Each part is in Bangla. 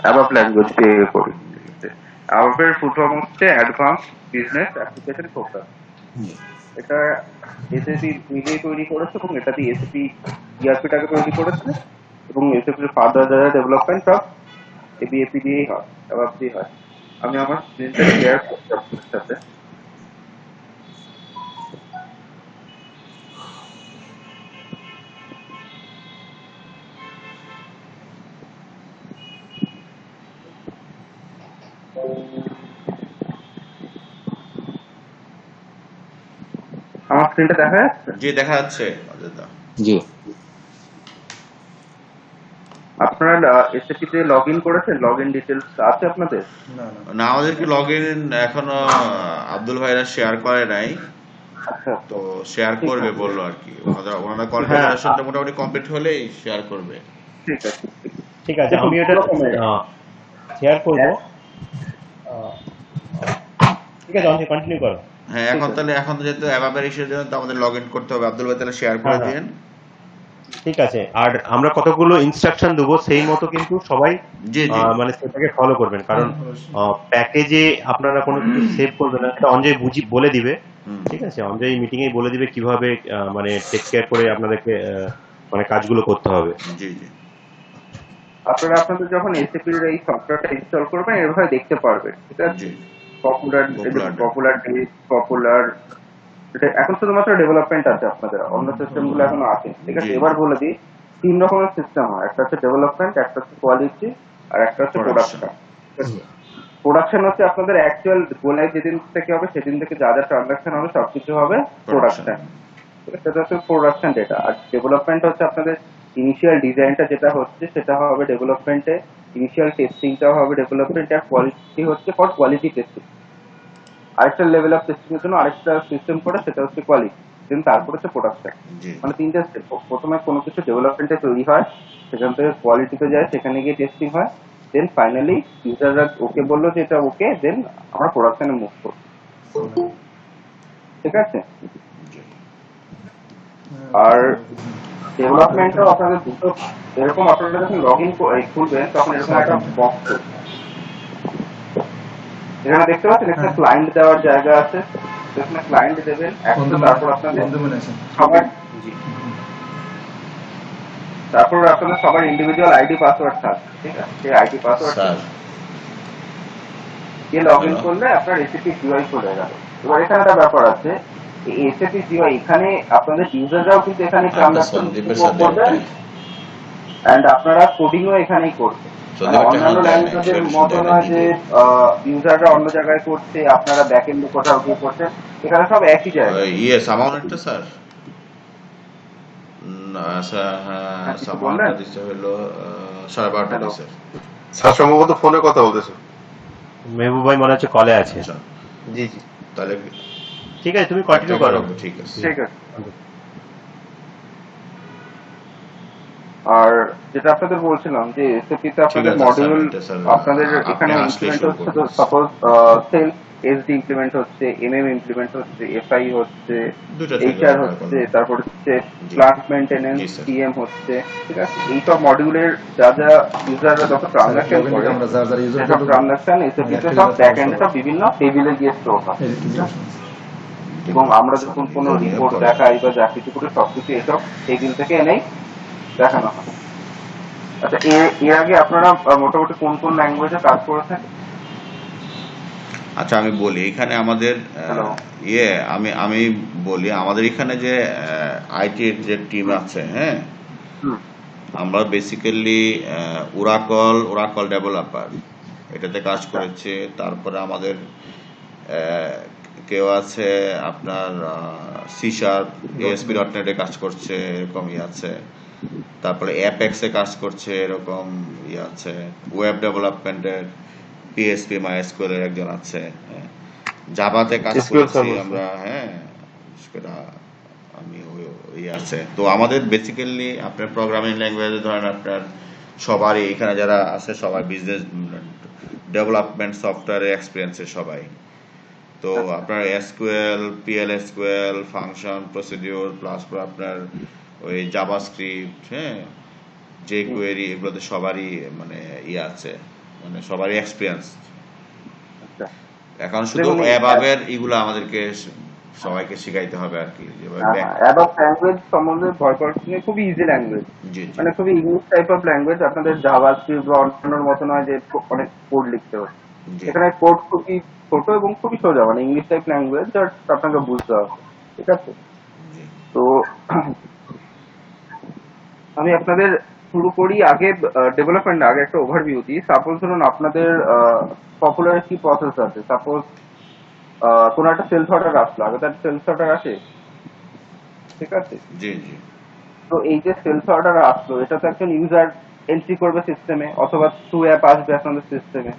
ABAP ল্যাঙ্গুয়েজ দিয়ে করি। ABAP এর ফুল ফর্ম হচ্ছে অ্যাডভান্স বিজনেস অ্যাপ্লিকেশন ফোকাস। এটা এসএপি নিজেই তৈরি করেছে এবং এটা দিয়ে এসএপি ইআরপিটাকে তৈরি করেছে এবং এসএপি ফার্দার যারা ডেভেলপমেন্ট সব এবিএপি দিয়েই হয়, ABAP দিয়ে হয়। আমি আমার স্ক্রিনটা শেয়ার করছি আপনার সাথে। আমার স্ক্রিনটা দেখা যাচ্ছে? জি দেখা যাচ্ছে। জি আপনারা এসএপি তে লগইন করেছেন? লগইন ডিটেইলস আছে আপনাদের? না, আমাদেরকে লগইন এখনো আব্দুল ভাইরা শেয়ার করে নাই, আচ্ছা তো শেয়ার করবে বললো আর কি। ওনারা কনফিগারেশনটা মোটামুটি কমপ্লিট হলেই শেয়ার করবে। ঠিক আছে ঠিক আছে, আমি ওটা শেয়ার করব। ঠিক আছে, আমি কন্টিনিউ করো। হ্যাঁ, এখন তো যেহেতু অ্যাবাবের ইস্যুর জন্য তো আমাদের লগইন করতে হবে। আব্দুল ভাই তাহলে শেয়ার করে দিন। ঠিক আছে, আর আমরা কতগুলো ইনস্ট্রাকশন দেবো সেই মতো কিন্তু সবাই মানে সেটাকে ফলো করবেন, কারণ প্যাকেজে আপনারা কোনো কিছু সেভ করবেন না, সেটা অঞ্জয় বলে দিবে। ঠিক আছে, অঞ্জয় মিটিং এ বলে দিবে কিভাবে মানে টেক কেয়ার করে আপনাদেরকে মানে কাজগুলো করতে হবে। জি জি, আপনারা আপনাদের যখন এসএপি এর এই সফটওয়্যারটা ইনস্টল করবেন এভাবে দেখতে পারবেন। ঠিক আছে, পপুলার এটা এখন শুধুমাত্র ডেভেলপমেন্ট আছে আপনাদের, অন্য সিস্টেম গুলো এখনো আছে। ঠিক আছে, এবার বলে দিই 3 রকমের সিস্টেম হয়, একটা হচ্ছে ডেভেলপমেন্ট, একটা হচ্ছে কোয়ালিটি, আর একটা হচ্ছে প্রোডাকশন। প্রোডাকশন হচ্ছে আপনাদের অ্যাকচুয়াল গোলাই যেদিন থেকে হবে সেদিন থেকে যা যা ট্রানজাকশন হবে সবকিছু হবে প্রোডাকশন। সেটা হচ্ছে প্রোডাকশন ডেটা। আর ডেভেলপমেন্ট হচ্ছে আপনাদের ইনিশিয়াল ডিজাইনটা যেটা হচ্ছে সেটা হবে ডেভেলপমেন্টে, ইনিশিয়াল টেস্টিংটাও হবে ডেভেলপমেন্টে, আর কোয়ালিটি হচ্ছে ফর কোয়ালিটি টেস্টিং। আরেকটা লেভেল অফ টেস্টিং এর জন্য আরেকটা সিস্টেম করে, সেটা হচ্ছে কোয়ালিটি, দেন তারপর হচ্ছে প্রোডাকশন। মানে তিনটা স্টেপ। প্রথমে কোনো কিছু ডেভেলপমেন্টে তৈরি হয়, সেখান থেকে কোয়ালিটিতে যায়, সেখানে গিয়ে টেস্টিং হয়, দেন ফাইনালি ইউজাররা ওকে বললো যে এটা ওকে, দেন আমরা প্রোডাকশনে মুভ করব। ঠিক আছে, আর ডেভেলপমেন্টও আপনাদের দুটো এরকম, আপনারা যখন লগ ইন খুলবেন তখন এরকম একটা বক্স এখানে দেখতে পাচ্ছেন, একটা ক্লায়েন্ট দেওয়ার জায়গা আছে, এখানে ক্লায়েন্ট দেবেন একটা, তারপর আপনাদের সবার তারপর আপনাদের সবার ইন্ডিভিজুয়াল আইডি পাসওয়ার্ড থাকবে। ঠিক আছে, সেই আইডি পাসওয়ার্ড দিয়ে লগ ইন করলে আপনার এসএপি জিওআই চলে গেল। এবার এখানে একটা ব্যাপার আছে, এসএপি জিওআই এখানে আপনাদের ইউজাররাও কিন্তু এখানে ট্রানজাকশন করবে, এন্ড আপনারা কোডিংও এখানেই করবেন। অন্যান্য ল্যাঙ্গুয়েজের মতো নয় যে ইউজাররা অন্য জায়গায় করছে, আপনারা ব্যাক এন্ডে কোথাও গিয়ে করছেন, এখানে সব একই জায়গায়। ইয়েস, আমাউন্টটা স্যার সামাউন্টটা দিতে হলো 12:30 স্যার। স্যার সম্ভবত ফোনে কথা বলতেছে। মেহবুব ভাই মনে হচ্ছে কলে আছে। জি জি, তাহলে ঠিক আছে, তুমি কন্টিনিউ করো। ঠিক আছে ঠিক আছে। আর যেটা আপনাদের বলছিলাম যে এসএপি তে আপনাদের মডিউল, আপনাদের এখানে ইমপ্লিমেন্ট হচ্ছে, তো সাপোজ সেল এসডি ইমপ্লিমেন্ট হচ্ছে, এমএম ইমপ্লিমেন্ট হচ্ছে, এফআই হচ্ছে, এইচআর হচ্ছে, তারপর হচ্ছে প্লান্ট মেইনটেনেন্স, টিএম হচ্ছে। ঠিক আছে, এই সব মডিউলের যা যা ইউজাররা যত ট্রানজাকশন করে, সব ট্রানজাকশন এসএপি তে সব ব্যাক এন্ডে সব বিভিন্ন টেবিলে গিয়ে স্টোর হয়। এবং আমরা যখন কোনো রিপোর্ট দেখাই বা যা কিছু করে সবকিছু এসব টেবিল থেকে এনেই দেখানো হয়। আচ্ছা, এর আগে আপনারা মোটামুটি কোন কোন ল্যাঙ্গুয়েজে কাজ করেছেন? আচ্ছা, আমি বলি এখানে আমাদের আমি বলি আমাদের এখানে যে আইটির যে টিম আছে, হ্যাঁ, আমরা বেসিক্যালি ওরাকল ডেভেলপার এটাতে কাজ করেছে। তারপরে আমাদের কেউ আছে আপনার C#ASP.NET এ কাজ করছে, এরকমই আছে। তারপরে অ্যাপেক্সে কাজ করছে, এরকম আছে। ওয়েব ডেভেলপমেন্টের PHP MySQL এর একজন আছে। জাভাতে কাজ করছি আমরা, হ্যাঁ, সেটা আমি ওই আছে। তো আমাদের বেসিক্যালি আপনার প্রোগ্রামিং ল্যাঙ্গুয়েজে ধরেন আপনার সবারই এখানে যারা আছে সবাই বিজনেস ডেভেলপমেন্ট সফটওয়্যারের এক্সপিরিয়েন্সে সবাই। তো আপনার SQL, PL/SQL, function, procedure, plus আপনার ওই জাভাস্ক্রিপ্ট, হ্যাঁ, jQuery, এগুলোতে সবারই মানে আছে মানে সবারই এক্সপিরিয়েন্স। আচ্ছা, এখন শুধু দেখুন অ্যাবাবের এগুলো আমাদেরকে সবাইকে শিখাইতে হবে আর কি, অ্যাডপ ল্যাঙ্গুয়েজ সম্বন্ধে ভয় করার কিছু নেই, খুবই ইজি ল্যাঙ্গুয়েজ, জি জি মানে খুবই ইংলিশ টাইপ অফ ল্যাঙ্গুয়েজ। আপনাদের জাভা স্ক্রিপ্ট বা অন্যান্য মতো নয় যে অনেক কোড লিখতে হবে। জি এখানে কোড খুবই ছোট এবং খুবই সোজা, মানে ইংলিশ টাইপ ল্যাঙ্গুয়েজ, জাস্ট আপনাকে বুঝতে হবে। ঠিক আছে, জি তো আমি আপনাদের শুরু করি আগে ডেভেলপমেন্ট, আগে একটা ওভারভিউ দিই। সাপোজ ধরুন আপনাদের পপুলার কি প্রসেস আছে, সাপোজ কোনো একটা সেলস অর্ডার আসলো, আগে তার সেলস অর্ডার আসে, ঠিক আছে। জি জি তো এই যে সেলস অর্ডার আসলো, এটা তো একজন ইউজার এন্ট্রি করবে সিস্টেমে, অথবা থ্রু অ্যাপ আসবে আপনাদের সিস্টেমে,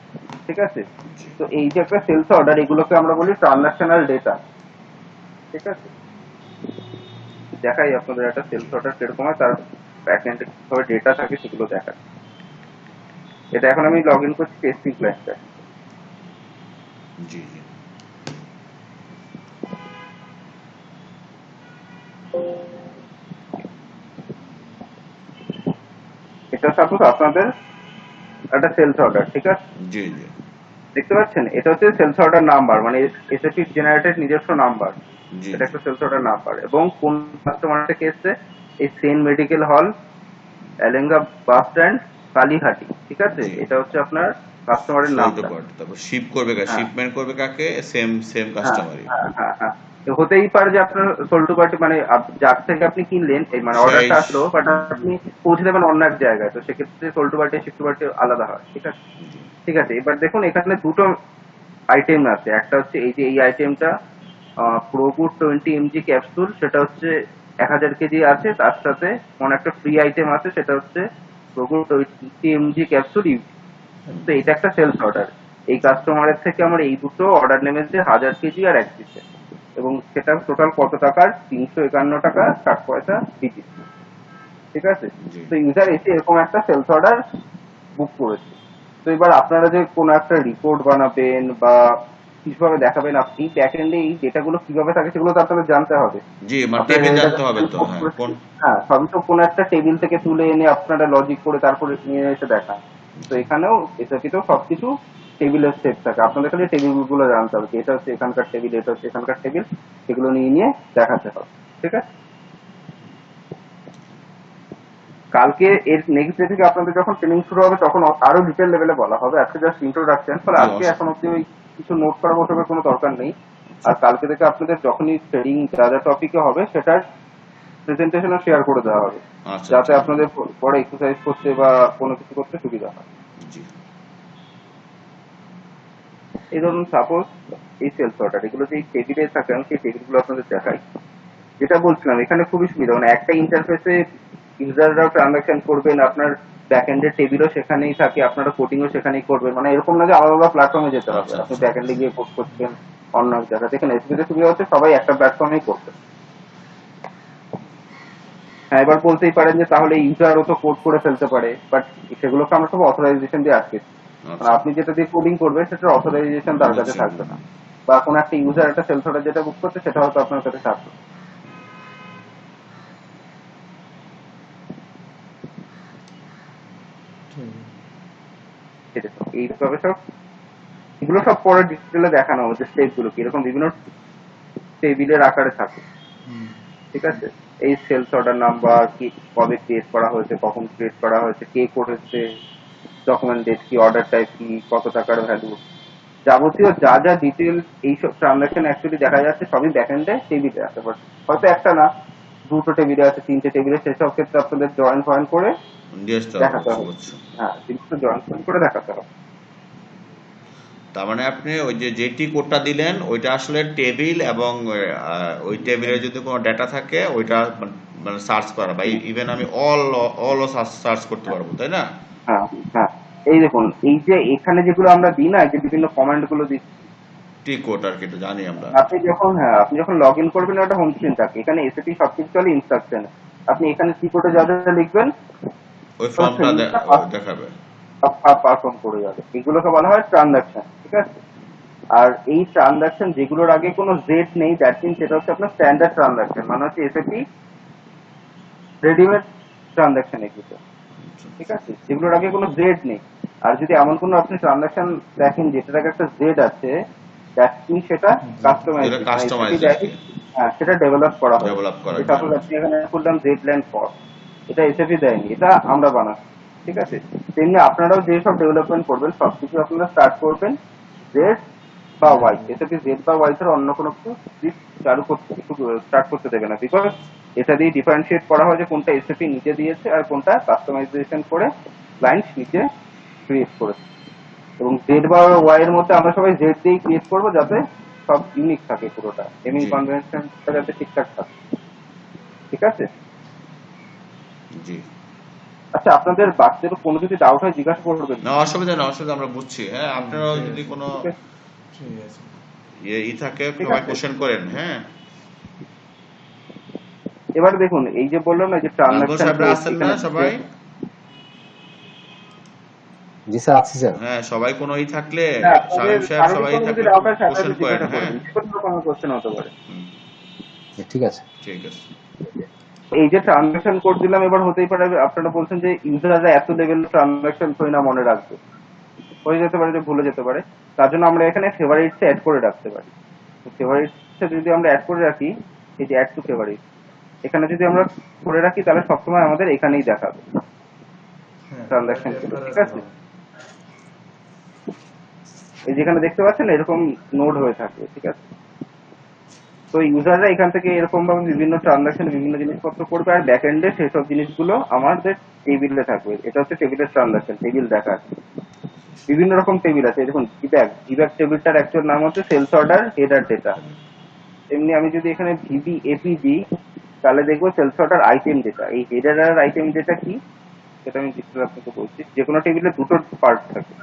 ঠিক আছে। জি তো এই যে একটা সেলস অর্ডার, এগুলোকে আমরা বলি ট্রানজাকশনাল ডেটা, ঠিক আছে। দেখাই আপনাদের একটা সেলস অর্ডার কিরকম হয়, তার ব্যাকএন্ডে কিভাবে ডেটা থাকে সেগুলো দেখা। এটা এখন আমি লগ ইন করছি টেস্টিং ক্লায়েন্টটা। জি জি এটা সাপোজ আপনাদের একটা সেলস অর্ডার, ঠিক আছে। জি জি দেখতে পাচ্ছেন, এটা হচ্ছে সেলস অর্ডার নাম্বার, মানে এসএপি জেনারেটেড নিজস্ব নাম্বার। জি এটা একটা সেলস অর্ডার নাম্বার, এবং কোন কাস্টমার থেকে এসছে, এই Sen medical hall, Elenga bus stand, Kalihati, ঠিক আছে। জি এটা হচ্ছে আপনার কাস্টমারের নামটা। তারপর শিপ করবে হ্যাঁ শিপমেন্ট করবে কাকে, সেম সেম হ্যাঁ কাস্টমারই। হ্যাঁ হ্যাঁ হ্যাঁ। হতেই পারে যে আপনার সোল টু পার্টি, মানে যার থেকে আপনি কিনলেন, এই মানে সেই অর্ডারটা আসলো, বাট আপনি পৌঁছে দেবেন অন্য এক জায়গায়, তো সেক্ষেত্রে sold to party shift to party আলাদা হয়, ঠিক আছে। জি ঠিক আছে, এবার দেখুন এখানে দুটো আইটেম আছে। একটা হচ্ছে এই যে এই আইটেমটা প্রোগুড 20 mg ক্যাপসুল, সেটা হচ্ছে 1000 কেজি আছে, তার সাথে মানে একটা ফ্রি আইটেম আছে, সেটা হচ্ছে প্রোগুড 20 mg ক্যাপসুল ইউ। তো এটা একটা সেলস অর্ডার। এই কাস্টমারের থেকে আমার এই দুটো অর্ডার নেমেছে 1000 কেজি আর 1 পিসে, এবং সেটা টোটাল কত টাকার, 351 টাকা 60 পয়সা দিচ্ছি, ঠিক আছে। জি তো ইউজার এসে এরকম একটা সেলস অর্ডার বুক করেছে। তো এবার আপনারা যে কোনো একটা রিপোর্ট বানাবেন বা কিভাবে দেখাবেন, আপনি ব্যাকএন্ডে এই ডেটাগুলো কিভাবে থাকে সেগুলো তো আপনাদের জানতে হবে। জি মানে আপনারা টেবিল এটা জানতে হবে তো, হ্যাঁ কোন। হ্যাঁ, সবই তো কোনো একটা টেবিল থেকে তুলে এনে আপনারা লজিক করে তারপরে নিয়ে এসে দেখান। তো এখানেও এটাকেও সবকিছু টেবিলের স্টেপ থাকে, আপনাদের খালি টেবিল গুলো জানতে হবে, এটা হচ্ছে এখানকার টেবিল, এটা হচ্ছে এখানকার টেবিল, সেগুলো নিয়ে নিয়ে দেখাতে হবে, ঠিক আছে। কালকে এর নেক্সট ডে থেকে আপনাদের যখন ট্রেনিং শুরু হবে তখন আরো ডিটেল লেভেলে বলা হবে। আজকে জাস্ট ইন্ট্রোডাকশন, ফলে জি আজকে এখন অব্দি ওই কিছু নোট করা বসানোর কোনো দরকার নেই। আর কালকে থেকে আপনাদের যখনই ট্রেনিং যা যা টপিকে হবে সেটার প্রেজেন্টেশনও শেয়ার করে দেওয়া হবে, আচ্ছা যাতে আচ্ছা আপনাদের পরে এক্সারসাইজ করতে বা কোনো কিছু করতে সুবিধা হয়। জি এই ধরুন সাপোজ এই সেলস অর্ডার, এগুলো যে টেবিলে থাকে, আমি সেই টেবিলগুলো আপনাদের দেখাই। যেটা বলছিলাম, এখানে খুবই সুবিধা, মানে একটা ইন্টারফেসে ইউজাররাও ট্রানজাকশন করবেন, আপনার ব্যাকএন্ডের টেবিলও সেখানেই থাকে, আপনারা কোডিংও সেখানেই করবেন, মানে এরকম না যে আলাদা আলাদা প্ল্যাটফর্মে যেতে হবে, আচ্ছা আপনি আচ্ছা ব্যাকএন্ডে গিয়ে কোড করছেন অন্য এক জায়গাতে। এখানে এসবিতে সুবিধা হচ্ছে সবাই একটা প্ল্যাটফর্মেই করছে। হ্যাঁ, এবার বলতেই পারেন যে তাহলে ইউজারও তো কোড করে ফেলতে পারে, বাট সেগুলোকে আমরা সব অথরাইজেশন দিয়ে আটকেছি। মানে আচ্ছা আপনি যেটা দিয়ে কোডিং করবেন সেটার অথরাইজেশন তার কাছে বুঝছি থাকবে না, বা কোনো একটা ইউজার একটা সেলস অর্ডার যেটা বুক করছে সেটা হয়তো আপনার কাছে থাকবে। এইভাবে সব এগুলো সব পরে ডিটেলে দেখানো হবে, স্টেপ গুলো কিরকম বিভিন্ন টেবিলের আকারে থাকে, ঠিক আছে। এই সেলস অর্ডার নাম্বার কি, কবে ক্রিয়েট করা হয়েছে, কখন ক্রিয়েট করা হয়েছে, কে করেছে, ডকুমেন্ট ডেট কি, অর্ডার টাইপ কি, কত টাকার ভ্যালু, যাবতীয় যা যা ডিটেল এইসব ট্রানজাকশন অ্যাকচুয়ালি দেখা যাচ্ছে সবই ব্যাকএন্ডে টেবিলে আছে, বাট হয়তো একটা না দুটো টেবিলে আছে, তিনটে টেবিলে, সেসব ক্ষেত্রে আপনাদের জয়েন ফয়েন করে দেখাতে হবে। বুঝছি। হ্যাঁ, জিনিসটা জয়েন ফয়েন করে দেখাতে হবে। তার মানে আপনি ওই যে যেটি কোডটা দিলেন ওইটা আসলে টেবিল, এবং ওই টেবিলে যদি কোনো ডেটা থাকে ওইটা মানে সার্চ করা, বা ইভেন আমি অলও সার্চ করতে পারবো, তাই না? হ্যাঁ হ্যাঁ, এই দেখুন এই যে এখানে যেগুলো আমরা দিই না, যে বিভিন্ন কমান্ড গুলো দিচ্ছি, টি কোড আর কি, এটা জানি আমরা। আপনি যখন লগ ইন করবেন একটা হোম স্ক্রিন থাকে, এখানে এসএপি সবকিছু চলে ইনস্ট্রাকশন। আপনি এখানে কি কোডে যা যা লিখবেন ওই ফর্মটা দেখাবে। পাস অন করে যাবে, এগুলোকে বলা হয় ট্রানজাকশন, ঠিক আছে। আর এই ট্রানজাকশন যেগুলোর আগে কোনো জেড নেই, দ্যাট মিনস সেটা হচ্ছে আপনার স্ট্যান্ডার্ড ট্রানজাকশন, মানে হচ্ছে এসএপি রেডিমেড ট্রানজাকশন এগুলো, ঠিক আছে, যেগুলোর আগে কোনো জেড নেই। আর যদি এমন কোনো আপনি ট্রানজাকশন দেখেন যেটার আগে একটা জেড আছে, দ্যাট মিনস সেটা কাস্টমাইজ, হ্যাঁ সেটা ডেভেলপ করা হয়। সাপোজ আপনি এখানে করলাম জেড ল্যান্ড কস্ট, এটা এসএপি দেয়নি, এটা আমরা বানাচ্ছি, ঠিক আছে? তেমনি আপনারাও যেসব ডেভেলপমেন্ট করবেন সবকিছু আপনারা স্টার্ট করবেন জেড বা ওয়াই। এসএপি জেড বা ওয়াই ছাড়া অন্য কোনো কিছু চালু করতে স্টার্ট করতে দেবে না, বিকজ এটা দিয়ে ডিফারেন্সিয়েট করা হয় যে কোনটা এসএপি নিজে দিয়েছে আর কোনটা কাস্টমাইজেশন করে ক্লায়েন্ট নিজে ক্রিয়েট করেছে। এবং জেড বা ওয়াই এর মধ্যে আমরা সবাই জেড দিয়েই ক্রিয়েট করবো যাতে সব ইউনিক থাকে, পুরোটা নেমিং কনভেনশনটা যাতে ঠিকঠাক থাকে, ঠিক আছে? জি। আচ্ছা, আপনাদের বাচ্চাদের কোনো যদি ডাউট হয় জিজ্ঞাসা করবেন। না অসুবিধা না, অসুবিধা আমরা বুঝছি। হ্যাঁ আপনারাও যদি কোনো থাকে সবাই কোশ্চেন করেন। হ্যাঁ এবার দেখুন এই যে বললাম না যে ট্রানজাকশন আছেন না সবাই? জি স্যার আছি স্যার। হ্যাঁ সবাই কোনো থাকলে শামীম সাহেব সবাই থাকলে কোশ্চেন করেন। হ্যাঁ কোনো কোশ্চেন হতে পারে। ঠিক আছে ঠিক আছে। এই যে ট্রানজাকশন কোড দিলাম, এবার হতেই পারে আপনারা বলছেন যে ইউজাররা এত লেভেল ট্রানজাকশন থই না মনে রাখবে, হয়ে যেতে পারে যে ভুলে যেতে পারে। তার জন্য আমরা এখানে ফেভারিটস অ্যাড করে রাখতে পারি। তো ফেভারিটস যদি আমরা অ্যাড করে রাখি, এই যে অ্যাড টু ফেভারিট, এখানে যদি আমরা করে রাখি তাহলে সবসময় আমাদের এখানেই দেখাবে ট্রানজাকশন, ঠিক আছে? এই যেখানে দেখতে পাচ্ছেন এরকম নোড হয়ে থাকে, ঠিক আছে? তো ইউজাররা এখান থেকে এরকম ভাবে বিভিন্ন ট্রানজাকশন বিভিন্ন জিনিসপত্র করবে, আর ব্যাক এন্ডে সেসব জিনিসগুলো আমাদের টেবিলে থাকবে। এটা হচ্ছে টেবিলের ট্রানজাকশন, টেবিল দেখা বিভিন্ন রকম টেবিল আছে। দেখুন ডিব্যাগ টেবিলটার অ্যাকচুয়াল নাম হচ্ছে সেলস অর্ডার হেডার ডেটা। এমনি আমি যদি এখানে ভিবি এপি দিই তাহলে দেখবো সেলস অর্ডার আইটেম ডেটা। এই হেডার আর আইটেম ডেটা কি সেটা আমি ডিটেইল আপনাকে বলছি। যে কোনো টেবিলে দুটো পার্ট থাকে,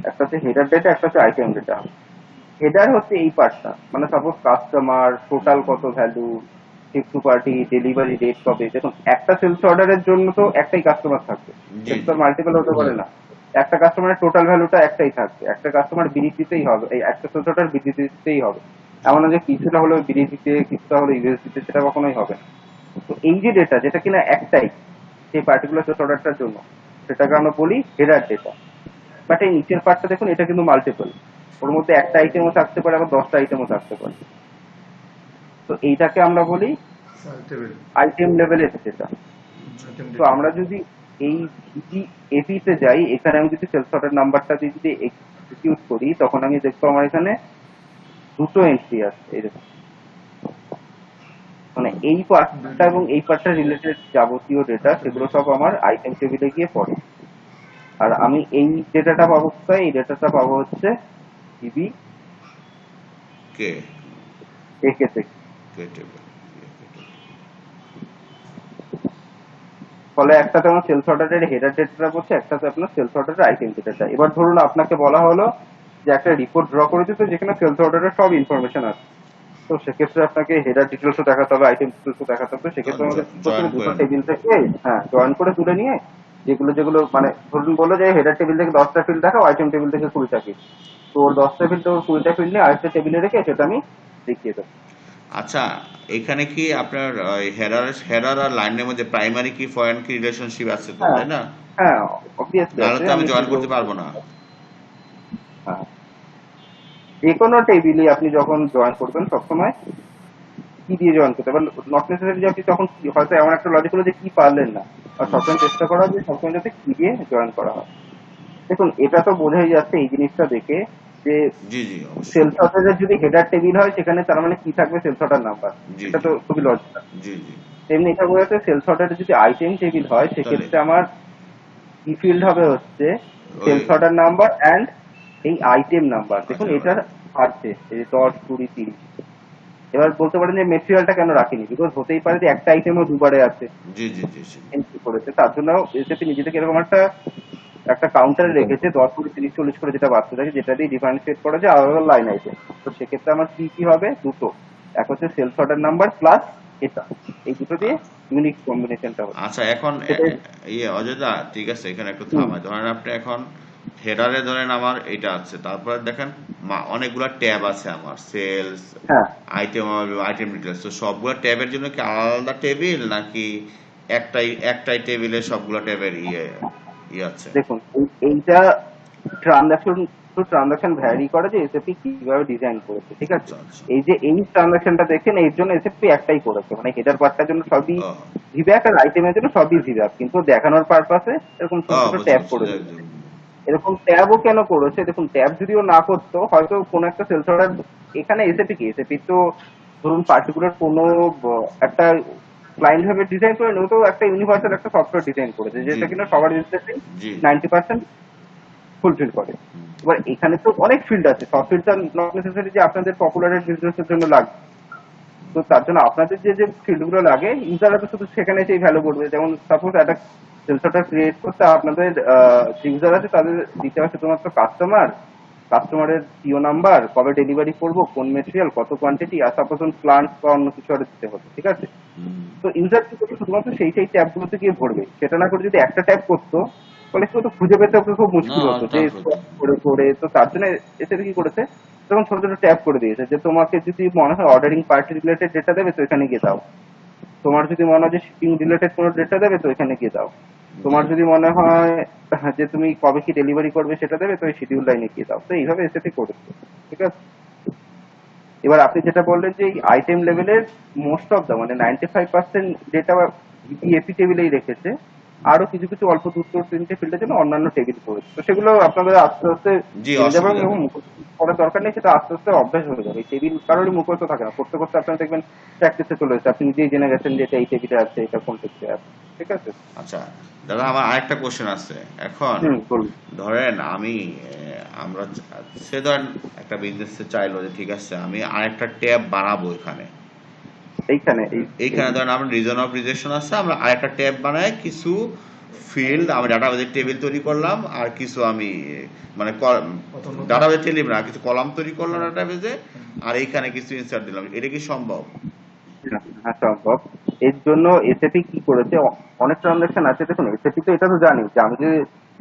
একটা হচ্ছে হেডার ডেটা, একটা হচ্ছে আইটেম ডেটা। হেডার হচ্ছে এই পার্টটা, মানে সাপোজ কাস্টমার, টোটাল কত value, ship to party, delivery date কবে। দেখুন একটা সেলস অর্ডারের জন্য তো একটাই কাস্টমার থাকবে, সেলস অর্ডার মাল্টিপল হতে পারে না। একটা কাস্টমারের টোটাল ভ্যালুটা একটাই থাকবে, একটা কাস্টমার বিডি দিতেই হবে, এই একটা সেলস অর্ডার বিডি দিতেই হবে। এমন না যে কিছুটা হলো বিডি দিতে কিছুটা হলো ইউএস দিতে, সেটা কখনোই হবে না। তো এই যে ডেটা যেটা কিনা একটাই সেই পার্টিকুলার সেলস অর্ডারটার জন্য, সেটাকে আমরা বলি হেডার ডেটা। বাট এই নিচের পার্টটা দেখুন, এটা কিন্তু মাল্টিপল, ওর মধ্যে একটা আইটেমও থাকতে পারে আবার 10টা আইটেমও থাকতে পারে। তো এইটাকে আমরা বলি আইটেম লেভেলের ডেটা। তো আমরা যদি এই এপি তে যাই, এখানে আমি যদি সেলস অর্ডার নাম্বারটা দিয়ে যদি এক্সিকিউট করি, তখন আমি দেখবো আমার এখানে দুটো এন্ট্রি আছে। এই দেখুন, মানে এই পার্টটা এবং এই পার্টটা রিলেটেড যাবতীয় ডেটা সেগুলো সব আমার আইটেম টেবিলে গিয়ে পড়ে। আর আমি এই ডেটাটা পাবো কোথায়? এই ডেটাটা পাবো হচ্ছে ডিবি কে একে থেকে। ফলে একটাতে আমার সেলস অর্ডারের হেডার ডেটাটা পড়ছে, একটাতে আপনার সেলস অর্ডারের আইটেম ডেটাটা। এবার ধরুন আপনাকে বলা হলো যে একটা রিপোর্ট ড্র করে দিতে যেখানে সেলস অর্ডারের সব ইনফরমেশন আছে, তো সেক্ষেত্রে আপনাকে হেডার ডিটেলসও দেখাতে হবে, আইটেম ডিটেলসও দেখাতে হবে। সেক্ষেত্রে আমাদের দুটো টেবিল থেকে জয়েন করে তুলে নিয়ে যেগুলো যেগুলো মানে ধরুন বললো যে হেডার টেবিল থেকে 10টা ফিল্ড দেখাও, আইটেম টেবিল থেকে 20টা ফিল্ড, তো ওর 10টা ফিল্ড ওর 20টা ফিল্ড নিয়ে আরেকটা টেবিলে রেখে সেটা আমি দেখিয়ে দেবো। আচ্ছা এখানে কি আপনার হেডার আর লাইনের মধ্যে প্রাইমারি কি ফরেন কি রিলেশনশিপ আছে তো, তাই না? হ্যাঁ অবভিয়াসলি নাহলে তো আমি জয়েন করতে পারবো না। হ্যাঁ, যে কোনো টেবিলে আপনি যখন জয়েন করবেন সবসময় কি দিয়ে জয়েন করতে পারেন, নট নেসেসারি যে আপনি তখন হয়তো এমন একটা লজিক হলো যে কি পারলেন না, আর সবসময় চেষ্টা করা যে সবসময় যাতে কি দিয়ে জয়েন করা হয়। দেখুন এটা তো বোঝাই যাচ্ছে এই জিনিসটা দেখে যে সেলস অর্ডারের যদি হেডার টেবিল হয় সেখানে তার মানে কি থাকবে? সেলস অর্ডার নাম্বার, এটা তো খুবই লজিক্যাল। তেমনি এটা বোঝাচ্ছে সেলস অর্ডারে যদি আইটেম টেবিল হয় সেক্ষেত্রে আমার কি ফিল্ড হবে হচ্ছে সেলস অর্ডার নাম্বার অ্যান্ড এই আইটেম নাম্বার। দেখুন এটা আছে এই যে 10, 20, 30। এবার বলতে পারেন যে মেটেরিয়ালটা কেন রাখিনি, বিকজ হতেই পারে যে একটা আইটেমও দুবারে আছে এন্ট্রি করেছে, তার জন্য এসএপি নিজে থেকে এরকম একটা কাউন্টারে রেখেছে 10, 20, 30, 40 করে যেটা বাড়তে থাকে, যেটা দিয়ে ডিফারেন্সিয়েট করা যায় আলাদা লাইন আইটেম। তো সেক্ষেত্রে আমার কি হবে? দুটো, এক হচ্ছে সেলস অর্ডার নাম্বার প্লাস এটা, এই দুটো দিয়ে ইউনিক কম্বিনেশনটা হবে। আচ্ছা এখন অযোধ্যা ঠিক আছে, এখানে একটু থামাই। ধরেন আপনি এখন হেডারে ধরেন আমার এটা আছে, তারপরে দেখেন অনেকগুলো ট্যাব আছে আমার, সেলস, আইটেম ডিটেইলস। তো সবগুলো ট্যাবের জন্য কি আলাদা টেবিল নাকি একটাই টেবিলে সবগুলো ট্যাবের আছে? দেখুন এইটা ট্রানজাকশন টু ট্রানজাকশন ভ্যারি করে যে এসএপি কিভাবে ডিজাইন করেছে, ঠিক আছে? আচ্ছা আচ্ছা এই যে এই ট্রানজাকশনটা দেখেন, এর জন্য এসএপি একটাই করেছে, মানে হেডার পার্টটার জন্য সবই ও ভিব্যাক আর আইটেমের জন্য সবই ভিব্যাক, কিন্তু দেখানোর পারপাসে এরকম ছোট ছোট বুঝতে ট্যাব পারছি করে দিয়েছে। এরকম ট্যাবও কেন করেছে দেখুন, ট্যাব যদিও না করতো হয়তো কোনো একটা সেলস অর্ডার, এখানে এসএপি কি, এসএপি তো ধরুন পার্টিকুলার কোনো একটা ক্লায়েন্ট ভাবে ডিজাইন করে নেও, তো একটা ইউনিভার্সাল একটা সফটওয়্যার ডিজাইন করেছে যেটা কিনা সবার বিজনেসে জি 90% ফুলফিল করে। এবার এখানে তো অনেক ফিল্ড আছে, সব ফিল্ডটা নট নেসেসারি যে আপনাদের পপুলার বিজনেসের জন্য লাগবে। তো তার জন্য আপনাদের যে যে ফিল্ড গুলো লাগে, ইউজাররা তো শুধু সেখানে সেই ভ্যালু করবে। যেমন সাপোজ একটা সেলসটা ক্রিয়েট করতে আপনাদের যে ইউজার আছে তাদের দিতে হবে শুধুমাত্র কাস্টমারের পিও নাম্বার, কবে ডেলিভারি করবো, কোন মেটেরিয়াল, কত কোয়ান্টিটি, আর সাপোজ প্লান্ট বা অন্য কিছু আরো দিতে হবে, ঠিক আছে? তো ইউজার কি করবে, শুধুমাত্র সেই ট্যাব গুলোতে গিয়ে ভরবে। সেটা না করে যদি একটা ট্যাব করতো তাহলে সেটা তো খুঁজে পেতে ওকে খুব মুশকিল হতো যে করে করে। তো তার জন্য এসে কি করেছে, তখন ছোট ছোট ট্যাব করে দিয়েছে যে তোমাকে যদি মনে হয় অর্ডারিং পার্টি রিলেটেড ডেটা দেবে তো এখানে গিয়ে দাও, তোমার যদি মনে হয় যে শিপিং রিলেটেড কোনো ডেটা দেবে তো এখানে গিয়ে দাও, তোমার যদি মনে হয় যে তুমি কবে কি ডেলিভারি করবে সেটা দেবে তো এই শিডিউল লাইনে গিয়ে দাও। তো এইভাবে এসএপি করেছে, ঠিক আছে? এবার আপনি যেটা বললেন যে এই আইটেম লেভেলের মোস্ট অফ দা মানে 95% ডেটা এপি টেবিলেই রেখেছে, আরো কিছু কিছু অল্প দুটো তিনটে ফিল্ডের জন্য অন্যান্য টেবিল করেছে। তো সেগুলো আপনাদের আস্তে আস্তে জি জেনে যাবেন অসুবিধা এবং নেই মুখস্থ করার দরকার নেই, সেটা আস্তে আস্তে অভ্যাস হয়ে যাবে। এই টেবিল কারোরই মুখস্থ থাকে না, করতে করতে আপনারা দেখবেন প্র্যাকটিসে চলে এসেছে, আপনি নিজেই জেনে গেছেন যে এটা এই টেবিলে আছে, এটা কোন টেবিলে আছে, ঠিক আছে? আচ্ছা দাদা আমার আরেকটা কোশ্চেন আছে এখন বলুন। ধরেন আমি আমরা সে ধরেন একটা বিজনেস চাইলো যে ঠিক আছে আমি আরেকটা ট্যাব বানাবো এখানে এইখানে ধরেন আমরা রিজন অফ রিজেকশন আছে, আমরা আরেকটা ট্যাব বানাই কিছু ফিল্ড আমি ডাটাবেজের টেবিল তৈরি করলাম আর কিছু আমি মানে ডাটাবেজ টেবিল না কিছু কলাম তৈরি করলাম ডাটাবেজে আর এইখানে কিছু ইনসার্ট দিলাম, এটা কি সম্ভব? হ্যাঁ সম্ভব। এর জন্য এসএপি কি করেছে, অনেক ট্রানজাকশন আছে। দেখুন এসএপি তো এটা তো জানি যে আমি যে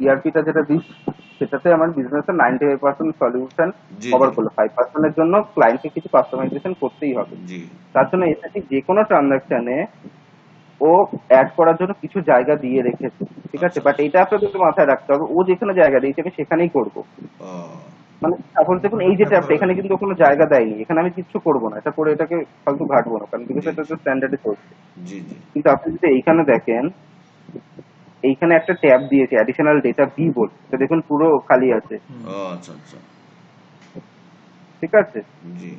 ইআরপিটা যেটা দিচ্ছি সেটাতে আমার বিজনেসের 95% সলিউশন জি কভার জি করলো, 5% এর জন্য ক্লায়েন্টকে কিছু কাস্টমাইজেশন করতেই হবে। জি তার জন্য এসএপি যে কোনো ট্রানজাকশনে ও অ্যাড করার জন্য কিছু জায়গা দিয়ে রেখেছে, ঠিক আছে? বাট এটা আপনাদের মাথায় রাখতে হবে, ও যেখানে জায়গা দিয়েছে আমি সেখানেই করবো। ও মানে এখন দেখুন এই যে ট্যাবটা এখানে কিন্তু কোনো জায়গা দেয়নি, এখানে আমি কিচ্ছু করবো না, এটা করে এটাকে ফালতু ঘাটবো না, কারণ বিকজ এটা তো স্ট্যান্ডার্ডে চলছে। জি জি কিন্তু আপনি যদি এইখানে দেখেন, এইখানে একটা ট্যাব দিয়েছে অ্যাডিশনাল ডেটা বি বলে, তো দেখুন পুরো খালি আছে, ও আচ্ছা আচ্ছা ঠিক আছে? জি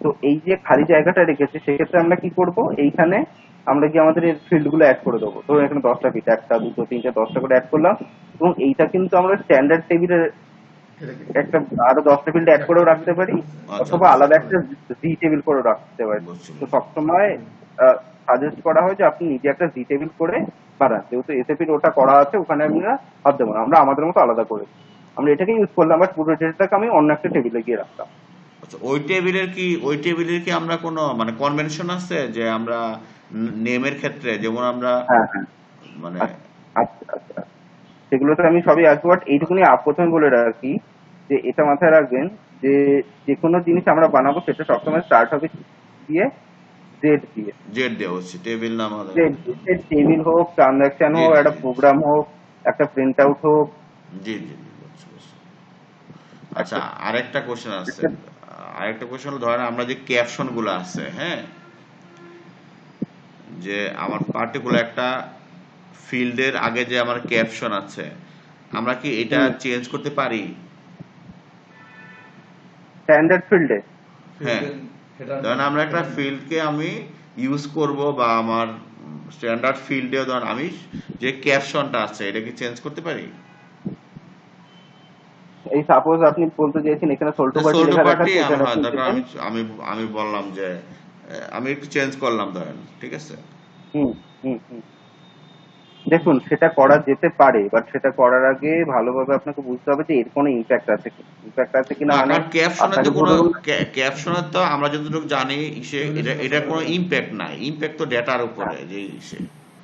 তো এই যে খালি জায়গাটা রেখেছে সেক্ষেত্রে আমরা কি করব, এইখানে আমরা কি আমাদের ফিল্ড গুলো অ্যাড করে দেবো। ধরুন এখানে 10টা ফিট, 1টা 2টো 3টে 10টা করে অ্যাড করলাম, এবং এইটা কিন্তু আমরা স্ট্যান্ডার্ড টেবিলে একটা আরো 10টা ফিল্ড অ্যাড করেও রাখতে পারি, আচ্ছা অথবা আলাদা একটা জি টেবিল করে রাখতে পারি। বুঝছি তো সবসময় সাজেস্ট করা হয় যে আপনি নিজে একটা জি টেবিল করে বানান, যেহেতু এসএপির ওটা করা আছে ওখানে আমরা হাত দেবো না, আমরা আমাদের মতো আলাদা করে আমরা এটাকে ইউজ করলাম, বাট পুরো ডেটাটাকে আমি অন্য একটা টেবিলে গিয়ে রাখতাম। আচ্ছা ওই টেবিলের কি আমরা কোনো মানে কনভেনশন আছে যে আমরা নেমের ক্ষেত্রে যেমন আমরা হ্যাঁ হ্যাঁ মানে আচ্ছা আচ্ছা, সেগুলো তো আমি সবই আসবো, বাট এইটুকুনি প্রথমে বলে রাখি যে এটা মাথায় রাখবেন যে যে কোনো জিনিস আমরা বানাবো সেটা সবসময় স্টার্ট হবে দিয়ে জেড দিয়ে। জেড দেওয়া হচ্ছে টেবিল নাম হবে টেবিল হোক, ট্রানজাকশন জি হোক, জি একটা প্রোগ্রাম হোক, একটা প্রিন্ট আউট হোক। জি জি জি বুঝছি বুঝছি। আচ্ছা আরেকটা কোশ্চেন আছে, আরেকটা কোশ্চেন হলো ধরেন আমরা যে ক্যাপশন গুলো আছে হ্যাঁ, যে আমার পার্টিকুলার একটা ফিল্ডের আগে যে আমার ক্যাপশন আছে আমরা কি এটা চেঞ্জ করতে পারি? স্ট্যান্ডার্ড ফিল্ডে হ্যাঁ ধরেন আমরা একটা ফিল্ডকে আমি ইউজ করব বা আমার স্ট্যান্ডার্ড ফিল্ডে ধরেন আমি যে ক্যাপশনটা আছে এটা কি চেঞ্জ করতে পারি? এই সাপোজ আপনি বলতে চাইছেন এখানে সোল্টো পার্টি সোল্টো লেখা পার্টি দেখাচ্ছে, এখানে আমি আমি আমি বললাম যে আমি একটু চেঞ্জ করলাম ধরেন, ঠিক আছে? হুম হুম হুম দেখুন সেটা করা যেতে পারে, বাট সেটা করার আগে ভালোভাবে আপনাকে বুঝতে হবে যে এর কোনো ইম্প্যাক্ট আছে কিনা। না মানে কারণ ক্যাপশনের আপনাকে তো কোনো ধরুন ক্যাপশনের তো আমরা যতটুকু জানি এটা কোনো ইম্প্যাক্ট নাই, ইম্প্যাক্ট তো ডেটার উপরে যে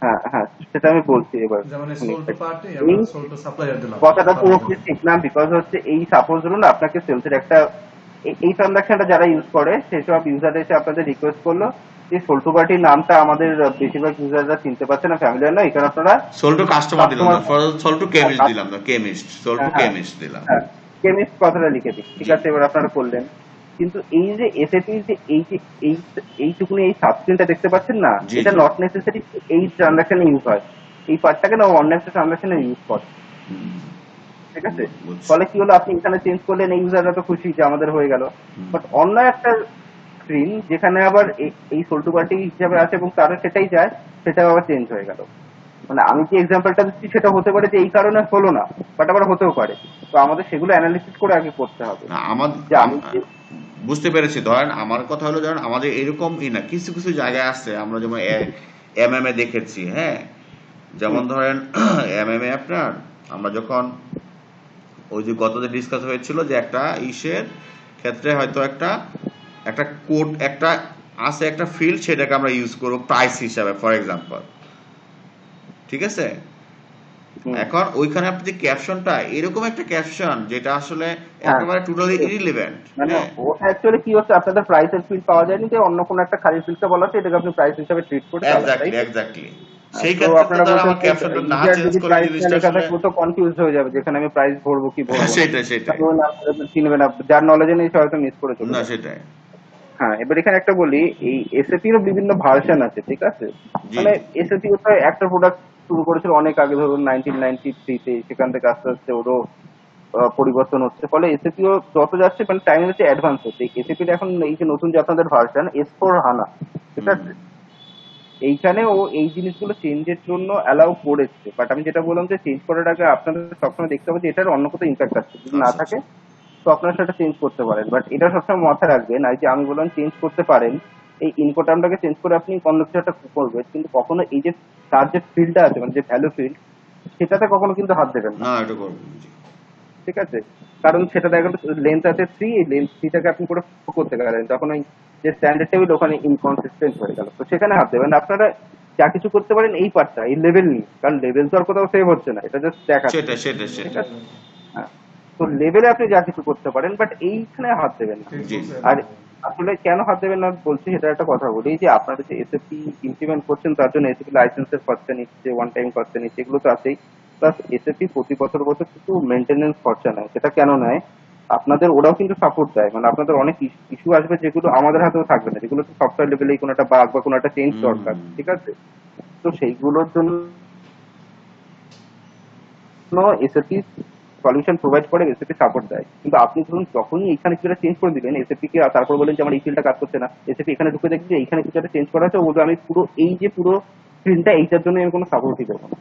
হ্যাঁ হ্যাঁ সেটা আমি বলছি এবার। যেমন সোল্টো পার্টি আমরা সোল্টো সাপ্লায়ার দিলাম, কথাটা পুরোপুরি ঠিক না, বিকজ হচ্ছে এই সাপোজ ধরুন আপনাকে সেলসের একটা এই ট্রানজাকশনটা যারা ইউজ করে সেসব ইউজার এসে আপনাদের রিকোয়েস্ট করলো যে সোল্টো পার্টির নামটা আমাদের বেশিরভাগ ইউজাররা চিনতে পারছে না, ফ্যামিলিয়ার নয়, এখানে আপনারা সোল্টো কাস্টমার দিলাম না, সোল্টো কেমিস্ট দিলাম না, কেমিস্ট, সোল্টো কেমিস্ট দিলাম। কেমিস্ট কথাটা লিখে দিই, ঠিক আছে। এবার আপনারা করলেন, কিন্তু এই যে এসএপি যে এইটুকুনি এই সাবস্ক্রিনটা দেখতে পাচ্ছেন না, এটা নট নেসেসারি এই ট্রানজাকশনে ইউজ হয়, এই পার্টটাকে না অন্য একটা ট্রানজাকশনে ইউজ করে, ঠিক আছে। ফলে কি হলো, আপনি এখানে চেঞ্জ করলেন, এই ইউজাররা তো খুশি যে আমাদের হয়ে গেল, বাট অন্য একটা স্ক্রিন যেখানে আবার এই সোল্টো পার্টি হিসাবে আছে এবং তারা সেটাই যায়, সেটা আবার চেঞ্জ হয়ে গেল। মানে আমি যে এক্সাম্পলটা দিচ্ছি সেটা হতে পারে যে এই কারণে হলো না, বাট আবার হতেও পারে। তো আমাদের সেগুলো অ্যানালিসিস করে আগে করতে হবে। যে আমি বুঝতে পেরেছি। ধরেন আমার কথা হলো, ধরেন আমাদের এরকম না, কিছু কিছু জায়গায় আছে আমরা যেমন এমএমএ দেখেছি, হ্যাঁ, যেমন ধরেন এমএমএ আপনার আমরা যখন ওই যে গত যে ডিসকাস হয়েছিল যে একটা ইসের ক্ষেত্রে হয়তো একটা কোড একটা আছে, একটা ফিল্ড, সেটাকে আমরা ইউজ করব প্রাইস হিসাবে ফর এক্সাম্পল, ঠিক আছে। এখন ওইখানে আপনি যে ক্যাপশনটা, এরকম একটা ক্যাপশন যেটা আসলে একেবারে টোটালি ইরিলেভেন্ট, মানে ওটা অ্যাকচুয়ালি কি হচ্ছে, আপনাদের প্রাইসের ফিল্ড পাওয়া যায়নি, যে অন্য কোনো একটা খালি ফিল্ডটা বলা আছে, এটাকে আপনি প্রাইস হিসেবে ট্রিট করে এক্স্যাক্টলি সেই ক্ষেত্রে আপনারা আমার ক্যাপশনটা না চেঞ্জ করে জিনিসটা আসলে তো কনফিউজ হয়ে যাবে, যেখানে আমি প্রাইস ভরবো কি ভরবো না। সেটাই চিনবে না, যার নলেজে নেই সে হয়তো মিস করে চলবে না, সেটাই। হ্যাঁ, এবার এখানে একটা বলি, এই এসএপি এরও বিভিন্ন ভার্সন আছে, ঠিক আছে। মানে এসএপি তো একটা প্রোডাক্ট শুরু করেছিল অনেক আগে, ধরুন 1993-তে, সেখান থেকে আস্তে আস্তে ওরও পরিবর্তন হচ্ছে, ফলে এসএপিও যত যাচ্ছে মানে টাইম হচ্ছে অ্যাডভান্স হচ্ছে। এসএপির এখন এই যে নতুন যে আপনাদের ভার্সন S4 HANA, ঠিক আছে, এইখানে ও এই জিনিসগুলো চেঞ্জের জন্য অ্যালাউ করেছে, বাট আমি যেটা বললাম যে চেঞ্জ করার আগে আপনাদের সবসময় দেখতে হবে যে এটার অন্য কোথাও ইম্প্যাক্ট আছে, যদি না থাকে তো আপনারা সেটা চেঞ্জ করতে পারেন। বাট এটা সবসময় মাথায় রাখবেন, আর যে আমি বললাম চেঞ্জ করতে পারেন, এই ইনকোটামটাকে চেঞ্জ করে আপনি অন্য কিছু একটা করবেন, কিন্তু কখনো এই যে তার যে ফিল্ডটা আছে, মানে যে ভ্যালু ফিল্ড, সেটাতে কখনো কিন্তু হাত দেবেন না, ঠিক আছে। কারণ সেটা দেখা গেল লেন্থ আছে 3, এই লেন্থ 3টাকে আপনি করে করতে গেলেন, তখন ওই যে স্ট্যান্ডার্ড টেবিল ওখানে ইনকনসিস্টেন্ট হয়ে গেল, তো সেখানে হাত দেবেন। আপনারা যা কিছু করতে পারেন এই পার্টটা, এই লেভেল নিয়ে, কারণ লেভেল তো আর কোথাও সেভ হচ্ছে না, এটা জাস্ট দেখা, ঠিক আছে। হ্যাঁ, তো লেভেলে আপনি যা কিছু করতে পারেন, বাট এইখানে হাত দেবেন না। আর আসলে কেন হাত দেবেন না বলছি, সেটা একটা কথা বলি, যে আপনারা যে এসএপি ইমপ্লিমেন্ট করছেন তার জন্য এসএপি লাইসেন্সের খরচা নিচ্ছে, ওয়ান টাইম খরচা নিচ্ছে, এগুলো তো আছেই। প্লাস এসএপি প্রতি বছর কিছু মেনটেনেন্স খরচা নেয়। সেটা কেন নেয়, আপনাদের ওরাও কিন্তু সাপোর্ট দেয়, মানে আপনাদের অনেক ইস্যু আসবে যেগুলো আমাদের হাতেও থাকবে না, যেগুলো সফটওয়্যার লেভেলেই কোনো একটা বাগ বা কোনো একটা চেঞ্জ দরকার, ঠিক আছে। তো সেইগুলোর জন্য এসএপি সলিউশন প্রোভাইড করে, এসএপি সাপোর্ট দেয়। কিন্তু আপনি ধরুন যখনই এখানে কিছুটা চেঞ্জ করে দিলেন এসএপি কে, তারপর বলেন যে আমার এই ফিল্ডটা কাজ করছে না, এসএপি এখানে ঢুকে দেখছি এইখানে কিছুটা চেঞ্জ করা আছে, ও বলবে আমি পুরো এই যে পুরো স্ক্রিনটা এইটার জন্য আমি কোনো সাপোর্টই দেবো না।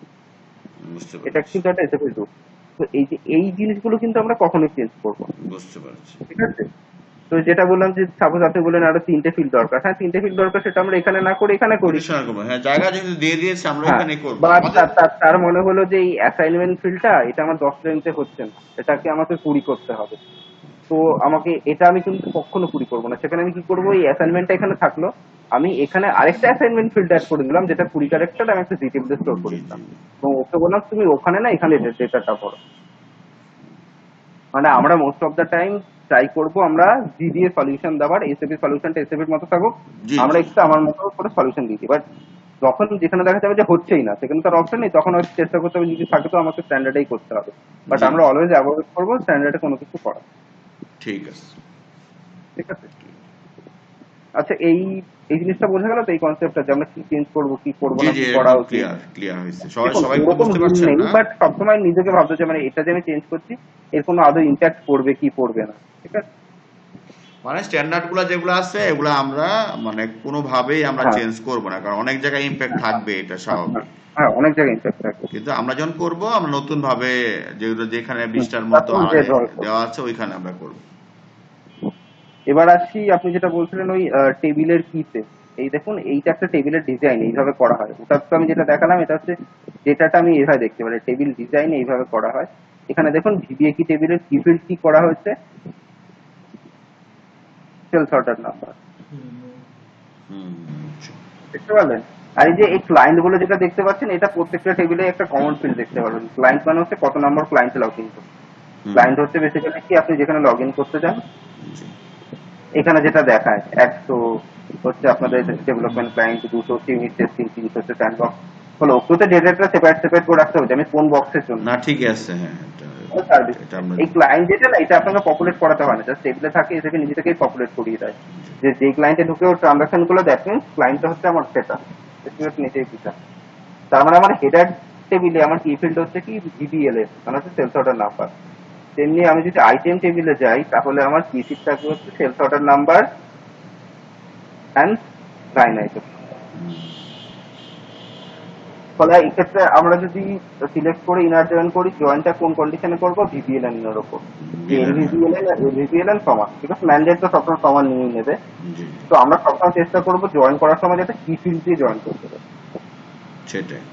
এটা কিন্তু একটা এসএপি রুল। তো এই যে এই জিনিসগুলো কিন্তু আমরা কখনোই চেঞ্জ করবো না, বুঝতে পারছি, ঠিক আছে। তো যেটা বললাম যে সাপোজ আপনি বলেন আরো 3টে ফিল্ড দরকার, হ্যাঁ 3টে ফিল্ড দরকার, সেটা আমরা এখানে না করে এখানে করি, হ্যাঁ, জায়গা যেহেতু দিয়ে দিয়েছে আমরা এখানে করব। বা তার মনে হলো যে এই অ্যাসাইনমেন্ট ফিল্ডটা এটা আমার 10 রেঞ্জে হচ্ছে না, এটাকে আমাকে 20 করতে হবে, তো আমাকে এটা আমি কিন্তু কখনো 20 করবো না, সেখানে আমি কি করবো, এই অ্যাসাইনমেন্টটা এখানে থাকলো, আমি এখানে আরেকটা অ্যাসাইনমেন্ট ফিল্ড অ্যাড করে দিলাম, যেটা 20 ক্যারেক্টার আমি একটা জি টেবিলে স্টোর করে দিলাম, এবং ওকে বললাম তুমি ওখানে না এখানে ডেটাটা ভরো। মানে আমরা most of the time try করবো আমরা জি দিয়ে সলিউশন দেওয়ার, এসএপি সলিউশনটা এসএপির মতো থাকুক, আমরা একটু আমার মতো করে সলিউশন দিই। বাট যখন যেখানে দেখা যাবে যে হচ্ছেই না, সেখানে তার অপশন নেই, তখন হয়তো চেষ্টা করতে হবে, যদি থাকে তো আমাকে স্ট্যান্ডার্ডেই করতে হবে, বাট আমরা অলওয়েজ অ্যাভয়েড করবো স্ট্যান্ডার্ডে কোনো কিছু করা। ঠিক আছে, ঠিক আছে। আচ্ছা, এই জিনিসটা বোঝা গেল তো, এই কনসেপ্টটা যে আমরা কি চেঞ্জ করবো কি করবো না, কি করা উচিত, ক্লিয়ার হয়েছে। সবাই বুঝতে পারছেন না, বাট সবসময় নিজেকে ভাবতে যে মানে এটা যে আমি চেঞ্জ করছি এর কোনো আদৌ ইম্প্যাক্ট পড়বে কি পড়বে না, ঠিক আছে। মানে স্ট্যান্ডার্ড গুলা যেগুলো আছে এগুলো আমরা মানে কোনোভাবেই আমরা চেঞ্জ করব না, কারণ অনেক জায়গায় ইম্প্যাক্ট থাকবে, এটা স্বাভাবিক। হ্যাঁ, অনেক জায়গায় ইম্প্যাক্ট থাকবে, কিন্তু আমরা যখন করব আমরা নতুন ভাবে যেখানে 20টার মতো দেওয়া আছে ওইখানে আমরা করব। এবার আসি আপনি যেটা বলছিলেন ওই টেবিলের কিতে, এই দেখুন এইটা একটা টেবিলের ডিজাইন এইভাবে করা হয়, ওটা তো আমি যেটা দেখালাম এটা হচ্ছে ডেটাটা আমি এইভাবে দেখতে পারি, টেবিল ডিজাইন এইভাবে করা হয়। এখানে দেখুন ভিবিএ কি টেবিলের কি ফিল্ড কি করা হয়েছে, সেল সর্টার নাম্বার, দেখতে পারলেন। আর এই যে এই ক্লায়েন্ট বলে যেটা দেখতে পাচ্ছেন, এটা প্রত্যেকটা টেবিলে একটা কমন ফিল্ড দেখতে পারবেন। ক্লায়েন্ট মানে হচ্ছে কত নম্বর ক্লায়েন্টে লগ ইন করছে, ক্লায়েন্ট হচ্ছে বেসিক্যালি কি আপনি যেখানে লগ ইন করতে চান, এখানে যেটা দেখায় 100 হচ্ছে আপনাদের ডেভেলপমেন্ট ক্লায়েন্ট, 200 ইউনিট টেস্টিং, 30 হচ্ছে স্যান্ডবক্স। হলো ওগুলোতে ডেটাটা সেপারেট করে রাখতে হবে যে আমি কোন বক্সের জন্য না ঠিক আছে, হ্যাঁ সার্ভিস। এটা আমরা এই ক্লায়েন্ট যেটা না, এটা আপনাকে পপুলেট করাতে হয় না, জাস্ট টেবিলে থাকে, এটাকে নিজে থেকেই পপুলেট করিয়ে দেয়। যে যে ক্লায়েন্টে ঢুকে ওর ট্রানজাকশন গুলো, দ্যাট মিনস ক্লায়েন্টটা হচ্ছে আমার সেটা নিচেই পিছা। তার মানে আমার হেডার টেবিলে আমার কি ফিল্ড হচ্ছে কি ভিবিএলএস, মানে হচ্ছে সেলস অর্ডার নাম্বার। তেমনি আমি যদি আইটেম টেবিলে যাই তাহলে আমার কি ফিল্ড থাকবে হচ্ছে sales order number and line item. ফলে এক্ষেত্রে আমরা যদি সিলেক্ট করে ইনার জয়েন করি, জয়েনটা কোন কন্ডিশনে করবো, ভিবিএলএন এর উপর, যে ভিবিএলএন সমান, বিকজ ম্যান্ডেট তো সবসময় সমান নিয়ে নেবে। তো আমরা সবসময় চেষ্টা করবো জয়েন করার সময় যাতে কি ফিল্ড দিয়ে জয়েন করতে পারি, সেটাই।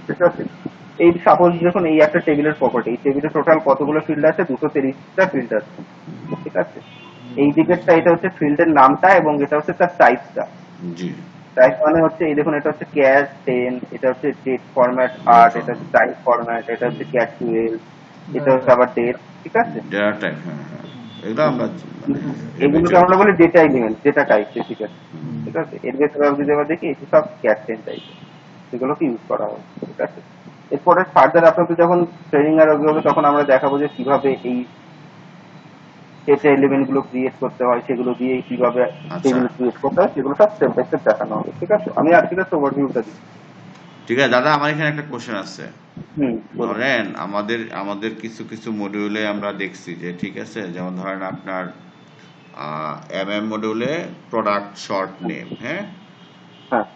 ঠিক আছে। এই সাপোজ যখন এই একটা টেবিলের প্রপার্টি, এই টেবিলে টোটাল কতগুলো ফিল্ড আছে, 230টা ফিল্ড আছে, ঠিক আছে। এই দিকেরটা এটা হচ্ছে ফিল্ডের নামটা এবং এটা হচ্ছে তার টাইপটা। টাইপ মানে হচ্ছে এই দেখুন, এটা হচ্ছে ক্যাশ 10, এটা হচ্ছে ডেট ফরম্যাট 8, এটা হচ্ছে টাইপ ফরম্যাট, এটা হচ্ছে ক্যাশ 12, এটা হচ্ছে আবার ডেট, ঠিক আছে। ডেটা টাইপ, হ্যাঁ এগুলো আমরা এগুলোকে আমরা বলি data element, data type basically, ঠিক আছে। এর ভেতরে আমরা যদি আমরা দেখি এটি সব ক্যাশ 10 টাইপ, সেগুলোকে ইউজ করা হয়, ঠিক আছে। এরপরে ফার্দার আপনাদের যখন ট্রেনিং আর হবে তখন আমরা দেখাবো যে কিভাবে এই ডেটা এলিমেন্ট গুলো ক্রিয়েট করতে হয়, সেগুলো দিয়ে কিভাবে টেবিল ক্রিয়েট করতে হয়, সেগুলো সব স্টেপ বাই স্টেপ দেখানো হবে, ঠিক আছে। আমি আজকে জাস্ট ওভারভিউটা দিই। ঠিক আছে দাদা, আমার এখানে একটা কোশ্চেন আছে। ধরেন আমাদের কিছু কিছু মডিউলে আমরা দেখছি যে, ঠিক আছে, যেমন ধরেন আপনার এমএম মডিউলে প্রোডাক্ট শর্ট নেম, হ্যাঁ,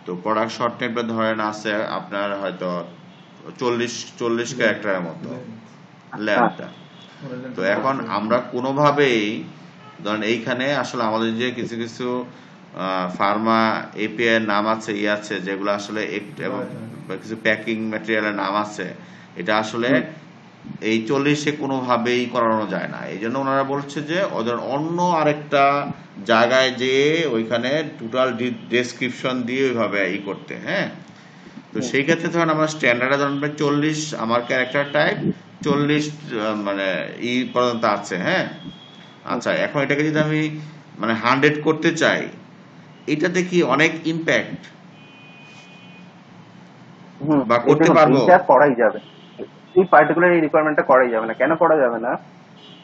তো প্রোডাক্ট শর্ট নেমটা ধরেন আছে আপনার হয়তো 40 ক্যারেক্টারের মতো লেন্থটা। তো এখন আমরা কোনোভাবেই ধরেন এইখানে আসলে আমাদের যে কিছু কিছু ফার্মা এপিআই এর নাম আছে, আছে যেগুলো আসলে কিছু প্যাকিং ম্যাটেরিয়ালের নাম আছে, এটা আসলে এই 40-এ কোনোভাবেই করানো যায় না। এই জন্য ওনারা বলছে যে ওদের অন্য আরেকটা জায়গায় যেয়ে ওইখানে টোটাল ডেসক্রিপশন দিয়ে ওইভাবে করতে, হ্যাঁ। তো সেই ক্ষেত্রে ধরেন আমরা স্ট্যান্ডার্ডে ধরেন 40 আমার ক্যারেক্টার টাইপ 40 মানে পর্যন্ত আছে, হ্যাঁ। আচ্ছা, এখন এটাকে যদি আমি মানে 100 করতে চাই, এটাতে কি অনেক ইম্প্যাক্ট বা করতে পারবো? এটা করাই যাবে, এই পার্টিকুলার এই রিকোয়ারমেন্টটা করাই যাবে না। কেন করা যাবে না?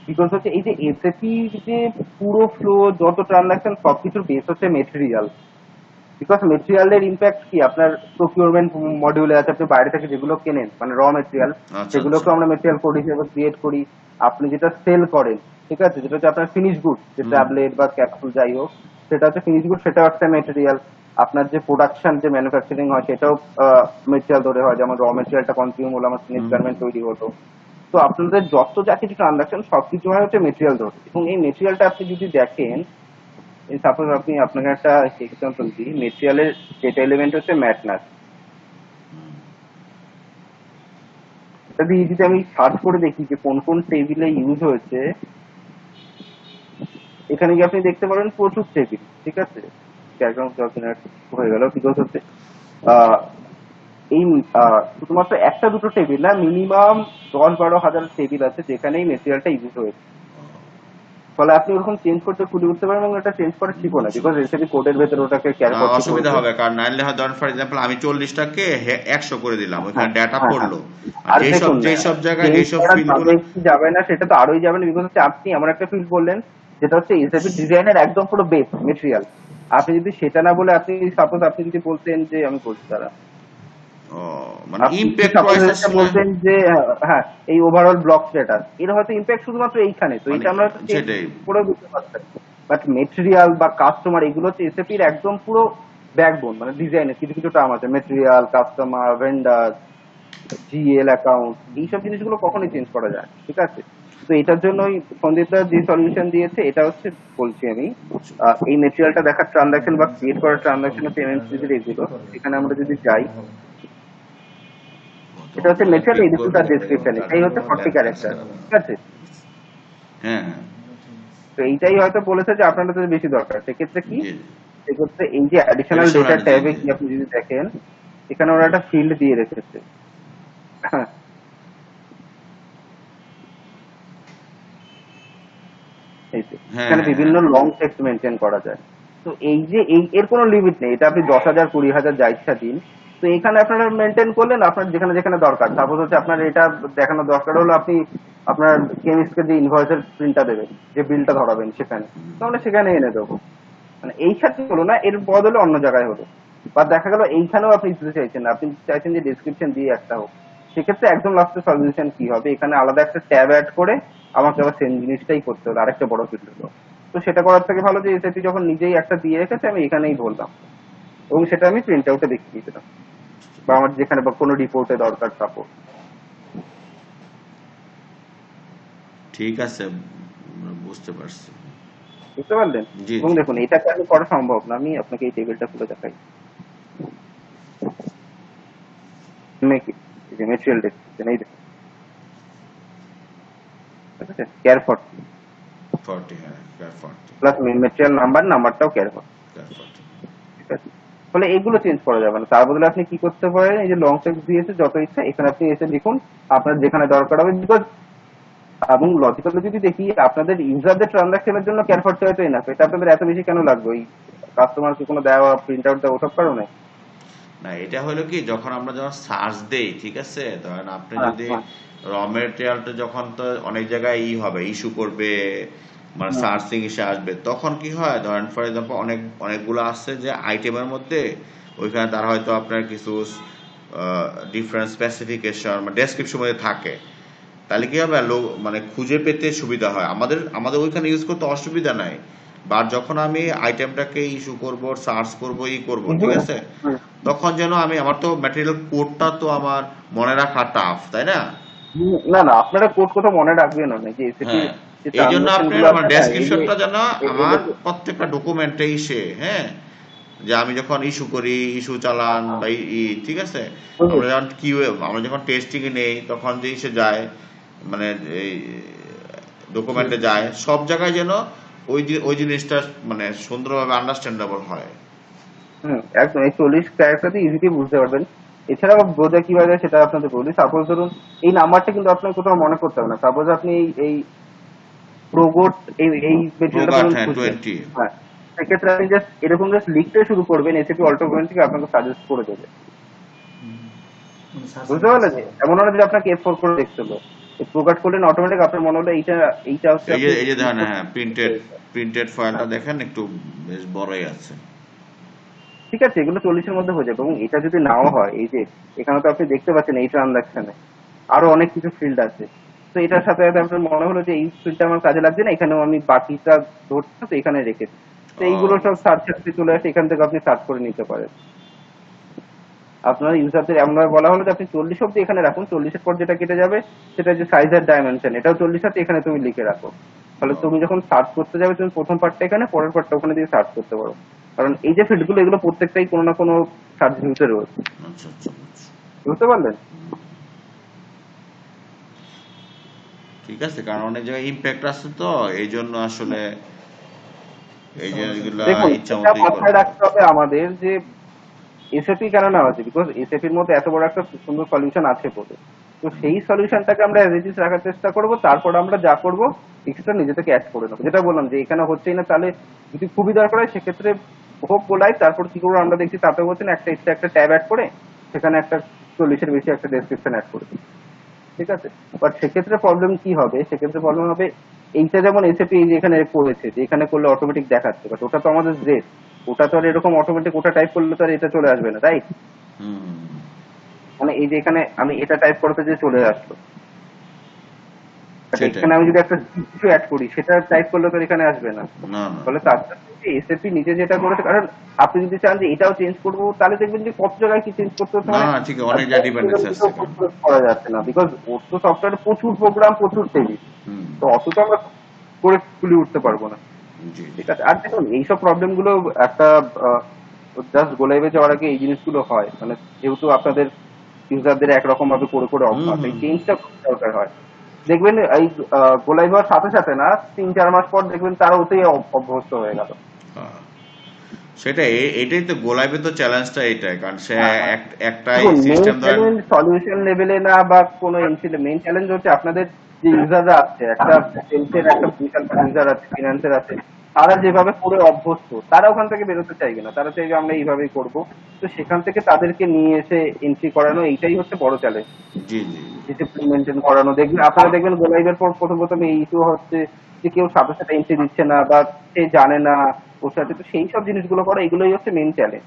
বিকজ হচ্ছে এই যে এসএপি যে পুরো ফ্লো, যত ট্রানজাকশন, সবকিছুর বেস হচ্ছে মেটেরিয়াল। বিকজ মেটেরিয়ালের ইম্প্যাক্ট কি, আপনার প্রকিউরমেন্ট মডিউলে আছে, আপনি বাইরে থেকে যেগুলো কেনেন মানে র মেটেরিয়াল, সেগুলোকে আমরা মেটেরিয়াল কোড হিসেবে ক্রিয়েট করি। আপনি যেটা সেল করেন, ঠিক আছে, যেটা হচ্ছে আপনার ফিনিশ গুড, যে ট্যাবলেট বা ক্যাপসুল যাই হোক, সেটা হচ্ছে ফিনিশ গুড, সেটাও একটা মেটেরিয়াল। আপনার যে প্রোডাকশন, যে ম্যানুফ্যাকচারিং হয়, সেটাও মেটেরিয়াল ধরে হয়, যেমন র মেটেরিয়ালটা কনজিউম হলো, আমার ফিনিশ গার্মেন্ট তৈরি হলো। তো আপনাদের যত যা কিছু ট্রানজাকশন সবকিছু হয় হচ্ছে মেটেরিয়াল ধরে। এবং এই মেটেরিয়ালটা আপনি যদি দেখেন, সাপোজ আপনাকে একটা এক্সাম্পল দিই, মেটেরিয়ালের ডেটা এলিমেন্ট হচ্ছে ম্যাটনাস। যদি আমি সার্চ করে দেখি যে কোন কোন টেবিলে ইউজ হয়েছে, এখানে গিয়ে আপনি দেখতে পারেন প্রচুর টেবিল, ঠিক আছে। হয়ে গেল, বিকজ হচ্ছে এই শুধুমাত্র একটা দুটো টেবিল না, মিনিমাম 10-12 হাজার টেবিল আছে যেখানে এই মেটেরিয়ালটা ইউজ হয়েছে। ফলে আপনি ওরকম চেঞ্জ করতে খুলে উঠতে পারেন, এবং এটা চেঞ্জ করা ঠিক না, বিকজ এসএপি কোডের ভেতরে ওটাকে কেয়ার করতে অসুবিধা হবে। কারণ নাইলে হয় ধরেন ফর এক্সাম্পল আমি 40টাকে 100 করে দিলাম, ওখানে ডাটা পড়লো, আর যেসব জায়গায় যেসব ফিল্ডগুলো যাবে না, সেটা তো আরোই যাবে না। বিকজ হচ্ছে আপনি এমন একটা ফিল্ড বললেন যেটা হচ্ছে এসএপি ডিজাইনের একদম পুরো বেস মেটেরিয়াল। আপনি যদি সেটা না বলে আপনি সাপোজ আপনি যদি বলতেন যে, আমি বলছি তারা মানে ইমপ্যাক্ট ওয়াইজ বলতেন যে হ্যাঁ এই ওভারঅল ব্লক স্ট্যাটাস, এর হয়তো ইমপ্যাক্ট শুধুমাত্র এইখানে, তো এটা আমরা পুরো বুঝতে পারতাম। বাট মেটেরিয়াল বা কাস্টমার, এগুলো হচ্ছে এসএপি এর একদম পুরো ব্যাকবোন। মানে ডিজাইনের কিছু কিছু টার্ম আছে, material, customer, vendor, GL account, এইসব জিনিসগুলো কখনোই চেঞ্জ করা যায়, ঠিক আছে। তো এটার জন্যই সন্দীপদা যে সলিউশন দিয়েছে, এটা হচ্ছে বলছি আমি, এই মেটেরিয়ালটা দেখার ট্রানজাকশন বা ক্রিয়েট করার ট্রানজাকশনের পেমেন্ট যদি এগুলো, এখানে আমরা যদি যাই, এটা হচ্ছে মেটেরিয়াল, এই দুটো তার ডেসক্রিপশন, এটাই হচ্ছে 40 ক্যারেক্টার, ঠিক আছে। হ্যাঁ, তো এইটাই হয়তো বলেছে যে আপনাদের তো বেশি দরকার। সেক্ষেত্রে কি, সেক্ষেত্রে এই যে অ্যাডিশনাল ডেটা ট্যাবে কি আপনি যদি দেখেন, এখানে ওরা একটা ফিল্ড দিয়ে রেখেছে, এই এসএপিতে, হ্যাঁ, এখানে হ্যাঁ, বিভিন্ন লং টেক্সট মেনটেন করা যায়। তো এই যে এর কোনো লিমিট নেই, এটা আপনি 10,000 20,000 যা ইচ্ছা দিন। তো এখানে আপনারা মেনটেন করলেন আপনার যেখানে যেখানে দরকার। সাপোজ হচ্ছে আপনার এটা দেখানো দরকার হলো, আপনি আপনার কেমিস্টকে যে ইনভয়েসের প্রিন্টটা দেবেন, যে বিলটা ধরাবেন সেখানে, তো আমরা সেখানে এনে দেবো। মানে এই ক্ষেত্রে হলো না, এর বদলে অন্য জায়গায় হলো। বা দেখা গেল এইখানেও আপনি দিতে চাইছেন না, আপনি চাইছেন যে ডিসক্রিপশন দিয়ে একটা হোক। সেক্ষেত্রে একদম লাস্টে সলিউশন কি হবে, এখানে আলাদা একটা ট্যাব অ্যাড করে আমাকে আবার সেম জিনিসটাই করতে হলো, আরেকটা বড় ফিল্ড হলো। তো সেটা করার থেকে ভালো যে এসএপি যখন নিজেই একটা দিয়ে রেখেছে আমি এখানেই বললাম, এবং সেটা আমি প্রিন্ট আউটে দেখিয়ে দিলাম, বা আমার যেখানে বা কোনো রিপোর্টে দরকার সাপোজ। ঠিক আছে, বুঝতে পারছি। বুঝতে পারলেন? জি, এবং জি। দেখুন এটা কেন করা সম্ভব না, আমি আপনাকে এই টেবিলটা খুলে দেখাই। মেটেরিয়াল ডেসক্রিপশন এই দেখুন, ঠিক আছে, কেয়ার 40 40, হ্যাঁ, 40, প্লাস মেটেরিয়াল নাম্বারটাও কেয়ার 40, 40। ঠিক আছে। ফলে এইগুলো চেঞ্জ করা যাবে না, তার বদলে আপনি কি করতে পারেন, এই যে লং টেক্সট দিয়েছে যত ইচ্ছা এখানে আপনি এসে লিখুন আপনার যেখানে দরকার হবে। বিকজ এবং লজিক্যালি যদি দেখি আপনাদের ইউজারদের ট্রানজাকশনের জন্য কেয়ার 40 হয়তো এনাফ, এটা আপনাদের এত বেশি কেন লাগবে ওই কাস্টমারকে কোনো দেওয়া প্রিন্ট আউট দেওয়া ওসব কারণে? না, এটা হলো কি, যখন আমরা যখন সার্চ দেই, ঠিক আছে, ধরেন আপনি হ্যাঁ, যদি হ্যাঁ, র মেটেরিয়ালটা যখন তো অনেক জায়গায় হবে, ইস্যু করবে, মানে হ্যাঁ, সার্চিং এসে আসবে, তখন কি হয়, ধরেন ফর এক্সাম্পল অনেকগুলো আসছে যে আইটেমের মধ্যে, ওইখানে তার হয়তো আপনার কিছু ডিফারেন্ট স্পেসিফিকেশন বা ডেসক্রিপশন মধ্যে থাকে, তাহলে কি হবে, লোক মানে খুঁজে পেতে সুবিধা হয়, আমাদের আমাদের ওইখানে ইউজ করতে অসুবিধা নাই। বা যখন আমি আইটেমটাকে ইস্যু করব, সার্চ করব, করব, ঠিক আছে, হুম, তখন যেন আমার তো ম্যাটেরিয়াল কোডটা তো আমার মনে রাখা টাফ, তাই না? না না, আপনারা কোড কোথাও মনে রাখবেন না, যে এসএপি হ্যাঁ, যে এই জন্য ট্রানজাকশন আপনার গুলো আমার আছে না, এই যে ডেসক্রিপশনটা যেন আমার এগুলো প্রত্যেকটা ডকুমেন্টে ইসে, হ্যাঁ, যে আমি যখন ইস্যু করি, ইস্যু চালান বা ঠিক আছে, আমরা যখন আমরা যখন টেস্টিং এ নেই তখন যে ইসে যায়, মানে এই ডকুমেন্টে যায়, সব জায়গায় যেন ওই জিনিসটা মানে সুন্দরভাবে আন্ডারস্ট্যান্ডেবল হয়। একদম এই 40 ক্যারেক্টারতে ইজিলি বুঝতে পারবেন। এছাড়াও বোঝা কিভাবে যায় সেটা আপনাদের বলি। সাপোজ ধরুন এই নাম্বারটা কিন্তু আপনার কোথাও মনে করতে হবে না। সাপোজ আপনি এই প্রোগোট এই মেটেরিয়ালটা প্রোগাট, ধরুন হ্যাঁ, খুঁজবেন, 20। হ্যাঁ, সেক্ষেত্রে আপনি জাস্ট এরকম জাস্ট লিখতে শুরু করবেন, এসএপি অটোমেটিক আপনাকে সাজেস্ট করে দেবে। বুঝতে পারলেন? যে এমন না যে আপনাকে F4 করে দেখতে হলো, এই প্রোগাট করলেন অটোমেটিক আপনার মনে হলো এইটা এইটা হচ্ছে আপনি এই যে দেখেন, হ্যাঁ, প্রিন্টেড ফাইলটা দেখেন, একটু বেশ বড়ই আছে। ঠিক আছে, এগুলো 40-এর মধ্যে হয়ে যাবে। এবং এটা যদি নাও হয়, এই যে এখানে তো আপনি দেখতে পাচ্ছেন এই ট্রানজাকশনে আরো অনেক কিছু ফিল্ড আছে। তো এটার সাথে সাথে আপনার মনে হলো যে এই ফিল্ডটা আমার কাজে লাগছে না, এখানেও আমি বাকিটা ধরছি, তো এখানে রেখেছি। তো এইগুলো সব সার্চ হিস্ট্রি চলে আসে, এখান থেকে আপনি সার্চ করে নিতে পারেন। আপনার ইউজারদের এমন ভাবে বলা হলো যে আপনি 40 অব্দি এখানে রাখুন, 40-এর পর যেটা কেটে যাবে সেটা যে সাইজ আর ডাইমেনশন, এটাও 40 আছে, এখানে তুমি লিখে রাখো। ফলে তুমি যখন সার্চ করতে যাবে তুমি প্রথম পার্টটা এখানে, পরের পার্টটা ওখানে দিয়ে সার্চ করতে পারো। কারণ এই যে ফিল্ডগুলো এগুলো প্রত্যেকটাই কোনো না কোনো সার্চ ভিউতে রয়েছে। আচ্ছা, আচ্ছা, আচ্ছা। বুঝতে পারলেন? ঠিক আছে, কারণ অনেক জায়গায় ইম্প্যাক্ট আছে, তো এই জন্য আসলে এই জিনিসগুলা দেখুন ইচ্ছা এটা মতোই করা মাথায় যায়। রাখতে হবে আমাদের যে এসএপি কেন নেওয়া হচ্ছে, বিকজ এসএপির মধ্যে এত বড় একটা সুন্দর সলিউশন আছে বলে। তো সেই সলিউশনটাকে আমরা অ্যাজ ইট ইজ রাখার চেষ্টা করব, তারপর আমরা যা করব এক্সট্রা নিজে থেকে অ্যাড করে নেবো। যেটা বললাম যে এখানে হচ্ছেই না, তাহলে যদি খুবই দরকার হয় সেক্ষেত্রে হোক গোলাই, তারপর কি করবো আমরা দেখছি তাতে হচ্ছে না, একটা এক্সট্রা একটা ট্যাব অ্যাড করে সেখানে একটা 40-এর বেশি একটা ডেসক্রিপশন অ্যাড করে দিই। ঠিক আছে, বাট সেক্ষেত্রে প্রবলেম কি হবে, সেক্ষেত্রে প্রবলেম হবে এইটা যেমন এসএপি এই যে এখানে করেছে, যে এখানে করলে অটোমেটিক দেখাচ্ছে, বাট ওটা তো আমাদের জেড, ওটা তো আর এরকম অটোমেটিক ওটা টাইপ করলে তো আর এটা চলে আসবে না, রাইট? হুম। মানে এই যে এখানে আমি এটা টাইপ করতে যে চলে আসলো, but সেটাই। এখানে আমি যদি একটা কিছু অ্যাড করি সেটা টাইপ করলে তো আর এখানে আসবে না। না, না। ফলে তার সাথে এসএপি নিজে যেটা করেছে, কারণ আপনি যদি চান যে এটাও চেঞ্জ করবো তাহলে দেখবেন যে কত জায়গায় কি চেঞ্জ করতে হচ্ছে, না, মানে না, ঠিক, অনেক যা ডিপেন্ডেন্সি আছে এখানে। করা যাচ্ছে না, বিকজ ওর তো সফটওয়্যারে প্রচুর প্রোগ্রাম, প্রচুর টেবিল, হুম। তো অত তো আমরা করে খুলে উঠতে পারবো না। জি, জি। ঠিক আছে, আর দেখুন এইসব প্রবলেম গুলো একটা জাস্ট গোলাইভে যাওয়ার আগে এই জিনিসগুলো হয়, মানে যেহেতু আপনাদের ইউজারদের একরকম ভাবে করে করে হুম, অভ্যাস, এই হুম, চেঞ্জটা খুব দরকার হয়। দেখবেন এই গোলাইভ হওয়ার সাথে সাথে না 3-4 মাস পর দেখবেন তারা ওতেই অভ্যস্ত হয়ে গেল। হ্যাঁ। সেটাই, এটাই তো গোলাইবে তো চ্যালেঞ্জটা, এটাই, কারণ সে হ্যাঁ, একটাই দেখুন মেইন সিস্টেম ধরেন। চ্যালেঞ্জ সলিউশন লেভেলে না বা কোনো এমসি, মেইন চ্যালেঞ্জ হচ্ছে আপনাদের যে ইউজাররা আছে, একটা সেলসের একটা বিশাল ইউজার আছে, ফিনান্সের আছে, তারা যেভাবে করে অভ্যস্ত, তারা ওখান থেকে বেরোতে চাইবে না, তারা চাইবে আমরা এইভাবেই করব। তো সেখান থেকে তাদেরকে নিয়ে এসে এন্ট্রি করানো, এইটাই হচ্ছে বড় চ্যালেঞ্জ। জি জি ডিসিপ্লিন মেনটেন করানো, দেখবেন আপনারা দেখবেন go live এর পর প্রথম প্রথম এই ইস্যু হচ্ছে যে কেউ সাথে সাথে এন্ট্রি দিচ্ছে না বা সে জানে না ওর সাথে, তো সেই সব জিনিসগুলো করা, এগুলোই হচ্ছে মেইন চ্যালেঞ্জ।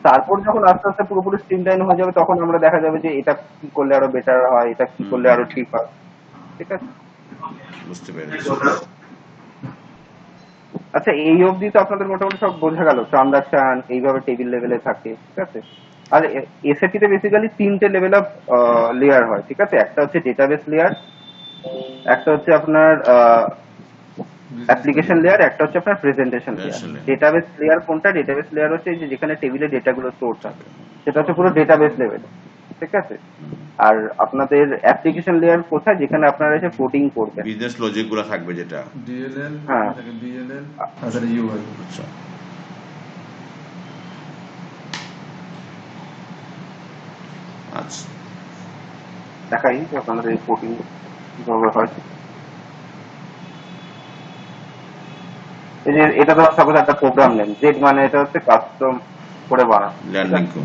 তারপর যখন আস্তে আস্তে পুরোপুরি স্ট্রিমলাইন হয়ে যাবে, তখন আমরা দেখা যাবে যে এটা কি করলে আরো বেটার হয়, এটা কি করলে আরো ঠিক হয়। ঠিক আছে। বুঝতে পেরেছি। আচ্ছা, এই অবধি তো আপনাদের মোটামুটি সব বোঝা গেল, ট্রানজাকশন এইভাবে টেবিল লেভেলে থাকে, ঠিক আছে। আর এসএপি তে বেসিক্যালি তিনটে লেভেল অফ লেয়ার হয়, ঠিক আছে। একটা হচ্ছে ডেটাবেস লেয়ার, একটা হচ্ছে আপনার অ্যাপ্লিকেশন লেয়ার, একটা হচ্ছে আপনার প্রেজেন্টেশন লেয়ার। আসলে ডেটাবেস লেয়ার কোনটা? ডেটাবেস লেয়ার হচ্ছে এই যে যেখানে টেবিলে ডেটাগুলো স্টোর থাকে, সেটা হচ্ছে পুরো ডেটাবেস লেভেল, ঠিক আছে। আর আপনাদের অ্যাপ্লিকেশন লেয়ার কোথায়? যেখানে আপনারা এসে কোডিং করবেন, বিজনেস লজিক গুলো থাকবে যেটা। ডিএলএল, হ্যাঁ, বিএলএল, তাছাড়া ইউআই। আচ্ছা আচ্ছা দেখাই যে আপনাদের কোডিং কিভাবে হয়। এই যে এটা তো সাপোজ একটা প্রোগ্রাম নেম, জেড মানে এটা হচ্ছে কাস্টম করে বানানো, ঠিক ল্যান্ডিং আছে?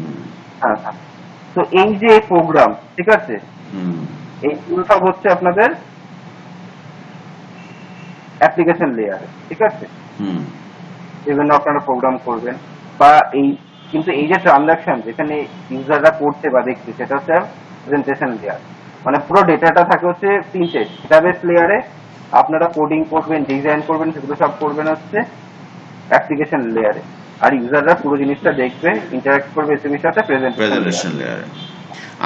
হ্যাঁ হ্যাঁ। তো এই যে প্রোগ্রাম, ঠিক আছে, হুম এইগুলো সব হচ্ছে আপনাদের অ্যাপ্লিকেশন লেয়ারে, ঠিক আছে। হুম বিভিন্ন আপনারা প্রোগ্রাম করবেন বা এই, কিন্তু এই যে ট্রানজাকশন যেখানে ইউজাররা করছে বা দেখছে, সেটা হচ্ছে প্রেজেন্টেশন লেয়ার। মানে পুরো ডেটাটা থাকে হচ্ছে তিনটে, ডেটাবেস লেয়ারে আপনারা কোডিং করবেন, ডিজাইন করবেন, সেগুলো সব করবেন হচ্ছে অ্যাপ্লিকেশন লেয়ারে। আর ইউজাররা পুরো জিনিসটা দেখবে, ইন্টারঅ্যাক্ট করবে এসএমএর সাথে প্রেজেন্টেশন প্রেজেন্টেশন লেয়ারে। লেয়ারে।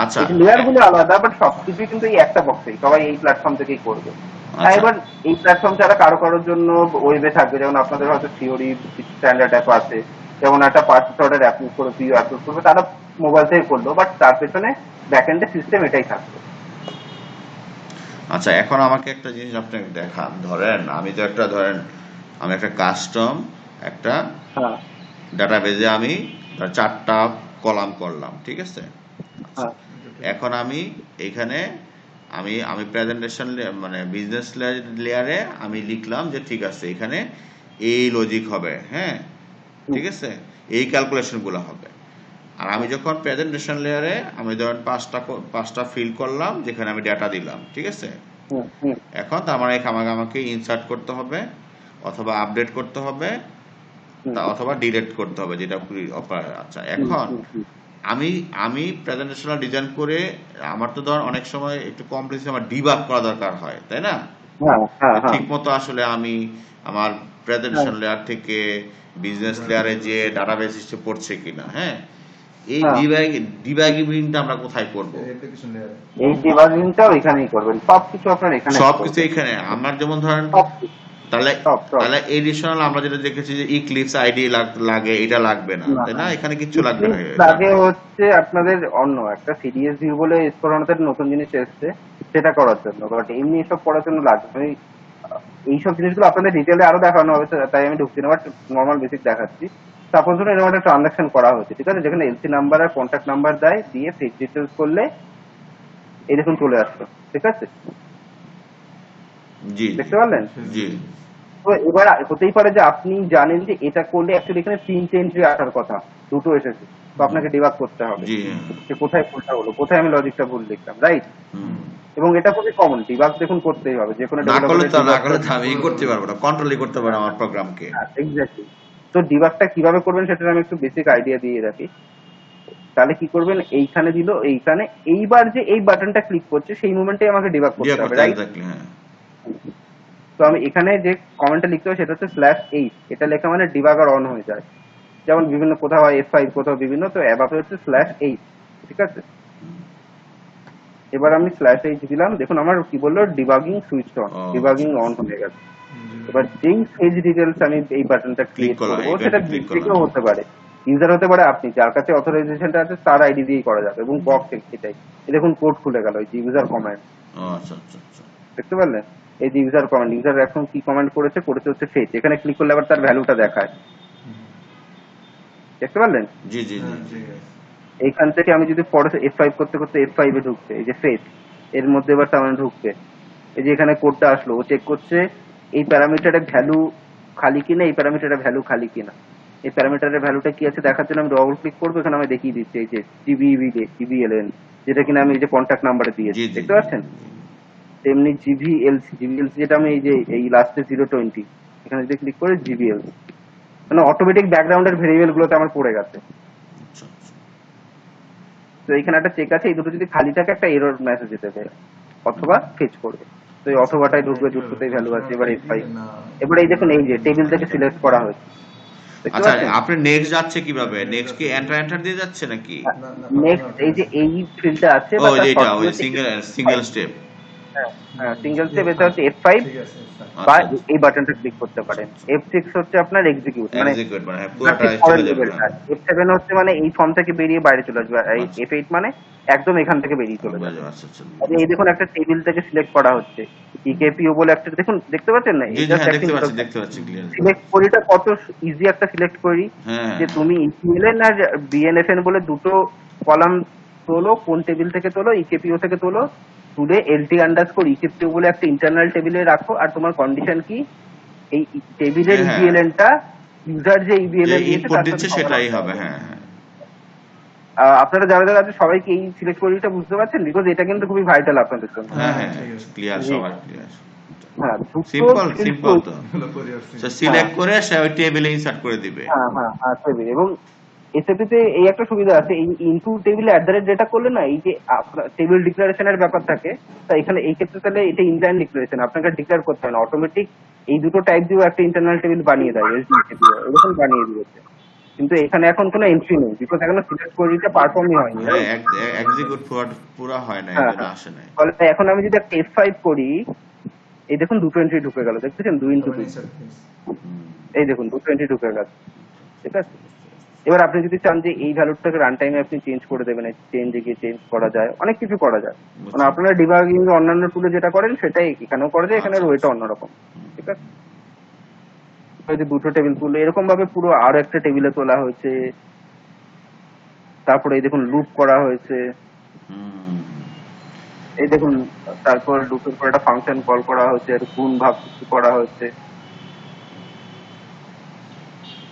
আচ্ছা এই লেয়ার গুলো আলাদা, বাট সবকিছু কিন্তু এই একটা বক্সেই, সবাই এই প্ল্যাটফর্ম থেকেই করবে। আর আচ্ছা এবার এই প্ল্যাটফর্ম ছাড়া কারো কারোর জন্য ওয়েবে থাকবে, যেমন আপনাদের হয়তো থিওরি স্ট্যান্ডার্ড অ্যাপ আছে, যেমন একটা পার্চেস অর্ডার অ্যাপ্রুভ করে পিও অ্যাপ্রুভ করবে, তারা মোবাইল থেকে করলো, বাট তার পেছনে ব্যাকএন্ডে সিস্টেম এটাই থাকবে। আচ্ছা এখন আমাকে একটা জিনিস আপনাকে দেখান। ধরেন আমি তো একটা, ধরেন আমি একটা কাস্টম একটা হ্যাঁ ডাটাবেজে আমি 4টা কলাম করলাম, ঠিক আছে। হ্যাঁ এখন আমি এখানে আমি আমি প্রেজেন্টেশন মানে বিজনেস লেয়ারে আমি লিখলাম যে ঠিক আছে এখানে এই লজিক হবে, হ্যাঁ ঠিক আছে, এই ক্যালকুলেশনগুলো হবে। আর আমি যখন প্রেজেন্টেশন লেয়ারে আমি ধরেন পাঁচটা ফিল করলাম যেখানে আমি ডেটা দিলাম, ঠিক আছে। হুম হুম এখন তার মানে আমাকে ইনসার্ট করতে হবে অথবা আপডেট করতে হবে অথবা ডিলিট করতে হবে, যেটা আচ্ছা এখন আমি আমি প্রেজেন্টেশনাল ডিজাইন করে আমার তো ধর অনেক সময় একটু কমপ্লেক্স আমার ডিবাগ করা দরকার হয়, তাই না। হ্যাঁ হ্যাঁ হ্যাঁ ঠিক মতো আসলে আমি আমার প্রেজেন্টেশন লেয়ার থেকে বিজনেস লেয়ারে যে ডাটাবেস হিসেবে পড়ছে কিনা, হ্যাঁ এই ডিবাগিংটা আমরা কোথায় করব? Application layer. এই ডিবাগিংটাও এখানেই করবেন, সবকিছু আপনার এখানে সবকিছু এখানে আমার, যেমন ধরেন তাহলে তাহলে এডিশনাল আমরা যেটা দেখেছি যে ইক্লিপস আইডি লাগে, এটা লাগবে না, তাই না, এখানে কিছু লাগবে না। লাগে হচ্ছে আপনাদের অন্য একটা সিডিএস ভিউ বলে এসপোরানোতে নতুন জিনিস এসছে, সেটা করার জন্য, বাট এমনি এসব করার জন্য লাগবে। এইসব জিনিসগুলো আপনাদের ডিটেলে আরো দেখানো হবে, তাই আমি ঢুকছি না, বাট নর্মাল বেসিক দেখাচ্ছি। সাপোজ ধরুন এরকম একটা ট্রানজাকশন করা হয়েছে, ঠিক আছে, যেখানে এলসি নাম্বার আর কন্ট্যাক্ট নাম্বার দেয়, দিয়ে ফেক ডিটেলস করলে এই দেখুন চলে আসলো, ঠিক আছে, জি দেখতে পারলেন। জি তো এবার হতেই পারে যে আপনি জানেন যে এটা করলে অ্যাকচুয়ালি এখানে 3টে এন্ট্রি আসার কথা, 2টো এসেছে, তো আপনাকে ডিবাগ করতে হবে জি যে কোথায় ভুলটা হলো, কোথায় আমি লজিকটা ভুল লিখলাম, রাইট। হুম। এবং এটা খুবই কমন, ডিবাগ দেখুন করতেই হবে, যে কোনো না করলে তো ডেভেলপারের আমি করতে পারবো না, কন্ট্রোলই করতে পারবো আমার প্রোগ্রামকে। এক্স্যাক্টলি। তো ডিবাগটা কিভাবে করবেন সেটা আমি একটু বেসিক আইডিয়া দিয়ে রাখি। তাহলে কি করবেন, এইখানে দিল, এইখানে এইবার যে এই বাটনটা ক্লিক করছে সেই মোমেন্টে আমাকে ডিবাগ করতে হবে, রাইট। হ্যাঁ তো আমি এখানে যে কমেন্টটা লিখতে হবে সেটা হচ্ছে /8, এটা লেখা মানে ডিবাগার অন হয়ে যায়, যেমন বিভিন্ন কোথাও হয় F5, কোথাও বিভিন্ন, তো অ্যাবাপে হচ্ছে /8, ঠিক আছে। এবার আমি /8 দিলাম, দেখুন আমার কি বললো, debugging switch on, debugging on হয়ে গেছে। এবার যেই পেজ ডিটেলস আমি এই বাটনটা ক্লিক করবো, সেটা থেকেও হতে পারে, ইউজার হতে পারে আপনি, যার কাছে অথরাইজেশনটা আছে তার আইডি দিয়েই করা যাবে, এবং বক্স এটাই। দেখুন কোড খুলে গেল, এই যে ইউজার কমান্ড, আচ্ছা আচ্ছা আচ্ছা দেখতে পারলেন। এই যে ইউজার কমান্ড, ইউজার এখন কি কমান্ড করেছে হচ্ছে ফেচ, এখানে ক্লিক করলে আবার তার ভ্যালুটা দেখায়, দেখতে পারলেন। জি জি জি এইখান থেকে আমি যদি পরে F5 করতে করতে F5 এ ঢুকছে, এই যে ফেচ, এর মধ্যে এবার তার মানে ঢুকছে, এই যে এখানে কোডটা আসলো, ও চেক করছে এই প্যারামিটারের ভ্যালু খালি কিনা, এই প্যারামিটারের ভ্যালু খালি কিনা। এই প্যারামিটারের ভ্যালুটা কি আছে দেখার জন্য আমি ডবল ক্লিক করবো, এখানে আমি দেখিয়ে দিচ্ছি এই যে জিবিএলএন, যেটা কিনা আমি এই যে কন্ট্যাক্ট নাম্বারে দিয়েছি, জি জি দেখতে পাচ্ছেন। তেমনি জিভিএলসি যেটা আমি এই যে এই লাস্টে 020 এখানে যদি ক্লিক করে জিভিএলসি, মানে অটোমেটিক ব্যাকগ্রাউন্ডের ভেরিয়েবল গুলোতে আমার পড়ে গেছে। আচ্ছা, আচ্ছা। তো এখানে একটা চেক আছে, এই দুটো যদি খালি থাকে একটা এরর মেসেজ দেবে অথবা ফেচ করবে। তো এই অথবাটাই ঢুকবে, দুটোতেই ভ্যালু আছে। এবার F5, এবার এই দেখুন এই যে টেবিল থেকে সিলেক্ট করা হয়েছে, দেখতে আচ্ছা, পাচ্ছেন। আপনি নেক্সট যাচ্ছে কিভাবে? নেক্সট কি এন্টার দিয়ে যাচ্ছে নাকি? নেক্সট এই যে এই ফিল্ডটা আছে ও বা তার এইটা ওই shortcut single step. Single step, এটা হচ্ছে F5 বা এই বাটনটা ক্লিক করতে পারেন। F6 হচ্ছে আপনার এক্সিকিউট, মানে এক্সিকিউট মানে পুরোটা পরের চলে যাবে লেভেলটা। না। F7 হচ্ছে মানে এই ফর্ম থেকে বেরিয়ে বাইরে চলে আসবে, আর এই আচ্ছা। F8 মানে একদম এখান থেকে বেরিয়ে চলে যাবে। আচ্ছা আচ্ছা। আর এই দেখুন একটা টেবিল থেকে সিলেক্ট করা হচ্ছে, ইকেপিও বলে একটা, দেখুন দেখতে পাচ্ছেন না? জি জি, হ্যাঁ দেখতে পাচ্ছি ক্লিয়ার। সিলেক্ট করিটা কত ইজি একটা সিলেক্ট করি, হ্যাঁ যে তুমি ইটিএলএন আর বিএনএফএন বলে দুটো কলাম তোলো, কোন টেবিল থেকে তোলো, ইকেপিও থেকে তোলো, তুলে এলটি আন্ডারস্কোর ইকেপিও বলে একটা ইন্টারনাল টেবিলে রাখো, আর তোমার কন্ডিশন কি এই টেবিলের হ্যাঁ। ইবিএলএন টা ইউজার যে ইবিএলএন ইনপুট দিচ্ছে সেটাই হবে। হ্যাঁ হ্যাঁ। আপনারা যারা যারা আছে সবাইকে এই সিলেক্ট করিটা বুঝতে পারছেন, বিকজ এটা কিন্তু খুবই ভাইটাল আপনাদের জন্য। হ্যাঁ হ্যাঁ ক্লিয়ার, সবার ক্লিয়ার। হ্যাঁ, সিম্পল সিম্পল তো। হলো করে আসছে। সো সিলেক্ট করে সে ওই টেবিলে ইনসার্ট করে দিবে। হ্যাঁ টেবিল। এবং এসএপিতে এই একটা সুবিধা আছে, এই ইনটু টেবিলে ডেটা করলে না, এই যে আপনার টেবিল ডিক্লারেশনের ব্যাপার থাকে, তা এখানে এই ক্ষেত্রে তাহলে এটা ইনলাইন ডিক্লারেশন, আপনাকে ডিক্লেয়ার করতে হয় না, অটোমেটিক এই দুটো টাইপ দিয়েও একটা ইন্টারনাল টেবিল বানিয়ে দেয়, এরকম বানিয়ে দিয়েছে। কিন্তু এখানে এখন কোনো এন্ট্রি নেই, বিকজ এখনো সিলেক্ট কোয়েরিটা পারফর্মই হয়নি। হ্যাঁ এক্সিকিউট পুরো হয় না, হ্যাঁ, এজন্য আসে নাই। ফলে এখন আমি যদি একটা F5 করি, এই দেখুন দুটো এন্ট্রি ঢুকে গেল, দেখতেছেন 2x2, এই দেখুন দুটো এন্ট্রি ঢুকে গেল, ঠিক আছে। এবার আপনি যদি চান যে এই ভ্যালুটাকে রান টাইমে আপনি চেঞ্জ করে দেবেন, চেঞ্জে গিয়ে চেঞ্জ করা যায়, অনেক কিছু করা যায়। মানে আপনারা ডিবাগিং অন্যান্য টুলে যেটা করেন সেটাই এখানেও করা যায়, এখানে ওয়েটা অন্যরকম, ঠিক আছে। ওই যে দুটো টেবিল তুলে এরকম ভাবে পুরো আরো একটা টেবিলে তোলা হয়েছে, তারপরে এই দেখুন লুপ করা হয়েছে, এই দেখুন, তারপর লুপের পর একটা ফাংশন কল করা হয়েছে, গুণ ভাগ কিছু করা হয়েছে,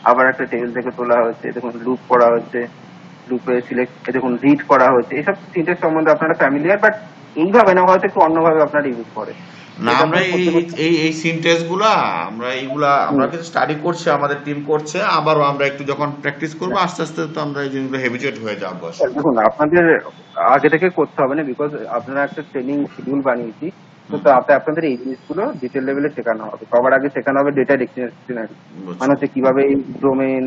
আবার একটা টেবিল থেকে তোলা হয়েছে, দেখুন লুপ করা হয়েছে, লুপে সিলেক্ট, দেখুন রিড করা হয়েছে। এসব সিনট্যাক্স সম্বন্ধে আপনারা ফ্যামিলিয়ার, বাট এইভাবে না, হয়তো একটু অন্যভাবে আপনারা ইউজ করে না। আমরা এই সিনট্যাক্স গুলা আমরা কিছু স্টাডি করছি, আমাদের টিম করছে, আবারও আমরা একটু যখন প্র্যাকটিস করবো আস্তে আস্তে তো আমরা এই জিনিসগুলো হ্যাবিচুয়েট হয়ে যাবো। দেখুন আপনাদের আগে থেকে করতে হবে না, বিকজ আপনারা একটা ট্রেনিং শিডিউল বানিয়েছি, তো তাতে আপনাদের এই জিনিসগুলো ডিটেল লেভেলে শেখানো হবে। সবার আগে শেখানো হবে ডেটা ডিকশনারি, মানে হচ্ছে কিভাবে ডোমেন,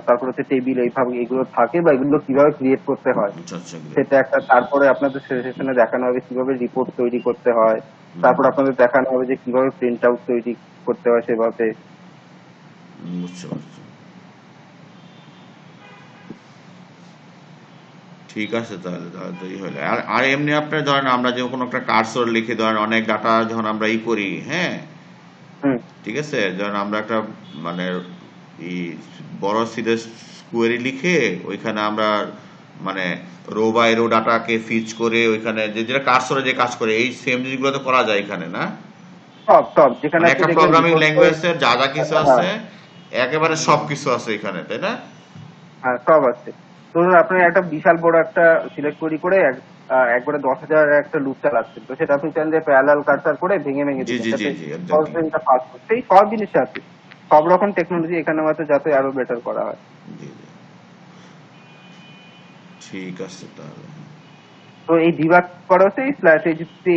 তারপর হচ্ছে টেবিল এইভাবে এগুলো থাকে বা এগুলো কিভাবে ক্রিয়েট করতে হয় সেটা একটা। তারপরে আপনাদের সেশনে দেখানো হবে কিভাবে রিপোর্ট তৈরি করতে হয়, তারপর আপনাদের দেখানো হবে যে কিভাবে প্রিন্ট আউট তৈরি করতে হয় সেভাবে। বুঝতে পারছি। ঠিক আছে, তাহলে তো এই হলো। আর এমনি আপনার ধরেন আমরা যে কোনো একটা কার্সর লিখে ধরেন অনেক ডাটা যখন আমরা করি, হ্যাঁ ঠিক আছে, ধরেন আমরা একটা মানে বড় সিরিজ কোয়েরি লিখে ওইখানে আমরা মানে রো বাই রো ডাটাকে ফিচ করে ওইখানে যেটা কার্সরে যে কাজ করে, এই সেম জিনিসগুলো তো করা যায় এখানে, না? সব যেখানে একটা প্রোগ্রামিং ল্যাঙ্গুয়েজের যা যা কিছু আছে একেবারে সবকিছু আছে এখানে, তাই না? হ্যাঁ, সব আছে। ধরুন আপনি একটা বিশাল বড় একটা সিলেক্ট করে একবারে 10,000 একটা লুপ চালাচ্ছেন, তো সেটা আপনি চান যে প্যারালাল কার্সার করে ভেঙে দিচ্ছেন, সেই সব জিনিস আছে, সব রকম টেকনোলজি এখানে হয়তো যাতে আরো বেটার করা হয়। ঠিক আছে, তাহলে তো এই ডিবাগ করা হচ্ছে এই স্ল্যাশ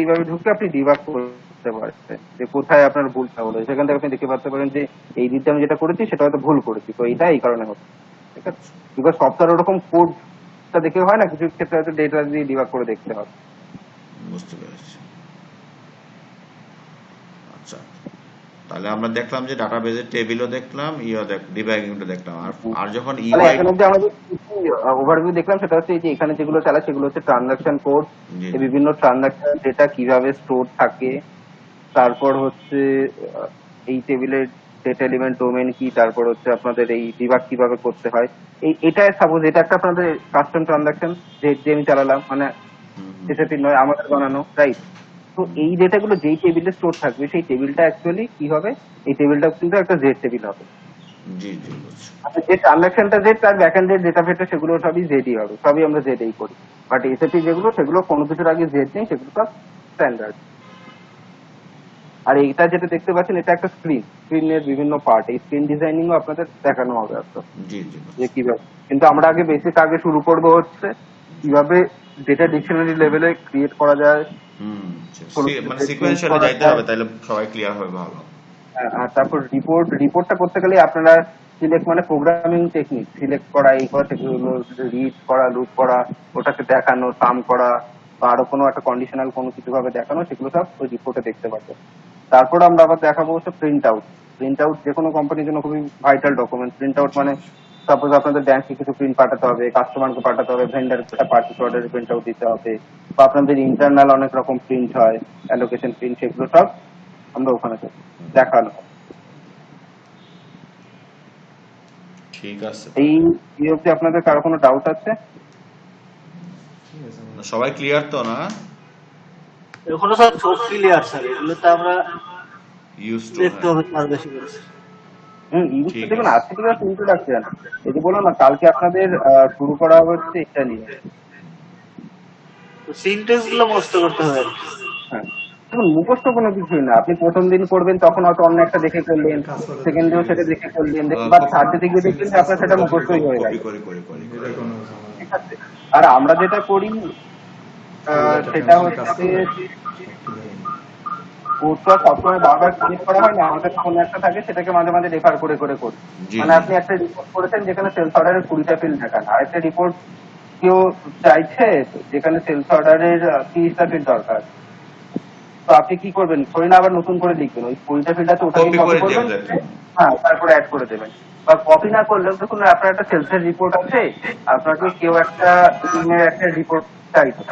এইভাবে ঢুকে আপনি ডিবাগ করতে পারছেন যে কোথায় আপনার ভুলটা হলো, সেখান থেকে আপনি দেখতে পারতে পারেন যে এই দিকটা আমি যেটা করেছি সেটা হয়তো ভুল করেছি, তো এইটা এই কারণে হচ্ছে, ঠিক আছে। বিকজ সফটওয়্যার ওরকম কোডটা দেখে হয় না, কিছু ক্ষেত্রে হয়তো ডেটা দিয়ে ডিবাগ করে দেখতে হবে। বুঝতে পেরেছি। আচ্ছা, তাহলে আমরা দেখলাম যে ডাটাবেজে টেবিলও দেখলাম, ডিবাগিংটা দেখলাম, আর যখন এখন অব্দি আমাদের ওভারভিউ দেখলাম সেটা হচ্ছে যে এখানে যেগুলো চালা সেগুলো হচ্ছে ট্রানজাকশন কোড, বিভিন্ন ট্রানজাকশন ডেটা কিভাবে স্টোর থাকে, তারপর হচ্ছে এই টেবিলের ডেটা এলিমেন্ট ডোমেন কি, তারপর হচ্ছে আপনাদের এই ডিবাগ কিভাবে করতে হয়। এটা সাপোজ এটা একটা আপনাদের কাস্টম ট্রানজাকশন যে আমি চালালাম, মানে এসএপি নয়, আমাদের বানানো, রাইট? তো এই ডেটাগুলো যেই টেবিলে স্টোর থাকবে সেই টেবিলটা অ্যাকচুয়ালি কি হবে, এই টেবিলটা কিন্তু একটা জেড টেবিল হবে। জি জি বুঝছি। যে ট্রানজাকশনটা জেড তার ব্যাকএন্ডের ডেটা ফেটে সেগুলো সবই জেডই হবে, সবই আমরা জেডই করি। বাট এসএপি যেগুলো সেগুলো কোনো কিছুর আগে জেড নেই, সেগুলো সব স্ট্যান্ডার্ড। আর এইটা যেটা দেখতে পাচ্ছেন এটা একটা স্ক্রিনের বিভিন্ন পার্ট, এই স্ক্রিন ডিজাইনিং ও আপনাদের দেখানো হবে আস্তে আস্তে জি জি বুঝছি। যে কিভাবে। কিন্তু আমরা আগে বেসিক আগে শুরু করবো হচ্ছে কিভাবে ডেটা ডিকশনারি লেভেলে ক্রিয়েট করা যায়, মানে সিকোয়েন্সিয়ালি যাইতে হবে, তাহলে সবাই ক্লিয়ার হবে ভালো। আর তারপর রিপোর্টটা করতে গেলে আপনারা সিলেক্ট মানে প্রোগ্রামিং টেকনিক সিলেক্ট করা, এই করা, সেগুলো রিড করা, লুপ করা, ওটাকে দেখানো, সাম করা, বা আরো কোনো একটা কন্ডিশনাল কোনো কিছু ভাবে দেখানো, সেগুলো সব ওই রিপোর্টে দেখতে পাবো। তারপর আমরা আবার দেখাবো হচ্ছে প্রিন্ট আউট। প্রিন্ট আউট যে কোনো কোম্পানির জন্য খুবই ভাইটাল ডকুমেন্ট। প্রিন্ট আউট মানে সাপোজ আপনাদের ব্যাংকে কিছু প্রিন্ট পাঠাতে হবে, কাস্টমারকে পাঠাতে হবে, ভেন্ডার পার্টিস অর্ডারের প্রিন্ট আউট দিতে হবে, বা আপনাদের ইন্টারনাল অনেক রকম প্রিন্ট হয়, অ্যালোকেশন প্রিন্ট, সেগুলো সব আমরা ওখানে দেখানো। ঠিক আছে, এই অবধি আপনাদের কারো কোনো ডাউট আছে? সবাই ক্লিয়ার তো না? এখনো সব সব ক্লিয়ার স্যার, এগুলো তো আমরা ইউজ টু দেখতে হবে আর বেশি করে। ইউজটা দেখুন আজকে থেকে ইন্ট্রোডাকশন, এই যে বললাম না কালকে আপনাদের শুরু করা হবে হচ্ছে এটা নিয়ে। তো সিনট্যাক্স গুলো মস্ত করতে হবে আর কি। হ্যাঁ, দেখুন মুখস্থ কোনো কিছুই না, আপনি প্রথম দিন করবেন তখন হয়তো অন্য একটা দেখে করলেন, সেকেন্ড দিনও সেটা দেখে করলেন, বা থার্ড ডে গিয়ে দেখবেন যে আপনার সেটা মুখস্থই হয়ে গেল। ঠিক আছে, আর আমরা যেটা করি সেটা হচ্ছে কোর্সটা সবসময় বারবার ক্লিক করা হয় না, আমাদের কোনো একটা থাকে সেটাকে মাঝে মাঝে রেফার করে করে করি। মানে আপনি একটা রিপোর্ট করেছেন যেখানে সেলস অর্ডারের 20টা ফিল্ড দেখান, আর একটা রিপোর্ট কেউ চাইছে যেখানে সেলস অর্ডারের 30টা ফিল্ড দরকার, তো আপনি কি করবেন, ধরে না আবার নতুন করে লিখবেন ওই 20টা ফিল্ড আছে, ওটাকে কপি করবেন, হ্যাঁ তারপরে অ্যাড করে দেবেন। বা কপি না করলেও দেখুন আপনার একটা সেলসের রিপোর্ট আছে, আপনাকে কেউ একটা টিমের একটা রিপোর্ট চাইছে,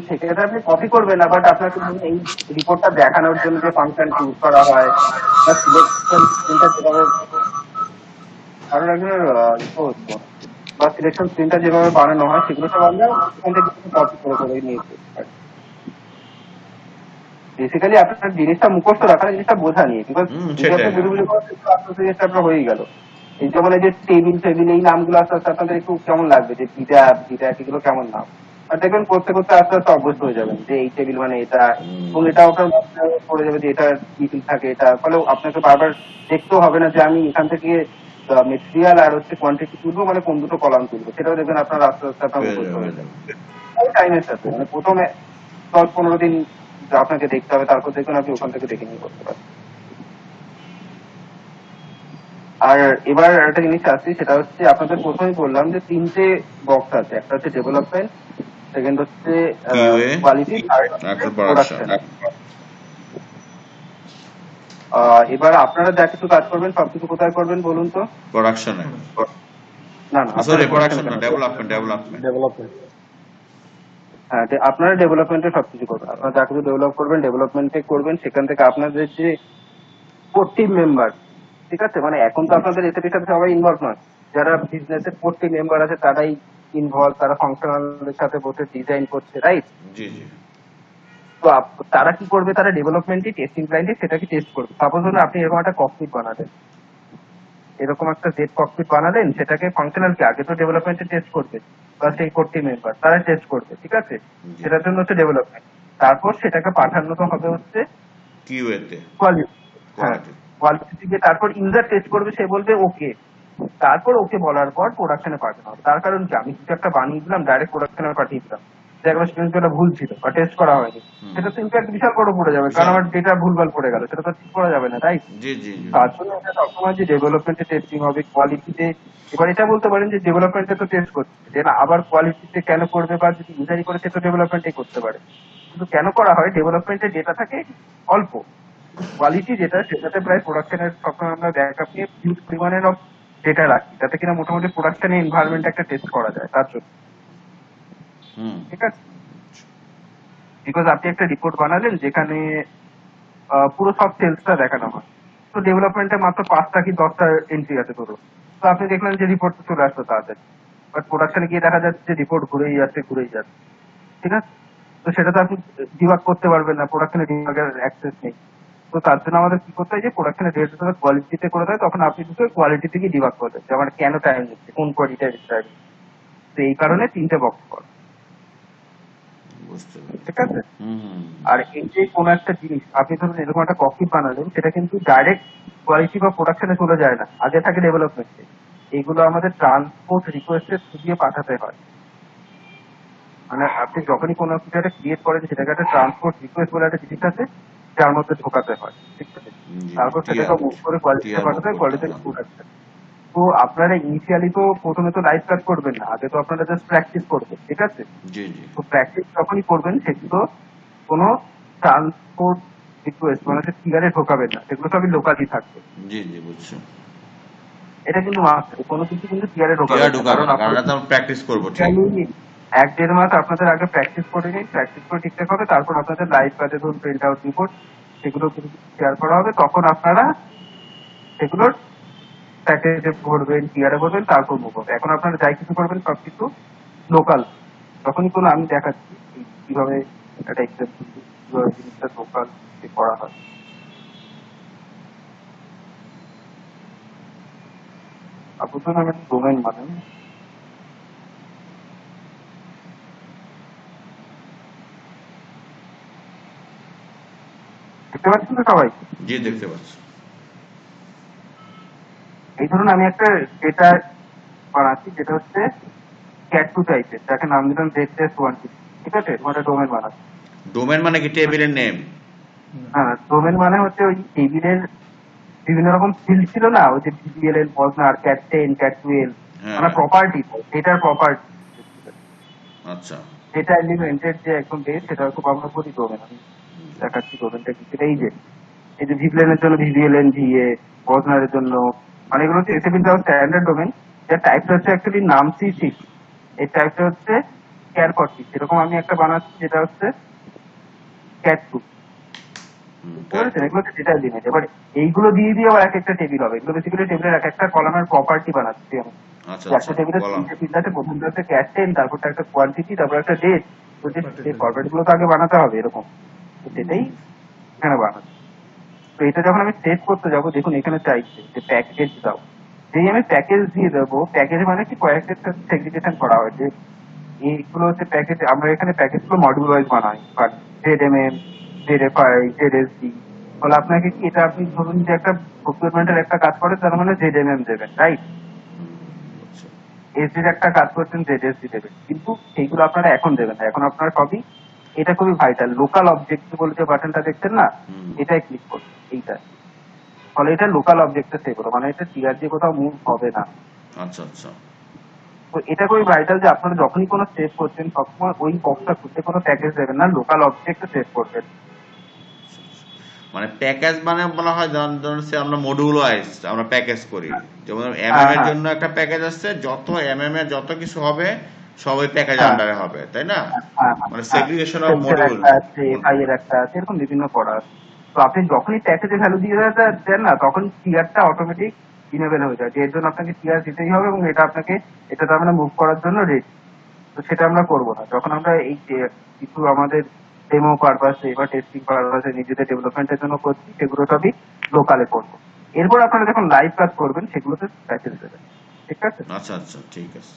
সেক্ষেত্রে আপনি কপি করবেন না, বাট আপনাকে এই রিপোর্টটা দেখানোর জন্য যে ফাংশন ইউজ করা হয় বা সিলেকশন স্ক্রিনটা যেভাবে কারোর একজনের বা সিলেকশন স্ক্রিনটা যেভাবে বানানো হয় সেগুলো সব আমরা ওখান থেকে কপি করে করে নিয়েছি। বেসিক্যালি আপনার জিনিসটা মুখস্থ রাখা, জিনিসটা বোঝা নিয়ে, বিকজ জিনিসটা আপনার হয়ে গেল। এই যেমন এই যে টেবিল এই নামগুলো আস্তে আস্তে আপনাদের একটু কেমন লাগবে, যে বিটা এগুলো কেমন নাম, আর দেখবেন করতে করতে আস্তে আস্তে অভ্যস্ত হয়ে যাবেন যে এই টেবিল মানে এটা, এবং এটা আপনার পড়ে যাবে যে এটা কি থাকে, এটা ফলে আপনাকে বারবার দেখতেও হবে না যে আমি এখান থেকে মেটেরিয়াল আর হচ্ছে কোয়ান্টিটি তুলবো, মানে কোন দুটো কলাম তুলবো, সেটাও দেখবেন আপনার আস্তে আস্তে আপনার মুখস্থ হয়ে যাবে টাইমের সাথে। মানে প্রথমে 10-15 দিন আপনাকে দেখতে হবে, তারপর দেখুন আপনি ওখান থেকে দেখে নিয়ে করতে পারেন। আর এবার একটা জিনিস আসছে, সেটা হচ্ছে আপনাদের প্রথমেই বললাম যে 3টে বক্স আছে, একটা হচ্ছে ডেভেলপমেন্ট, সেকেন্ড হচ্ছে কোয়ালিটি, আর প্রোডাকশন। এবার আপনারা যা কিছু কাজ করবেন সবকিছু কোথায় করবেন বলুন তো? প্রোডাকশনে না সরি, প্রোডাকশন না, ডেভেলপমেন্ট। হ্যাঁ, আপনারা ডেভেলপমেন্টে সবকিছু করবেন, আপনারা যা কিছু ডেভেলপ করবেন ডেভেলপমেন্টে করবেন। সেখান থেকে আপনাদের যে কোর টিম মেম্বার, ঠিক আছে, মানে এখন তো আপনাদের এসএপির সাথে সবাই ইনভলভ নয়, যারা বিজনেসের কোর টিম মেম্বার আছে তারাই ইনভলভ, তারা ফাংশনালের সাথে বসে ডিজাইন করছে, রাইট? জি জি। তো তারা কি করবে, তারা ডেভেলপমেন্টই টেস্টিং ক্লায়েন্টে সেটাকে টেস্ট করবে। সাপোজ ধরুন আপনি এরকম একটা ককপিট বানালেন, এরকম একটা জেড ককপিট বানালেন, সেটাকে ফাংশনালকে আগে তো ডেভেলপমেন্টে টেস্ট করবে, বা সেই কোর টিম মেম্বার তারা টেস্ট করবে, ঠিক আছে, সেটার জন্য হচ্ছে ডেভেলপমেন্ট। তারপর সেটাকে পাঠানো তো হবে হচ্ছে কিউএতে, কোয়ালিটি। হ্যাঁ, কোয়ালিটি থেকে তারপর ইউজার টেস্ট করবে, সে বলবে ওকে, তারপর ওকে বলার পর প্রোডাকশনে পাঠানো হবে। তার কারণ কি, আমি কিছু একটা বানিয়ে দিলাম ডাইরেক্ট প্রোডাকশনে পাঠিয়ে দিলাম, একটা ভুল ছিল বা টেস্ট করা হয়নি, সেটা তো ইম্প্যাক্ট বিশাল বড় পড়ে যাবে, কারণ আমার ডেটা ভুলভাল পড়ে গেল, সেটা তো ঠিক করা যাবে না, তাই? জি জি। তার জন্য এটা সবসময় যে ডেভেলপমেন্টে টেস্টিং হবে, কোয়ালিটিতে। এবার এটা বলতে পারেন যে ডেভেলপমেন্টে তো টেস্ট করছে, এটা আবার কোয়ালিটিতে কেন করবে, বা যদি ইউজারই করে সে তো ডেভেলপমেন্টে করতে পারে। কিন্তু কেন করা হয়, ডেভেলপমেন্টে ডেটা থাকে অল্প, কোয়ালিটি যেটা সেটাতে প্রায় প্রোডাকশনের সবসময় আমরা ব্যাকআপ নিয়ে হিউজ পরিমাণের ডেটা রাখি, যাতে কিনা মোটামুটি প্রোডাকশনের এনভায়রনমেন্ট একটা টেস্ট করা যায় তার জন্য, ঠিক আছে? বিকজ আপনি একটা রিপোর্ট বানালেন যেখানে পুরো সব সেলসটা দেখানো হয়, তো ডেভেলপমেন্টে মাত্র 5টা কি 10টা এন্ট্রি আছে ধরুন, তো আপনি দেখলেন যে রিপোর্ট চলে আসতো তাড়াতাড়ি, বাট প্রোডাকশনে গিয়ে দেখা যাচ্ছে যে রিপোর্ট ঘুরেই যাচ্ছে, ঠিক আছে? তো তো সেটা তো আপনি ডিবাগ করতে পারবেন না, প্রোডাকশনে ডিবাগের অ্যাক্সেস নেই। তো তার জন্য আমাদের কি করতে হয় যে প্রোডাকশনের ডেটা কোয়ালিটিতে করে দেয়, তখন আপনি দুটো কোয়ালিটি থেকে ডিবাগ করবেন যে আমার কেন টাইম নিচ্ছে, কোন কোয়ালিটিটা টাইম। তো এই কারণে 3টে বক্স কর, বুঝতে পেরেছি। ঠিক আছে। আর এই যে কোনো একটা জিনিস আপনি ধরুন এরকম একটা কপি বানালেন, সেটা কিন্তু ডাইরেক্ট কোয়ালিটি বা প্রোডাকশনে চলে যায় না, আগে থাকে ডেভেলপমেন্টে। এইগুলো আমাদের ট্রান্সপোর্ট রিকোয়েস্টের থ্রু দিয়ে পাঠাতে হয়। মানে আপনি যখনই কোনো কিছু একটা ক্রিয়েট করেন, সেটাকে একটা ট্রান্সপোর্ট রিকোয়েস্ট বলে একটা জিনিস আছে, যার মধ্যে ঢোকাতে হয়, ঠিক আছে। তারপর সেটাকে মুভ করে কোয়ালিটিতে পাঠাতে হয়, কোয়ালিটি প্রোডাকশন। তো আপনারা ইনিশিয়ালি তো প্রথমে তো লাইভ কাজ করবেন না, আগে তো আপনারা জাস্ট প্র্যাকটিস করবেন, ঠিক আছে। তো প্র্যাকটিস যখনই করবেন সেগুলো কোনো ট্রান্সপোর্ট রিকোয়েস্ট মানে টিয়ারে ঢোকাবেন না, সেগুলো সবই লোকালি থাকবে। জি জি বুঝছি। এটা কিন্তু মাস্ট, কোনো কিছু কিন্তু টিয়ারে ঢোকাবেন না, কারণ আমরা তো প্র্যাকটিস করব। ঠিক 1-1.5 মাস আপনাদের আগে প্র্যাকটিস করে নিন, প্র্যাকটিস করে ঠিকঠাক হবে, তারপর আপনাদের লাইভ কাজে ধরুন প্রিন্ট আউট রিপোর্ট সেগুলো কিন্তু শেয়ার করা হবে, তখন আপনারা সেগুলোর প্যাকেজে ভরবেন, টিয়ারে ভরবেন, তারপর মুভ হবে। এখন আপনারা যাই কিছু করবেন সবকিছু লোকাল। তখনই কোনো আমি দেখাচ্ছি কিভাবে একটা এক্সাম্পল কিভাবে জিনিসটা লোকাল করা হয়। আপাতত আমি ডোমেন মানে দেখতে পাচ্ছেন তো সবাই? জি দেখতে পাচ্ছি। এই ধরুন আমি একটা ডেটা বানাচ্ছি যেটা হচ্ছে ক্যাট টু টাইপের, যাকে নাম দিলাম ZS1, ঠিক আছে। ওটা ডোমেন বানাচ্ছি। ডোমেন মানে কি টেবিলের নেম? হ্যাঁ, ডোমেন মানে হচ্ছে ওই টেবিলের বিভিন্ন রকম ফিল্ড ছিল না, ওই যে BBLL, পজনার, ক্যাট 10, ক্যাট 12, মানে প্রপার্টি, ডেটার প্রপার্টি। আচ্ছা, ডেটা এলিমেন্টের যে একদম বেস, সেটা খুব আমরা বলি ডোমেন। আমি দেখাচ্ছি ডোমেনটা কি। সেটা এই যে ভিভিএলের জন্য VVLN, VA, পজনারের জন্য, মানে এগুলো হচ্ছে এসএপি স্ট্যান্ডার্ড ডোমেন। যার টাইপটা হচ্ছে অ্যাকচুয়ালি নাম C6, এই টাইপটা হচ্ছে ক্যার 40। সেরকম আমি একটা বানাচ্ছি যেটা হচ্ছে ক্যাট 2, বুঝতে এগুলো হচ্ছে ডেটা এলিমেন্ট। এবার এইগুলো দিয়ে দিয়ে আবার এক একটা টেবিল হবে। এগুলো বেসিক্যালি টেবিলের এক একটা কলামের প্রপার্টি বানাচ্ছি আমি। একটা টেবিলের 3টে ফিল্ড আছে, প্রথমটা হচ্ছে ক্যাট 10, তারপর একটা কোয়ান্টিটি, তারপর একটা ডেট। তো যে কর্পোরেট গুলো তো আগে বানাতে হবে এরকম, তো সেটাই এখানে বানাচ্ছি। তো এটা যখন আমি সেভ করতে যাবো, দেখুন এখানে চাইছে যে প্যাকেজ দাও। যেই আমি প্যাকেজ দিয়ে দেবো, প্যাকেজ মানে কি কয়েকটার সাথে সেগ্রিগেশন করা হয়, যে এইগুলো হচ্ছে প্যাকেজ। আমরা এখানে প্যাকেজ গুলো মডিউল ওয়াইজ বানাই, ZMM, ZFI, ZSD। তাহলে আপনাকে কি এটা, আপনি ধরুন যে একটা প্রকিউরমেন্টের একটা কাজ করে, তার মানে ZMM দেবেন, রাইট। SD একটা কাজ করছেন, ZSD দেবেন, কিন্তু সেইগুলো আপনারা এখন দেবেন না, এখন আপনারা সবই, এটা খুবই ভাইটাল, লোকাল অবজেক্ট বলে যে বাটনটা দেখছেন না, এটাই ক্লিক করুন, এইটা। ফলে এটা লোকাল অবজেক্টে সেভ হলো, মানে এটা টিআর দিয়ে কোথাও মুভ হবে না। আচ্ছা আচ্ছা। তো এটা খুবই ভাইটাল যে আপনারা যখনই কোনো সেভ করছেন, সবসময় ওই বক্সটা খুলতে কোনো প্যাকেজ দেবেন না, লোকাল অবজেক্টে সেভ করবেন। মানে প্যাকেজ মানে বলা হয়, ধরুন আমরা মডিউল ওয়াইজ আমরা প্যাকেজ করি। যেমন এমএম এর জন্য একটা প্যাকেজ আছে, যত এমএম এর যত কিছু হবে সবই প্যাকেজ আন্ডারে হবে, তাই না? মানে সেগ্রিগেশন অফ মডিউল আছে, এফআই এর একটা আছে, এরকম বিভিন্ন করা আছে। তো আপনি যখনই প্যাকেজে ভ্যালু দিয়ে দেন না, তখন টিআরটা অটোমেটিক ইনেবল হয়ে যায়, যে এর জন্য আপনাকে টিআর দিতেই হবে, এবং এটা আপনাকে এটা তো আমরা মুভ করার জন্য রেডি। তো সেটা আমরা করবো না, যখন আমরা এই কিছু আমাদের ডেমো পারপাসে বা টেস্টিং পারপাসে নিজেদের ডেভেলপমেন্টের জন্য করছি, সেগুলো সবই লোকালে করবো। এরপর আপনারা যখন লাইভ কাজ করবেন, সেগুলোতে প্যাকেজ দেবেন, ঠিক আছে। আচ্ছা আচ্ছা, ঠিক আছে।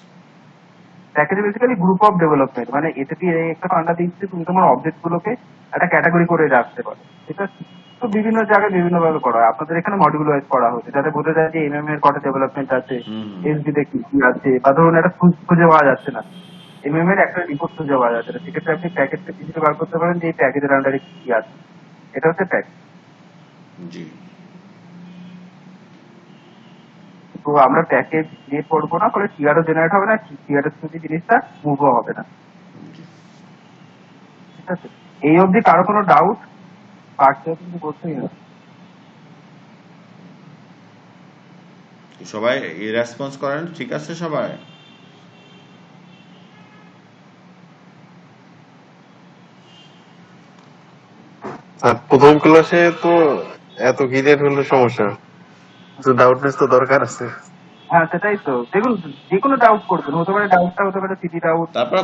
Package basically group of development, মানে এতে কি একটা ফান্ডা দিচ্ছে, তুমি তোমার অবজেক্ট গুলোকে একটা ক্যাটাগরি করে রাখতে পারো, ঠিক আছে। তো বিভিন্ন জায়গায় বিভিন্ন ভাবে করা হয়, আপনাদের এখানে মডিউল ওয়াইজ করা হচ্ছে, যাতে বোঝা যায় যে এমএম এর কটা ডেভেলপমেন্ট আছে, এসডি তে কি কি আছে, বা ধরুন একটা খুঁজে পাওয়া যাচ্ছে না, এমএম এর একটা রিপোর্ট খুঁজে পাওয়া যাচ্ছে না, সেক্ষেত্রে আপনি প্যাকেজটা কিছুটা বার করতে পারেন যে এই প্যাকেজের আন্ডারে কি কি আছে। এটা হচ্ছে প্যাকেজ। জি। তো আমরা প্যাকেজ ক্রিয়েট করবো না, ফলে টিআরও জেনারেট হবে না, টিআরএর থ্রু জিনিসটা মুভও হবে না, ঠিক আছে। এই অবধি কারো কোনো ডাউট? পার্টটা কিন্তু বলতেই না। সবাই রেসপন্স করেন, ঠিক আছে সবাই? আর প্রথম ক্লাসে তো এত ক্লিয়ার হলে সমস্যা, তো ডাউটনেস তো দরকার আছে। হ্যাঁ সেটাই তো দেখুন, যে কোনো ডাউট করবেন, হতে পারে ডাউটটা হতে পারে সিটি ডাউট, তারপর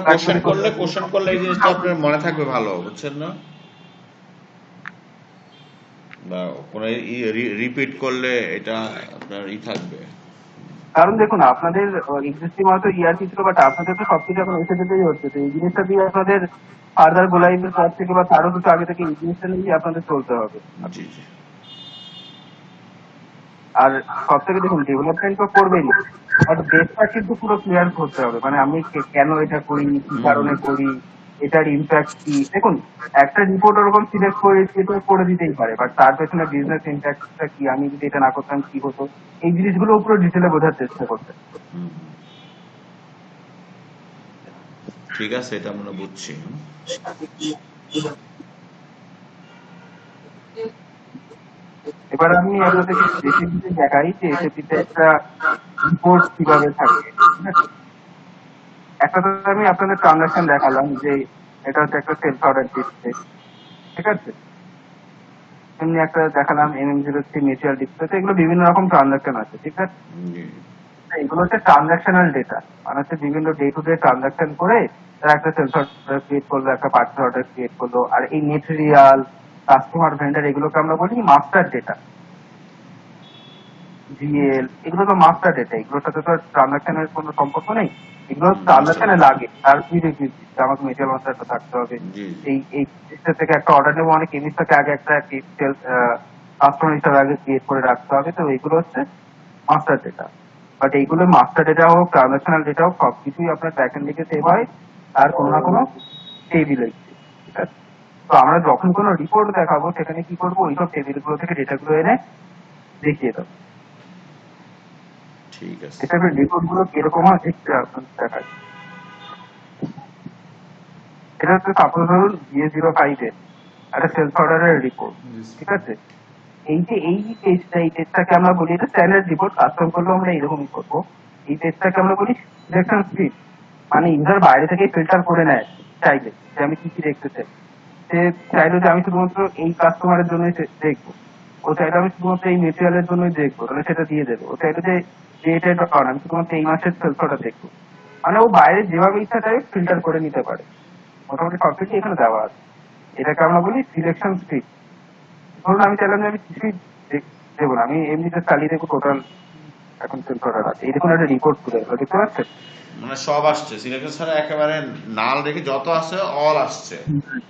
কোশ্চেন করলে এই জিনিসটা আপনার মনে থাকবে ভালো, বুঝছেন না? বা কোনো রিপিট করলে এটা আপনার থাকবে। কারণ দেখুন আপনাদের এক্সিস্টিং হয়তো ইয়ারকি ছিল, বাট আপনাদের তো সবকিছু এখন এসে যেতেই হচ্ছে, তো এই জিনিসটা দিয়ে আপনাদের ফার্দার গোলাইভের পর থেকে বা তারও কিছু আগে থেকে এই জিনিসটা নিয়ে আপনাদের চলতে হবে। জি জি। আর সব থেকে দেখুন ডেভেলপমেন্ট তো করবেই, বাট বেসটা কিন্তু পুরো ক্লিয়ার করতে হবে, মানে আমি কেন এটা করি, কি কারণে করি, এটার ইম্প্যাক্ট কি। দেখুন একটা রিপোর্ট ওরকম সিলেক্ট করে করে দিতেই পারে, বাট তার পেছনে বিজনেস ইম্প্যাক্টটা কি, আমি যদি এটা না করতাম কি হতো, এই জিনিসগুলো পুরো ডিটেলে বোঝার চেষ্টা করতে। ঠিক আছে, এটা আমরা বুঝছি। এবার আমি আপনাদেরকে এসএপিতে দেখাই যে এসএপিতে একটা রিপোর্ট কিভাবে থাকে। ঠিক আছে, একটা তো আমি আপনাদের ট্রানজাকশন দেখালাম যে এটা হচ্ছে একটা সেলফ অর্ডার ডিসপ্লে, ঠিক আছে। এমনি একটা দেখালাম MM03 মিউচুয়াল ডিসপ্লে, এগুলো বিভিন্ন রকম ট্রানজাকশন আছে, ঠিক আছে। এগুলো হচ্ছে ট্রানজাকশনাল ডেটা, মানে হচ্ছে বিভিন্ন ডে টু ডে ট্রানজাকশন করে তারা একটা সেলস অর্ডার ক্রিয়েট করলো, একটা পার্সেল অর্ডার ক্রিয়েট করলো। আর এই মেটেরিয়াল, কাস্টমার, ভেন্ডার, এগুলোকে আমরা বলি মাস্টার ডেটা, জিএল, এগুলো তো মাস্টার ডেটা, এগুলোর সাথে তো ট্রানজাকশনের কোনো সম্পর্ক নেই, এগুলো ট্রানজাকশনে লাগে। তার প্রিরেকুইজিট আমাকে মেটেরিয়াল মাস্টারটা থাকতে হবে। এই জিনিসটা থেকে একটা অর্ডার নেবো, অনেক জিনিসটাকে আগে একটা কাস্টমার হিসাবে আগে ক্রিয়েট করে রাখতে হবে, তো এইগুলো হচ্ছে মাস্টার ডেটা। বাট এইগুলো মাস্টার ডেটা হোক, ট্রানজাকশনাল ডেটা হোক, সবকিছুই আপনার ব্যাকএন্ড দিকে সেভ হয় আর কোনো না কোনো টেবিলে, ঠিক আছে। তো আমরা যখন কোনো রিপোর্ট দেখাবো সেখানে কি করবো, ওইসব টেবিল গুলো থেকে ডেটাগুলো এনে দেখিয়ে দেবো। ঠিক আছে, এটা রিপোর্ট গুলো কিরকম হয় দেখতে দেখায়। এটা হচ্ছে সাপোজ ধরুন GA05 এর একটা সেলস অর্ডারের রিপোর্ট, ঠিক আছে। এই যে এই পেজটা, এই পেজটাকে আমরা বলি এটা স্ট্যান্ডার্ড রিপোর্ট, কাস্টম করলেও আমরা এরকমই করবো। এই পেজটাকে আমরা বলি সিলেকশন স্ক্রিন, মানে ইউজার বাইরে থেকে ফিল্টার করে নেয় চাইলে যে আমি কি কি দেখতে চাই। সে চাইলো যে আমি শুধুমাত্র এই কাস্টমারের জন্যই দেখবো, ও চাইলে আমি শুধুমাত্র এই মেটেরিয়ালের জন্যই দেখবো, তাহলে সেটা দিয়ে দেবে। ও চাইলো যে ডেটের কারণ আমি শুধুমাত্র এই মাসের সেলসটা দেখবো, মানে ও বাইরে যেভাবে ইচ্ছা চাই ফিল্টার করে নিতে পারে। মোটামুটি সবকিছু এখানে দেওয়া আছে, এটাকে আমরা বলি সিলেকশন স্ক্রিন। ধরুন আমি চাইলাম যে আমি কিছুই দেবো না, আমি এমনিতে চালিয়ে দেখবো টোটাল এখন সেল অর্ডার আছে, এই দেখুন একটা রিপোর্ট তুলে দেখতে পাচ্ছেন, মানে সব আসছে সিলেকশন ছাড়া, একেবারে নাল রেখে যত আছে অল আসছে।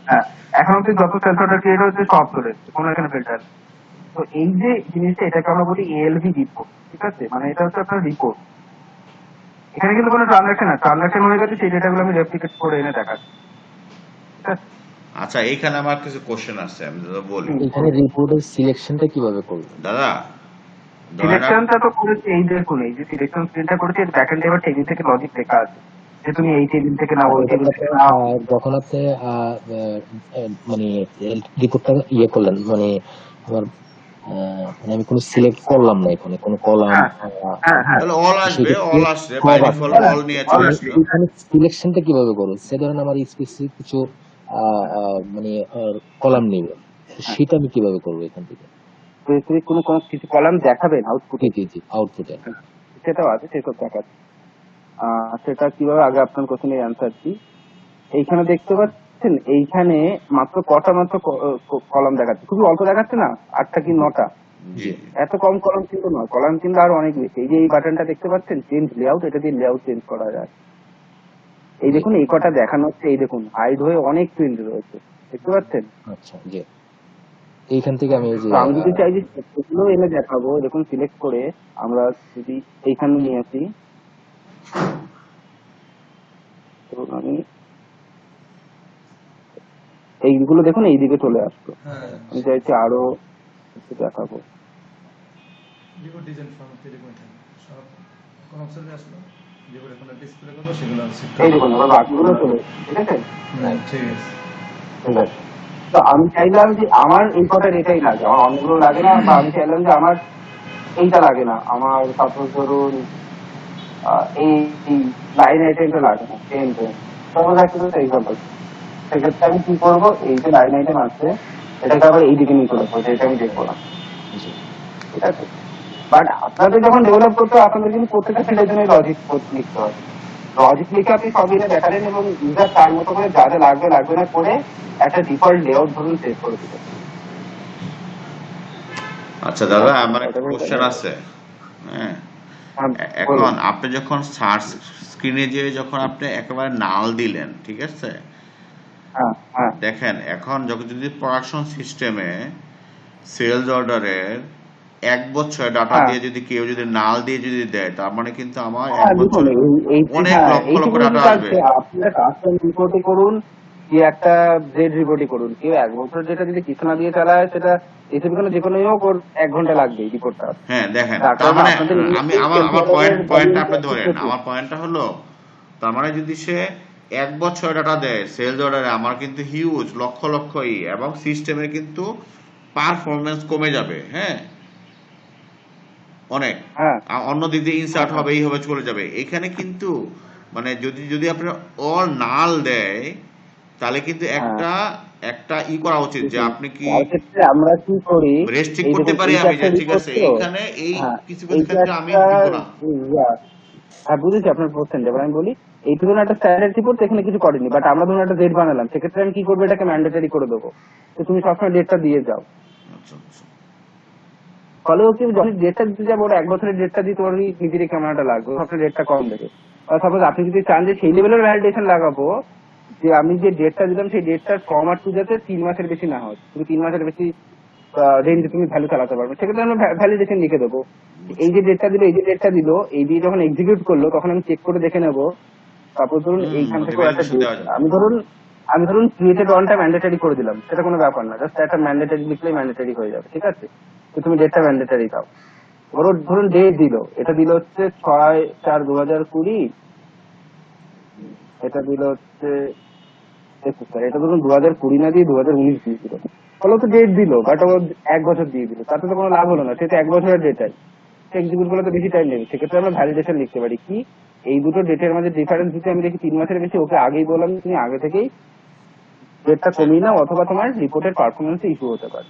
হ্যাঁ এখন অব্দি যত সেলস অর্ডার ক্রিয়েট হচ্ছে সব চলে এসছে, কোনো এখানে ফিল্টার। তো এই যে জিনিসটা, এটাকে আমরা বলি ALV রিপোর্ট, ঠিক আছে। মানে এটা হচ্ছে আপনার রিপোর্ট, এখানে কিন্তু কোনো ট্রানজাকশন না, ট্রানজাকশন হয়ে গেছে সেই ডেটাগুলো আমি রেপ্লিকেট করে এনে দেখাচ্ছি, ঠিক আছে। আচ্ছা, এইখানে আমার কিছু কোশ্চেন আছে, আমি দাদা বলি। এখানে রিপোর্টের সিলেকশনটা কিভাবে করব দাদা সিলেকশনটা তো করেছি, এই দেখুন এই যে সিলেকশন স্ক্রিনটা করেছি, এর ব্যাকএন্ড এবার টেবিল থেকে লজিক লেখা আছে যে তুমি এই টেবিল থেকে নাও, ওই টেবিল থেকে নাও। যখন আপনি মানে রিপোর্টটা ইয়ে করলেন, মানে আমার মানে আমি কোনো সিলেক্ট করলাম না এখানে কোনো কলাম, তাহলে অল আসবে, অল আসবে বাই ডিফল্ট, অল নিয়ে চলে আসবে। এখানে সিলেকশনটা কিভাবে করব? সে ধরেন আমার স্পেসিফিক কিছু মানে কলাম নেব, সেটা আমি কিভাবে করব এখান থেকে? স্পেসিফিক কোনো কিছু কলাম দেখাবেন আউটপুটে, জি জি আউটপুটে সেটাও আছে, সেসব দেখাচ্ছে। সেটা কিভাবে, আগে আপনার কোশ্চেনের অ্যান্সার কি। এইখানে দেখতে পাচ্ছেন, এইখানে মাত্র কলাম দেখাচ্ছে, খুবই অল্প দেখাচ্ছে না, 8টা কি 9টা, এত কম কলাম কিন্তু নয়, কলাম কিন্তু আরো অনেক বেশি। এই যে এই বাটনটা দেখতে পাচ্ছেন চেঞ্জ লেআউট, এটা দিয়ে লেআউট চেঞ্জ করা যায়। এই দেখুন এই কটা দেখানো হচ্ছে, এই দেখুন হাইড হয়ে অনেক ফিল্ড রয়েছে, দেখতে পাচ্ছেন। আচ্ছা জি, এইখান থেকে আমি আমি যদি চাই যে সেগুলো এনে দেখাবো, দেখুন সিলেক্ট করে আমরা যদি এইখানে নিয়ে আসি, আমি এইগুলো দেখুন এইদিকে চলে আসতো, আমি চাইছি আরো একটু দেখাবো। এই দেখুন আবার বাকিগুলো চলে, ঠিক আছে। ঠিক আছে, তো আমি চাইলাম যে আমার এই কটার এটাই লাগে, আমার অন্যগুলো লাগে না, বা আমি চাইলাম যে আমার এইটা লাগে না, আমার সাপোজ ধরুন এই লাইন আইটেমটা লাগে না, সেক্ষেত্রে আমি কি করবো, এই যে লাইন আইটেম আছে এটাকে আবার এইদিকে নিয়ে চলে আসবো, এটা আমি দেখবো না, ঠিক আছে। বাট আপনাদের যখন ডেভেলপ করতে হয় আপনাদের কিন্তু প্রত্যেকটা ফিল্ডের জন্য লজিক লিখতে হয়। লজিক লিখে আপনি সব এটা দেখালেন এবং ইউজার তার মতো করে যা যা লাগবে লাগবে না করে একটা ডিফল্ট লেআউট ধরুন সেভ করে দিলেন। আচ্ছা দাদা, আমার একটা কোশ্চেন আছে। হ্যাঁ, এখন আপনি যখন সার্চ স্ক্রিনে যে যখন আপনি একেবারে নাল দিলেন, ঠিক আছে, দেখেন এখন যখন যদি প্রোডাকশন সিস্টেমে সেলস অর্ডারের 1 বছর ডাটা দিয়ে যদি কেউ যদি নাল দিয়ে যদি দেয়, তার মানে কিন্তু আমার 1 বছর অনেক লক্ষ লক্ষ ডাটা আসবে। আপনারা কাস্টম রিপোর্টই করুন কি একটা জেড রিপোর্টই করুন, কেউ 1 বছর যেটা যদি কিছু না দিয়ে চালায় সেটা এসে যে কোনো হোক ওর 1 ঘন্টা লাগবে রিপোর্টটা। হ্যাঁ দেখেন, তার মানে আমি আমার পয়েন্টটা আপনি ধরেন, আমার পয়েন্টটা হলো তার মানে যদি সে 1 বছর ডাটা দেয় সেলস অর্ডারে, আমার কিন্তু হিউজ লক্ষ লক্ষ এবং সিস্টেমের কিন্তু পারফরমেন্স কমে যাবে। হ্যাঁ, অনেক অন্য দিক দিয়ে ইনসার্ট হবে, এই হবে, চলে যাবে। এখানে কিন্তু মানে যদি যদি আপনার অল নাল দেয় তাহলে কিন্তু একটা একটা করা উচিত যে আপনি কি আমরা কি করি রেস্ট্রিক্ট করতে পারি আমি যে ঠিক আছে এইখানে এই কিছু কিছু ক্ষেত্রে আমি দিব না। হ্যাঁ বুঝেছি আপনার কোশ্চেন, এবার আমি বলি এই ধরুন একটা স্ট্যান্ডার্ড রিপোর্ট এখানে কিছু করেনি, বাট আমরা ধরুন একটা ডেট বানালাম, সেক্ষেত্রে আমি কি করবো এটাকে ম্যান্ডেটরি করে দেবো তো তুমি সবসময় ডেটটা দিয়ে যাও। ফলে হচ্ছে যখন ডেটটা দিতে যাবো ওরা 1 বছরের ডেটটা দিয়ে তোমার নিজের ক্যামেরাটা লাগবে, সবসময় ডেটটা কম দেবে। সাপোজ আপনি যদি চান যে সেই লেভেলের ভ্যালিডেশন লাগাবো যে আমি যে ডেটটা দিলাম সেই ডেটটা কম আর টু যাতে 3 মাসের বেশি না হয়, তুমি 3 মাসের বেশি রেঞ্জে তুমি ভ্যালু চালাতে পারবে, সেক্ষেত্রে আমরা ভ্যালিডেশন লিখে দেবো। এই যে ডেটটা দিল এই যে ডেটটা দিল এই দিয়ে যখন এক্সিকিউট করলো তখন আমি চেক করে দেখে নেবো। তারপর ধরুন এইখান থেকে আমি ধরুন ক্রিয়েটেড ওয়ানটা ম্যান্ডেটরি করে দিলাম, সেটা কোনো ব্যাপার না, জাস্ট একটা ম্যান্ডেটরি লিখলেই ম্যান্ডেটরি হয়ে যাবে, ঠিক আছে। তো তুমি ডেটটা ম্যান্ডেটরি দাও। ধরুন ডেট দিল, এটা দিল হচ্ছে 6/4/2020, এটা দিল হচ্ছে এটা ধরুন 2020 না দিয়ে 2019 দিয়েছিল, ফলে তো ডেট দিল বাট ও 1 বছর দিয়ে দিল, তাতে তো কোনো লাভ হলো না, সেটা 1 বছরের ডেটাই এক্সিকিউট করলে তো বেশি টাইম নেবে। সেক্ষেত্রে আমরা ভ্যালিডেশন লিখতে পারি কি এই দুটো ডেটের মাঝে ডিফারেন্স যদি আমি দেখি 3 মাসের বেশি, ওকে আগেই বললাম তুমি আগে থেকেই ডেটটা কমিয়ে নাও, অথবা তোমার রিপোর্টের পারফরমেন্সে ইস্যু হতে পারে।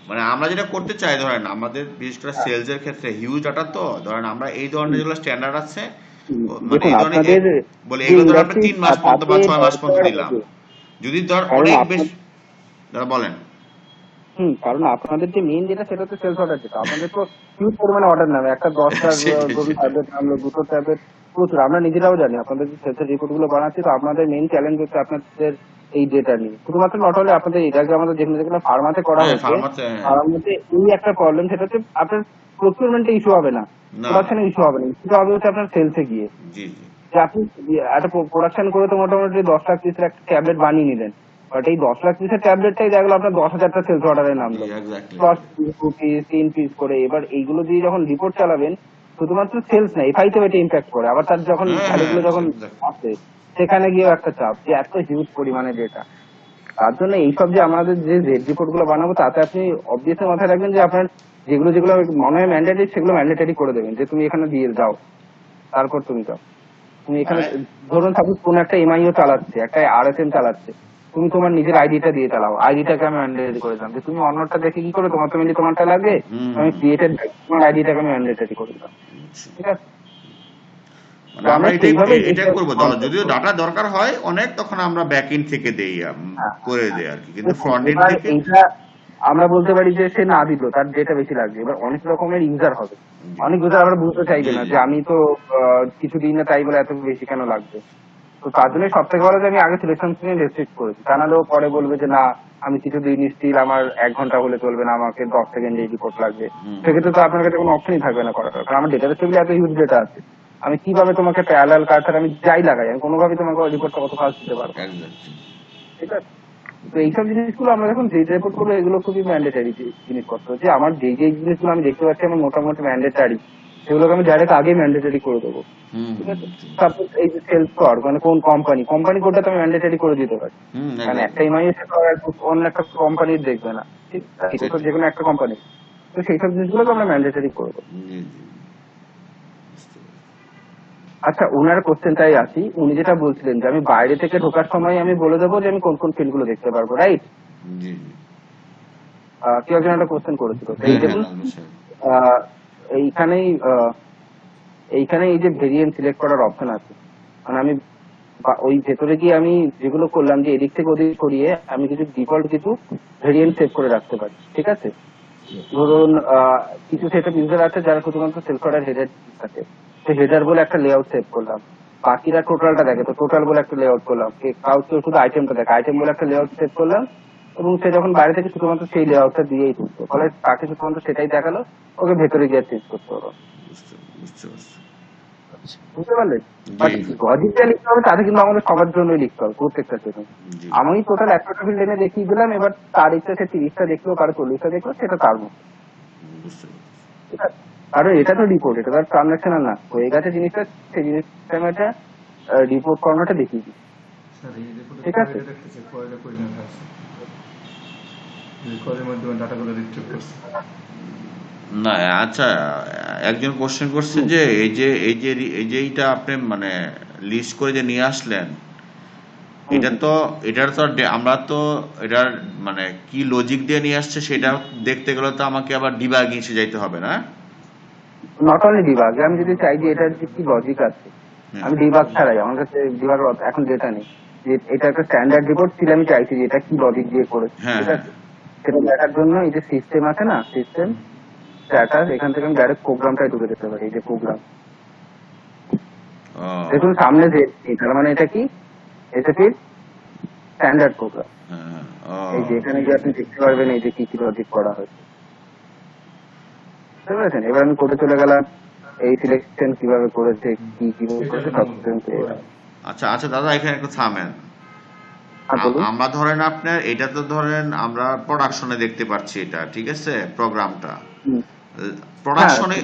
মানে আমরা যেটা করতে চাই, ধরেন আমাদের বিশেষ করে সেলস এর ক্ষেত্রে হিউজ ডাটা, তো ধরেন আমরা এই ধরনের যেগুলো স্ট্যান্ডার্ড আছে মানে এই ধরনের বলে এগুলো ধর আমরা 3 মাস পর্যন্ত বা 6 মাস পর্যন্ত দিলাম, যদি ধর অনেক বেশি দাদা বলেন। কারণ আপনাদের যে মেইন যেটা সেটা তো সেলস অর্ডার, যেটা আপনাদের তো হিউজ পরিমাণে অর্ডার নামে, একটা 10টা ট্যাবলেট নামলো, 2টো ট্যাবলেট প্রচুর, আমরা নিজেরাও জানি আপনাদের যে সেলসের রিপোর্ট গুলো বানাচ্ছি, তো আপনাদের মেইন চ্যালেঞ্জ হচ্ছে আপনাদের এই ডেটা নিয়ে, শুধুমাত্র নট হলে আপনাদের এর আগে আমাদের যেগুলো যেগুলো ফার্মাতে করা হয়েছে ফার্মাতে এই একটা প্রবলেম, সেটা হচ্ছে আপনার প্রকিউরমেন্টে ইস্যু হবে না, প্রোডাকশনে ইস্যু হবে না, ইস্যু হবে হচ্ছে আপনার সেলসে গিয়ে। যে আপনি একটা প্রোডাকশন করে তো মোটামুটি 10 লাখ পিসের একটা ট্যাবলেট বানিয়ে নিলেন, বাট এই 10 লাখ পিসের ট্যাবলেটটাই দেখলো আপনার 10,000টা সেলস অর্ডারে নামলো 3 পিস করে। এবার এইগুলো দিয়ে যখন রিপোর্ট চালাবেন শুধুমাত্র সেলস না এফআই তেও এটা ইম্প্যাক্ট করে, আবার তার যখন ভ্যালুগুলো যখন আসে সেখানে গিয়েও একটা চাপ, যে এত হিউজ পরিমাণে ডেটা। তার জন্য এইসব যে আমাদের যে রেড রিপোর্ট গুলো বানাবো তাতে আপনি অবভিয়াসলি মাথায় রাখবেন যে আপনার যেগুলো যেগুলো মনে হয় ম্যান্ডেটরি সেগুলো ম্যান্ডেটরি করে দেবেন, যে তুমি এখানে দিয়ে যাও, তারপর তুমি যাও। তুমি এখানে ধরুন সাপোজ কোন একটা এমআইও চালাচ্ছে, একটা আরএসএম চালাচ্ছে, তুমি তোমার নিজের আইডিটা দিয়ে চালাও, আইডিটাকে আমি ম্যান্ডেটরি করে দিলাম, যে তুমি অন্যটা দেখে কি করে তোমার তো মেনলি তোমারটা লাগে, আমি ক্রিয়েটেড তোমার আইডিটাকে আমি ম্যান্ডেটরি করে দিলাম, ঠিক আছে। আমরা এটাই করবো, যদিও ডাটা দরকার হয় অনেক, তখন আমরা ব্যাক এন্ড থেকে দেই করে দেই আর কি, কিন্তু ফ্রন্ট এন্ড থেকে আমরা বলতে পারি যে সে না দিল তার ডেটা বেশি লাগবে। এবার অনেক রকমের ইউজার হবে, অনেক ইউজার আমরা বুঝতে চাইবে না যে আমি তো কিছু দিন না তাই বলে এত বেশি কেন লাগবে। তো তার জন্য সব থেকে ভালো যে আমি আগে সিলেকশন স্ক্রিনে রেস্ট্রিক্ট করেছি, তা নাহলেও পরে বলবে যে না আমি কিছু দিন স্টিল আমার 1 ঘন্টা হলে চলবে না, আমাকে 10 সেকেন্ড এই রিপোর্ট লাগবে, সেক্ষেত্রে তো আপনার কাছে কোনো অপশনই থাকবে না করার, কারণ আমার ডেটাবেস টেবিলে এত হিউজ ডেটা আছে, আমি কিভাবে তোমাকে প্যারালাল কার্সার আমি যাই লাগাই আমি কোনোভাবেই তোমাকে রিপোর্টটা কত ফাস্ট দিতে পারবো, ঠিক আছে। তো এইসব জিনিসগুলো আমরা যখন যে রিপোর্ট করবো এগুলো খুবই ম্যান্ডেটারি জিনিস করতে হচ্ছে। আমার যে যে জিনিসগুলো আমি দেখতে পাচ্ছি আমার মোটামুটি ম্যান্ডেটারি, সেগুলোকে আমি ডাইরেক্ট আগে ম্যান্ডেটারি করে দেবো, ঠিক আছে। তারপর এই যে সেলস কোড মানে কোন কোম্পানি কোডটা তো আমি ম্যান্ডেটারি করে দিতে পারি, মানে একটা এমআই অন্য একটা কোম্পানির দেখবে না, ঠিক আছে, যে কোনো একটা কোম্পানি, তো সেই সব জিনিসগুলোকে আমরা ম্যান্ডেটারি করবো। আচ্ছা ওনার কোশ্চেনটাই আসি, উনি যেটা বলছিলেন যে আমি বাইরে থেকে ঢোকার সময় আমি বলে দেবো যে আমি কোন কোন ফিল্ড গুলো দেখতে পারবো, রাইট? কেউ একজন একটা কোশ্চেন করেছিল, এইখানেই এইখানে এই যে ভেরিয়েন্ট সিলেক্ট করার অপশন আছে, মানে আমি ওই ভেতরে গিয়ে আমি যেগুলো করলাম যে এদিক থেকে ওদিক সরিয়ে আমি কিছু ডিফল্ট কিছু ভেরিয়েন্ট সেভ করে রাখতে পারি, ঠিক আছে। ধরুন কিছু সেট অফ ইউজার আছে যারা শুধুমাত্র সেলফ অর্ডার হেডার থাকে, তো হেডার বলে একটা লেআউট সেভ করলাম, বাকিরা টোটালটা দেখে তো টোটাল বলে একটা লেআউট করলাম, কাউকে শুধু আইটেমটা দেখে আইটেম বলে একটা লেআউট সেভ করলাম, এবং সে যখন বাইরে থেকে শুধুমাত্র সেই লেআউটটা দিয়েই তুলতো, ফলে তাকে শুধুমাত্র সেটাই দেখালো, ওকে ভেতরে গিয়ে চেঞ্জ করতে হলো। বুঝতে পারছি। বুঝতে পারলেন? লজিকটা লিখতে হবে তাদের, কিন্তু আমাদের সবার জন্যই লিখতে হবে, প্রত্যেকটা জন্য। আমি টোটাল 100টা ফিল্ড এনে দেখিয়ে দিলাম, এবার তার ইচ্ছা সে 30টা দেখলো, কারো 40টা দেখলো, সেটা তার মতো। ঠিক আছে, কারণ এটা তো রিপোর্ট, এটা তার ট্রানজাকশন না হয়ে গেছে জিনিসটা, সেই জিনিসটা আমি একটা রিপোর্ট করানোটা দেখিয়ে দিই। স্যার এই রিপোর্টে ঠিক আছে, কোয়ারি দেখতেছে, কোয়ারি কই না আছে এই কোয়ারির মাধ্যমে ডাটাগুলো রিট্রিভ করছে না আচ্ছা, একজন কোশ্চেন করছেন যে এইটা আপনি মানে লিস্ট করে যে নিয়ে আসলেন, এটার তো আমরা তো এটার মানে কি লজিক দিয়ে নিয়ে আসছে সেটা দেখতে গেলে তো আমাকে আবার ডিবাগিং এসে যাইতে হবে না? নট অনলি ডিবাগ, আমি যদি চাই যে এটার যে কি লজিক আছে, আমি ডিবাগ ছাড়াই, আমার কাছে ডিবাগ এখন ডেটা নেই, যে এটা একটা স্ট্যান্ডার্ড রিপোর্ট ছিল, আমি চাইছি যে এটা কি লজিক দিয়ে করেছে, ঠিক আছে, সেটা দেখার জন্য এই যে সিস্টেম আছে না, সিস্টেম স্ট্যাটাস, এখান থেকে আমি ডাইরেক্ট প্রোগ্রামটাই ঢুকে যেতে পারি। এই যে প্রোগ্রাম দেখুন সামনে যে, তার মানে এটা কি এসএপির স্ট্যান্ডার্ড প্রোগ্রাম। এই যে এখানে গিয়ে আপনি দেখতে পারবেন এই যে কি কি লজিক করা হয়েছে, বুঝতে পেরেছেন? এবার আমি কোডে চলে গেলাম, এই সিলেকশন কিভাবে করেছে, কি কিভাবে করেছে সব পেয়ে গেলাম। আচ্ছা আচ্ছা দাদা, এখানে একটু থামেন। আমরা ধরেন আপনার এটা তো ধরেন আমরা প্রোডাকশনে দেখতে পাচ্ছি, এটা ঠিক আছে প্রোগ্রামটা প্রোডাকশনে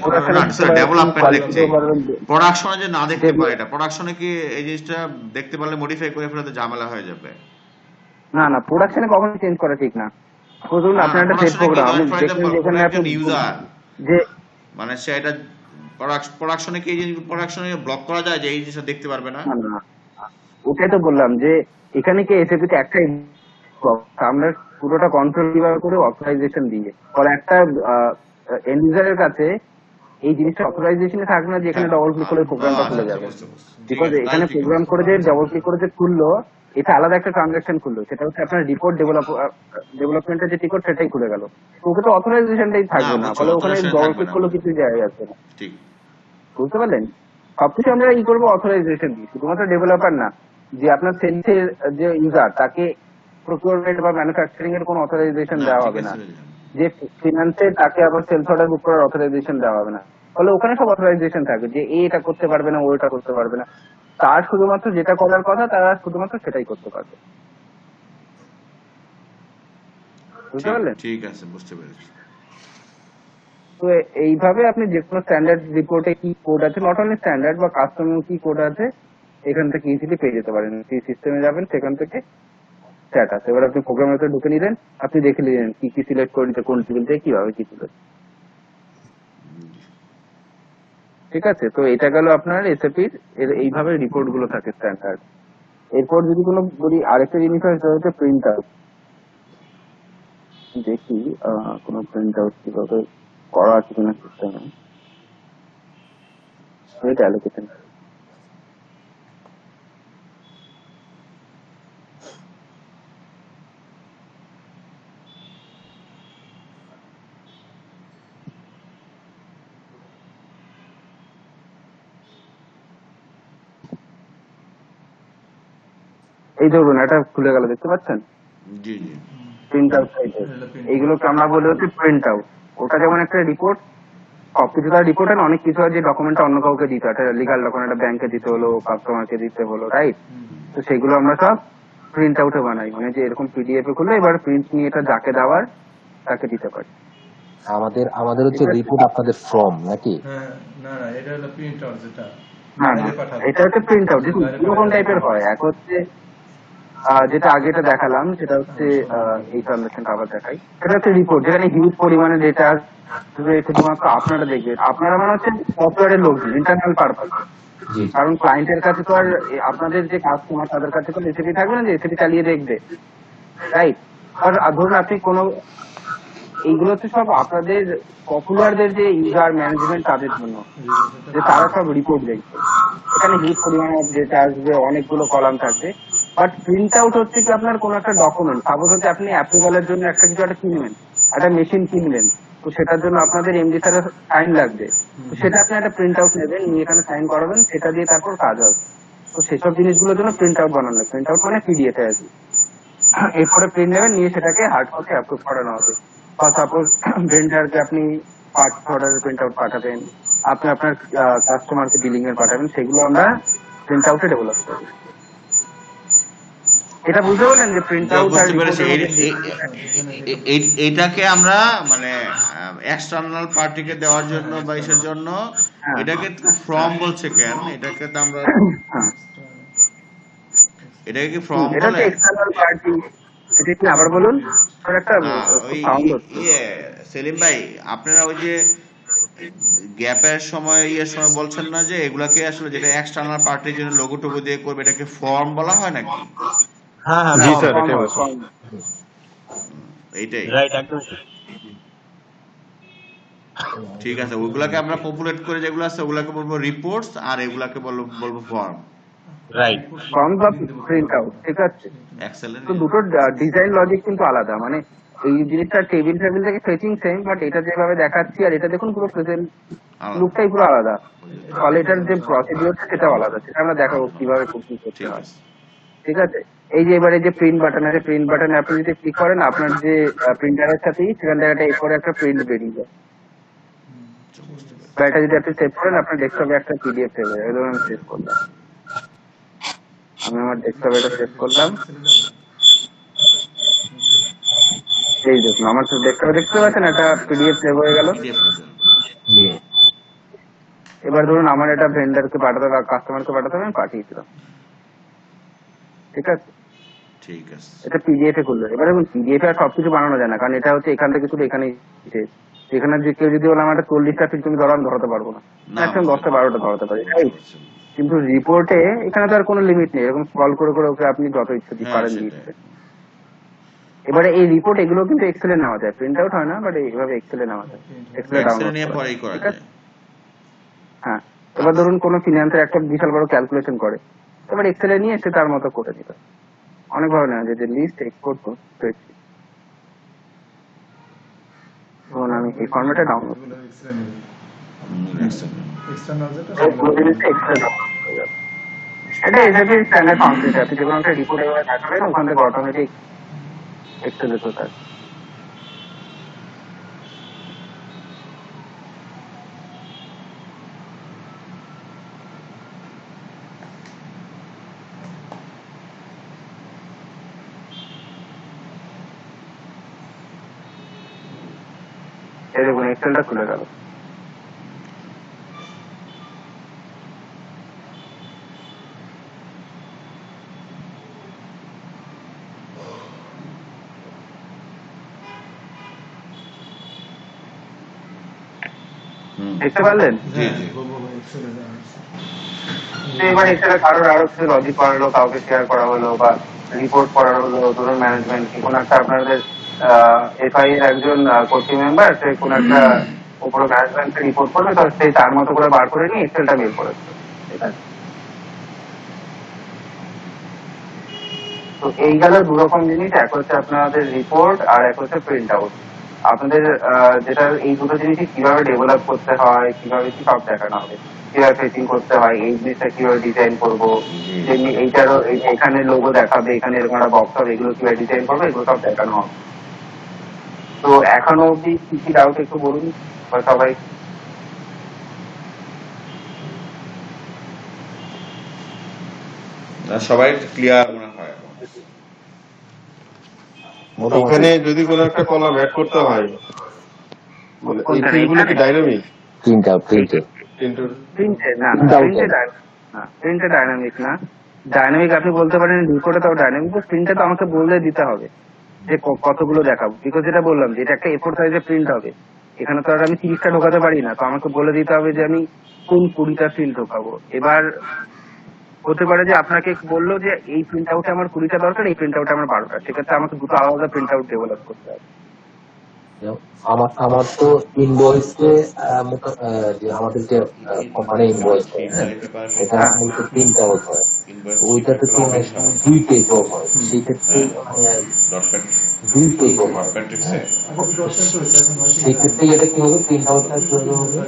ডেভেলপমেন্ট দেখছি, প্রোডাকশনে যে না দেখতে পারে, এটা প্রোডাকশনে কি এই জিনিসটা দেখতে পারলে মডিফাই করে ফেলতে ঝামেলা হয়ে যাবে? না না, প্রোডাকশনে কখনো চেঞ্জ করা ঠিক না। ধরুন আপনার একটা সেট প্রোগ্রাম, আপনি দেখেন যেখানে আপনি ইউজার যে মানে সে এটা প্রোডাকশনে কি এই জিনিস প্রোডাকশনে ব্লক করা যায় যে এই জিনিসটা দেখতে পারবে না? ওটাই তো বললাম যে এখানে কি এসএপিতে একটাই আমরা পুরোটা কন্ট্রোল কিভাবে করে অথরাইজেশন দিয়ে, ফলে একটা এন্ড ইউজারের কাছে এই জিনিসটা অথরাইজেশনে থাকবে না যে এখানে ডবল ক্লিক করলে প্রোগ্রামটা খুলে যাবে, বিকজ এখানে প্রোগ্রাম করে যে ডবল ক্লিক করে যে খুললো, এটা আলাদা একটা ট্রানজাকশন খুললো, সেটা হচ্ছে আপনার রিপোর্ট ডেভেলপমেন্টের যে টিকট সেটাই খুলে গেল, ওকে তো অথরাইজেশনটাই থাকবে না, ফলে ওখানে ডবল ক্লিক করলে কিছু যায় যাচ্ছে না। বুঝতে পারলেন? সবকিছু আমরা ই করবো অথরাইজেশন দিই, শুধুমাত্র ডেভেলপার না, যে আপনার সেলসের যে ইউজার তাকে প্রকিউরমেন্ট বা ম্যানুফ্যাকচারিং এর কোনো অথরাইজেশন দেওয়া হবে না, যে ফিনান্সের তাকে আবার সেলস অর্ডার বুক করার অথরাইজেশন দেওয়া হবে না, ফলে ওখানে সব অথরাইজেশন থাকবে, যে এটা করতে পারবে না, ও এটা করতে পারবে না, তার শুধুমাত্র যেটা করার কথা তারা শুধুমাত্র সেটাই করতে পারবে। বুঝতে পারলেন? ঠিক আছে, বুঝতে পেরেছি। তো এইভাবে আপনি যে কোনো স্ট্যান্ডার্ড রিপোর্টে কি কোড আছে, নট অনলি স্ট্যান্ডার্ড বা কাস্টম কি কোড আছে, এখান থেকে ইজিলি পেয়ে যেতে পারেন। সেই সিস্টেমে যাবেন, সেখান থেকে স্ট্যাটাস, এবার আপনি প্রোগ্রামের ভিতরে ঢুকে নিলেন, আপনি দেখে নিলেন কি কি সিলেক্ট করে নিতে, কোন টেবিল থেকে কিভাবে কি তুলে। ঠিক আছে, তো এটা গেল আপনার এসএপির এইভাবে রিপোর্ট গুলো থাকে স্ট্যান্ডার্ড। এরপর যদি কোনো বলি আরেকটা জিনিস হয়, সেটা হচ্ছে প্রিন্ট আউট। দেখি কোনো প্রিন্ট আউট কিভাবে করা আছে কিনা সিস্টেমে, এটা অ্যালোকেশন। এই ধরুন এটা খুলে গেল, দেখতে পাচ্ছেন? জি জি, প্রিন্ট আউট টাইপের এইগুলোকে আমরা বলি হচ্ছে প্রিন্ট আউট। ওটা যেমন একটা রিপোর্ট, সবকিছু তার রিপোর্ট হয়, অনেক কিছু হয় যে ডকুমেন্টটা অন্য কাউকে দিতে হয়, একটা লিগাল ডকুমেন্ট একটা ব্যাংকে দিতে হলো, কাস্টমারকে দিতে হলো, রাইট? তো সেগুলো আমরা সব প্রিন্ট আউটে বানাই, মানে যে এরকম পিডিএফ এ খুলে এবার প্রিন্ট নিয়ে এটা যাকে দেওয়ার তাকে দিতে পারি। আমাদের হচ্ছে রিপোর্ট আপনাদের ফর্ম নাকি? হ্যাঁ, না না, এটা হলো প্রিন্ট আউট, যেটা না না, এটা হচ্ছে প্রিন্ট আউট। দেখুন কোন টাইপের হয়, এক হচ্ছে যেটা আগেটা দেখালাম, সেটা হচ্ছে এই ট্রানজাকশনটা আবার দেখাই, সেটা হচ্ছে রিপোর্ট, যেখানে হিউজ পরিমাণে ডেটা শুধুমাত্র আপনারা দেখবেন, আপনারা মানে হচ্ছে সফটওয়্যারের লোকজন, ইন্টারনাল পারপাস। কারণ ক্লায়েন্টের কাছে তো আর আপনাদের যে কাস্টমার তাদের কাছে তো এসিপি থাকবে না যে এসিপি চালিয়ে দেখবে, রাইট? আর ধরুন আপনি কোনো এইগুলো হচ্ছে সব আপনাদের পপুলারদের যে ইউজার ম্যানেজমেন্ট তাদের জন্য, যে তারা সব রিপোর্ট দেখবে। এখানে হিউজ পরিমাণে ডেটা আসবে, অনেকগুলো কলাম থাকবে। বাট প্রিন্ট আউট হচ্ছে কি আপনার কোনো একটা ডকুমেন্ট, সাপোজ হচ্ছে আপনি অ্যাপ্রুভালের জন্য একটা কিছু একটা কিনবেন, একটা মেশিন কিনবেন, তো সেটার জন্য আপনাদের এমডি স্যারের সাইন লাগবে। তো সেটা আপনি একটা প্রিন্ট আউট নেবেন, নিয়ে এখানে সাইন করাবেন, সেটা দিয়ে তারপর কাজ হবে। তো সেসব জিনিসগুলোর জন্য প্রিন্ট আউট বানানো, প্রিন্ট আউট মানে পিডিএফ এ আছে। এরপরে প্রিন্ট নেবেন, নিয়ে সেটাকে হার্ড কপি অ্যাপ্রুভ করানো হবে। বা সাপোজ ভেন্ডারকে আপনি পার্টস অর্ডারের প্রিন্ট আউট পাঠাবেন, আপনি আপনার কাস্টমারকে বিলিং এর পাঠাবেন, সেগুলো আমরা প্রিন্ট আউটে ডেভেলপ করব। এটা বুঝতে পারলেন যে প্রিন্ট আউট আর বুঝতে পেরেছি। রিপোর্টের মধ্যে এইটাকে আমরা মানে এক্সটার্নাল পার্টিকে দেওয়ার জন্য বা ইসের জন্য হ্যাঁ এটাকে তো ফর্ম বলছে কেন? এটাকে তো আমরা হ্যাঁ এটাকে কি ফর্ম এটা বলে? হচ্ছে এক্সটার্নাল পার্টি। এটা কি আবার বলুন, আর একটা ওই সাউন্ড হচ্ছে। ইয়ে সেলিম ভাই, আপনারা ওই যে গ্যাপের সময় ইয়ের সময় বলছেন না যে এগুলাকে আসলে যেটা এক্সটার্নাল পার্টির জন্য লোগো টোগো দিয়ে করবে এটাকে ফর্ম বলা হয় নাকি? হ্যাঁ হ্যাঁ জি হ্যাঁ স্যার, ফর্ম এটাই হয়, বলছি। ফর্ম। এইটাই রাইট, একদম ঠিক আছে। ওইগুলাকে আমরা পপুলেট করে যেগুলো আছে ওগুলাকে বলবো রিপোর্টস, আর এগুলাকে বলবো ফর্ম। রাইট। ফর্ম বা প্রিন্ট আউট, ঠিক আছে। এক্সেলেন্ট। তো দুটোর ডিজাইন লজিক কিন্তু আলাদা, মানে এই জিনিসটা টেবিল থেকে ফেচিং সেম, বাট এটা যেভাবে দেখাচ্ছি আর এটা দেখুন পুরো প্রেজেন্ট লুকটাই পুরো আলাদা। ফলে এটার যে প্রসিডিওর সেটাও আলাদা, সেটা আমরা দেখাবো কিভাবে কুকিং করতে ঠিক হয়। আছে। ঠিক আছে। এই যে এবারে যে প্রিন্ট বাটন আছে, প্রিন্ট বাটনে আপনি যদি ক্লিক করেন আপনার যে প্রিন্টারের সাথেই সেখান থেকে এরপরে একটা প্রিন্ট বেরিয়ে যায়। বা এটা যদি আপনি সেভ করেন আপনার ডেস্কটপে একটা পিডিএফ সেভ হয়ে যাবে। আমি সেভ করলাম, আমি আমার ডেস্কটপে এটা সেভ করলাম। এই দেখুন আমার ডেস্কটপে দেখতে পাচ্ছেন একটা পিডিএফ সেভ হয়ে গেল। পিডিএফ হয়ে যাবে। এবার ধরুন আমার এটা ভেন্ডারকে পাঠাতে হবে, কাস্টমারকে পাঠাতে হবে, আমি পাঠিয়ে দিলাম। ঠিক আছে, ঠিক আছে। এটা পিডিএফ এ করলো। এবার দেখুন পিডিএফ এ আর সবকিছু বানানো যায় না, কারণ এটা হচ্ছে এখান থেকে শুধু এখানেই শেষ। এখানে যে কেউ যদি বলে আমার 40টা ফিল্ড তুমি ধরো, আমি ধরাতে পারবো না, ম্যাক্সিমাম 10টা 12টা ধরাতে পারি। কিন্তু রিপোর্টে এখানে তো আর কোনো লিমিট নেই, এরকম স্ক্রল করে করে ওকে আপনি যত ইচ্ছে পারেন দিচ্ছে। এবারে এই রিপোর্ট এগুলো কিন্তু এক্সেলে নেওয়া যায়, প্রিন্ট আউট হয় না, বাট এইভাবে এক্সেলে নেওয়া যায়, এক্সেলে ডাউনলোড নিয়ে পরেই করা যায়। হ্যাঁ। এবার ধরুন কোন ফিনান্সের একটা বিশাল বড় ক্যালকুলেশন করে, এবার এক্সেলে নিয়ে এসে তার মতো করে দিতে অনেক ভাবে নেওয়া যায়, যে লিস্ট এক্সপোর্ট টু স্প্রেডশিট। ধরুন আমি এই ফরম্যাটে ডাউনলোড এটা এসএপি স্ট্যান্ডার্ড ফাংশন। আপনি যে কোনো একটা রিপোর্ট এভাবে দেখাবেন, ওখান থেকে অটোমেটিক এক্সেলে চলে আসবে। এই দেখুন এক্সেলটা খুলে গেল। দেখতে পারলেন? এবার এক্সেলে কারোর আরো কিছু লজিক করা হলো, কাউকে শেয়ার করা হলো, বা রিপোর্ট করা হলো। ধরুন ম্যানেজমেন্ট কোন একটা আপনাদের এফআই এর একজন কোচিং মেম্বার, সে কোন একটা উপরে ম্যানেজমেন্টকে রিপোর্ট করবে, তো সে তার মতো করে বার করে নিয়ে এক্সেলটা বের করেছে। ঠিক আছে। তো এই গেল দু রকম জিনিস, এক হচ্ছে আপনাদের রিপোর্ট আর এক হচ্ছে প্রিন্ট আউট। আপনাদের যেটা এই দুটো জিনিসই কিভাবে ডেভেলপ করতে হয়, কিভাবে কি সব দেখানো হবে, কিভাবে ফেচিং করতে হয়, এই জিনিসটা কিভাবে ডিজাইন করবো, যেমনি এইটারও এখানে লোগো দেখাবে, এখানে এরকম একটা বক্স হবে, এগুলো কিভাবে ডিজাইন করবো, এগুলো সব দেখানো হবে। তো এখনো অব্দি কি কি ডাউট একটু বলুন সবাই। সবাই ক্লিয়ার মনে হয়। এখানে যদি কোনো একটা কলাম অ্যাড করতে হয়, মানে এই ফিল্ডগুলো কি ডাইনামিক? প্রিন্ট আউট, প্রিন্টে না, প্রিন্টে ডাইনামিক না। ডাইনামিক আপনি বলতে পারেন রিপোর্টে, তাও ডাইনামিক। প্রিন্টে তো আমাকে বললে দিতে হবে যে কতগুলো দেখাবো, বিকজ যেটা বললাম যে এটা একটা এ4 সাইজে প্রিন্ট হবে, এখানে তো আর আমি 30টা ঢোকাতে পারি না, তো আমাকে বলে দিতে হবে যে আমি কোন 20টা ফিল্ড ঢোকাবো। এবার হতে পারে যে আপনাকে বললো যে এই প্রিন্ট আউটে আমার 20টা দরকার, এই প্রিন্ট আউটে আমার 12টা, সেক্ষেত্রে আমাকে দুটো আলাদা প্রিন্ট আউট ডেভেলপ করতে হবে। আমার আমার তো ইনভয়েসে যে আমাদের যে কোম্পানি ইনভয়েস হয়, হ্যাঁ, এটা মূলত 3টা হয়। ইনভয়েস তো 3 ওইটাতে টাইপের তো অফিস হয়। 2 পেজ হয়, সেই ক্ষেত্রে হ্যাঁ, ডট প্যাট 2 পেজ ডট হয়, ম্যাট্রিক্সে হ্যাঁ। আগে তো 10 হয়েছে, এখন হয়তো সেই ক্ষেত্রে এটা কি হবে, 3টা কিভাবে হবে?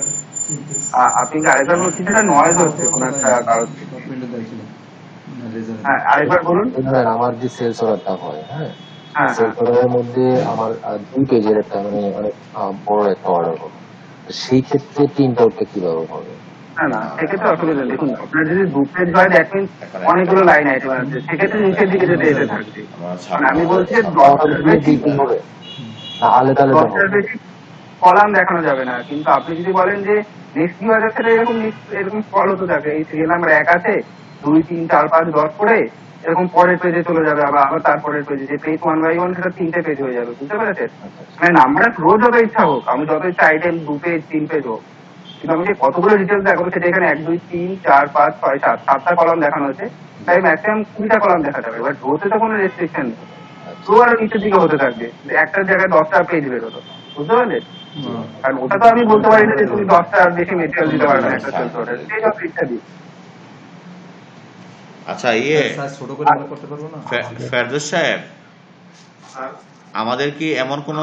আপনি কি আরেকবার বলছেন, যেটা নয়েজ হচ্ছে কোনো একটা কারণ থেকে। আরেকবার বলুন। ধরেন আমার যে সেলস অর্ডারটা হয়, হ্যাঁ, হ্যাঁ হ্যাঁ। সেলস অর্ডারের মধ্যে আমার 2 পেজের একটা মানে অনেক বড় একটা অর্ডার হবে। তো সেই ক্ষেত্রে 3টা কিভাবে হবে? না না, সেক্ষেত্রে অসুবিধা নেই। দেখুন, আপনার যদি 2 পেজ হয়, দ্যাট মিনস অনেকগুলো লাইন আইটেম আছে, সেক্ষেত্রে নিচের দিকে যেতে থাকবে। মানে আমি বলছি যে 10টার বেশি হবে না, আলাদা আলাদা হবে। 10টার বেশি কলাম দেখানো যাবে না। কিন্তু আপনি যদি বলেন যে নেক্সট কি হয়, সেটা এরকম এরকম ফল হতে থাকে, এই সিরিয়াল নাম্বার 1 আছে, 2 3 4 5 10 করে এরকম পরের পেজে চলে যাবে, আবার তারপরের পেজে, যে পেজ 1 বাই 1 সেটা 3টে পেজ হয়ে যাবে। বুঝতে পেরেছেন? মানে নাম্বার রোজ যত ইচ্ছা হোক, আমি যত ইচ্ছা আইটেম 2 পেজ 3 পেজ হোক, কিন্তু আমাকে কতগুলো ডিটেলস দেখাবো, সেটা এখানে 1 2 3 4 5 6 7 7টা কলাম দেখানো হচ্ছে, তাই ম্যাক্সিমাম 20টা কলাম দেখা যাবে। এবার রোজে তো কোনো রেস্ট্রিকশন নেই, রো আরো নিচের দিকে হতে থাকবে, একটার জায়গায় 10টা পেজ বেরোতো। বুঝতে পারলেন? কারণ ওটা তো আমি বলতে পারি না যে তুমি 10টা বেশি মেটেরিয়াল দিতে পারবে না একটা সেলস অর্ডার, সেই যত ইচ্ছা দিই। আচ্ছা, ছোট করে আমরা করতে পারবো না। ফেরদৌস সাহেব, আমাদের কি এমন কোন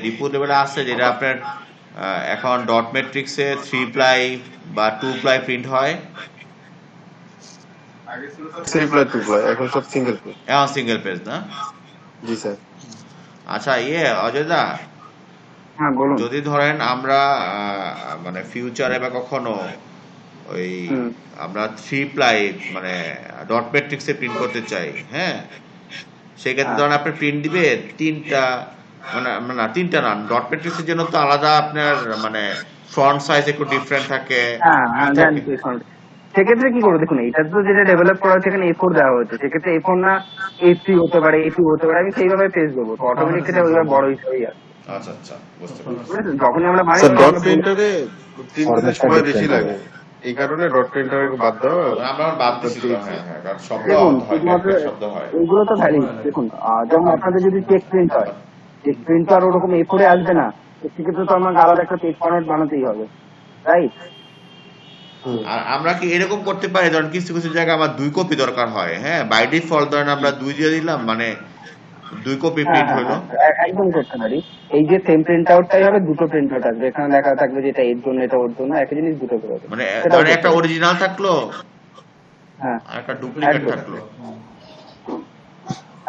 ডিপো লেভেলে আছে যেটা আপনার এখন ডট ম্যাট্রিক্সে 3 প্লাই বা 2 প্লাই প্রিন্ট হয়? সিম্পল টু প্লাই, এখন সব সিঙ্গেল পেজ। এখন সিঙ্গেল পেজ না? জি স্যার। আচ্ছা, অজয় দা, হ্যাঁ বলুন। যদি ধরেন আমরা মানে ফিউচারে বা কখনো ওই আমরা 3 প্লাই মানে ডট ম্যাট্রিক্সে প্রিন্ট করতে চাই, হ্যাঁ, সেক্ষেত্রে ধরেন আপনার প্রিন্ট দিবে 3টা, মানে না 3টা না, ডট ম্যাট্রিক্সের জন্য তো আলাদা আপনার মানে ফন্ট সাইজ একটু ডিফারেন্ট থাকে। হ্যাঁ হ্যাঁ, জানি। সেক্ষেত্রে কি করবো, দেখুন এটা তো যেটা ডেভেলপ করা হচ্ছে এখানে A4 দেওয়া হচ্ছে, সেক্ষেত্রে A4 না A3 হতে পারে, A2 হতে পারে, আমি সেইভাবে পেজ দেবো, তো অটোমেটিক সেটা ওইভাবে বড় হিসেবেই আসবে। আচ্ছা আচ্ছা, বুঝতে পারছি। যখনই আমরা স্যার ডট প্রিন্টারে প্রিন্টে সময় বেশি লাগে, এই কারণে ডট প্রিন্টারে বাদ দেওয়া। আমরা বাদ দিছি তো, হ্যাঁ হ্যাঁ, কারণ শব্দ দেখুন হয়, শুধুমাত্র শব্দ হয়। এইগুলো তো ভ্যালিড। দেখুন যেমন আপনাদের যদি চেক প্রিন্ট হয়, চেক প্রিন্ট তো আর ওরকম A4 আসবে না, তো সেক্ষেত্রে তো আমাকে আলাদা একটা পেজ ফরম্যাট বানাতেই হবে, রাইট? আর আমরা কি এরকম করতে পারি, ধরেন কিছু কিছু জায়গায় আমার 2 কপি দরকার হয়, হ্যাঁ, বাই ডিফল্ট ধরেন আমরা 2 দিয়ে দিলাম, মানে 2 কপি হ্যাঁ প্রিন্ট হ্যাঁ হলো। হ্যাঁ, একদম করতে পারি। এই যে সেম প্রিন্ট আউটটাই হবে, দুটো প্রিন্ট আউট আসবে, এখানে লেখা থাকবে যেটা এর জন্য, এটা ওর জন্য, একই জিনিস দুটো করে হবে। মানে সেটাও ধরেন করতে একটা পারি। অরিজিনাল থাকলো হ্যাঁ আর একটা ডুপ্লিকেট একদম থাকলো।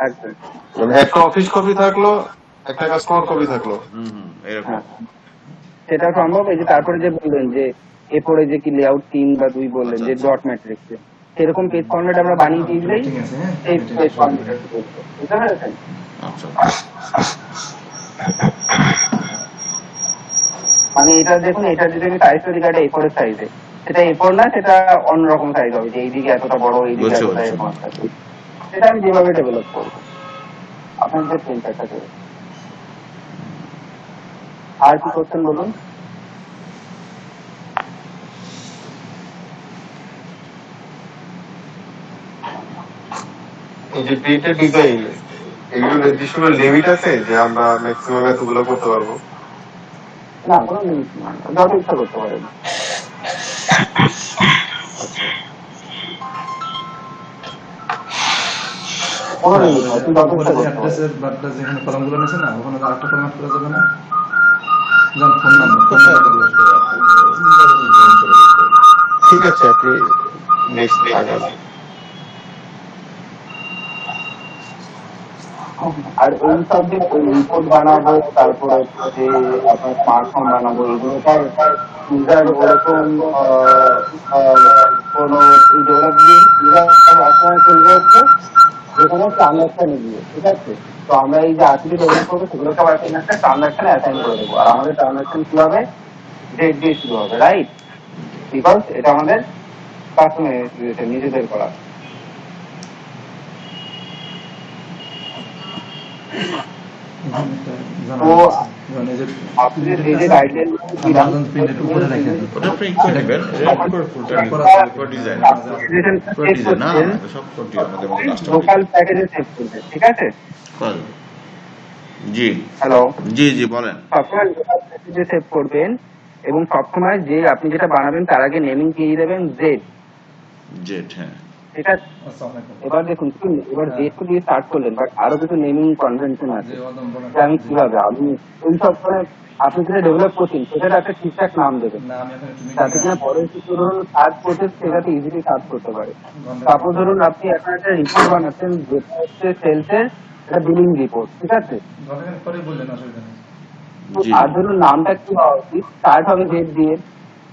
একদম। মানে একটা অফিস কপি থাকলো, একটা কাস্টমার কপি থাকলো। এরকম। হ্যাঁ সেটা সম্ভব। এই যে তারপরে যে বললেন যে এরপরে যে কি লেআউট 3 বা 2 বললেন যে ডট ম্যাট্রিক্সে, সেরকম পেজ ফরম্যাট আমরা বানিয়ে দিয়ে দিলেই ঠিক আছে, হ্যাঁ এই পেজ ফরম্যাট বুঝতে পেরেছেন? আচ্ছা, মানে এটা দেখুন, এটা যদি আমি সাইজ তৈরি কাটে A4 এর সাইজে, সেটা A4 না, সেটা অন্যরকম সাইজ হবে, যে এইদিকে এতটা বড়, এইদিকে বুঝছি, এতটা বুঝছি। এরকম থাকবে। সেটা আমি যেভাবে ডেভেলপ করবো আপনাদের প্রিন্টারটা করে। আর কি করছেন বলুন? এই যে প্রিন্টের ডিজাইন, এগুলো নির্দিষ্ট লিমিট আছে যে আমরা ম্যাক্সিমাম এতগুলো করতে পারবো? না, কোনো লিমিট না, যত ইচ্ছা করতে পারেন। কোনো লিমিট না, আপনি যত ইচ্ছা করতে পারেন। যেখানে কলমগুলো নিয়েছে না, ওখানে আরেকটা কলম করা যাবে না, যেমন ফোন নাম্বার। ঠিক আছে, আপনি নেক্সট আগান। আর এই সব যে রিপোর্ট বানাবো, তারপরে যে আপনার স্মার্টফোন বানাবো, এগুলো তার ইউজার ওরকম কোনো যেখানে ট্রানজাকশন দিয়ে, ঠিক আছে? তো আমরা এই যে আর্টিফি ডেভেলপ করবো, সেগুলোকে আবার একটা ট্রানজাকশনে অ্যাসাইন করে দেবো, আর আমাদের ট্রানজাকশন কি হবে, ডেট দিয়ে শুরু হবে, রাইট? বিকজ এটা আমাদের কাস্টমার নিজেদের করা। তো আপনি যে যে গাইডলাইন দিলাম, উপরে রেখে দিন। ওটা আপনি করে নেবেন, পুরো ডিজাইন না, এটা সব আমাদের মতো কাস্টমার লোকাল প্যাকেজে সেভ করবে, ঠিক আছে? জি হ্যালো, জি জি বলেন। সবসময় যে সেভ করবেন এবং সবসময় যে আপনি যেটা বানাবেন তার আগে নেমিং কি দেবেন জেড, জেড, হ্যাঁ। ঠিক আছে? এবার দেখুন কি এবার জেড কে দিয়ে স্টার্ট করলেন, বাট আরো কিছু নেমিং কনভেনশন আছে যে আমি কিভাবে আমি এই সব মানে আপনি যেটা ডেভেলপ করছেন সেটার একটা ঠিকঠাক নাম দেবেন যাতে কিনা পরে কিছু ধরুন সার্চ করতে সেটাতে ইজিলি সার্চ করতে পারে। সাপোজ ধরুন আপনি এখন একটা রিপোর্ট বানাচ্ছেন যেটা হচ্ছে সেলসের একটা বিলিং রিপোর্ট, ঠিক আছে? জি আর ধরুন নামটা কি হওয়া উচিত, স্টার্ট হবে জেড দিয়ে,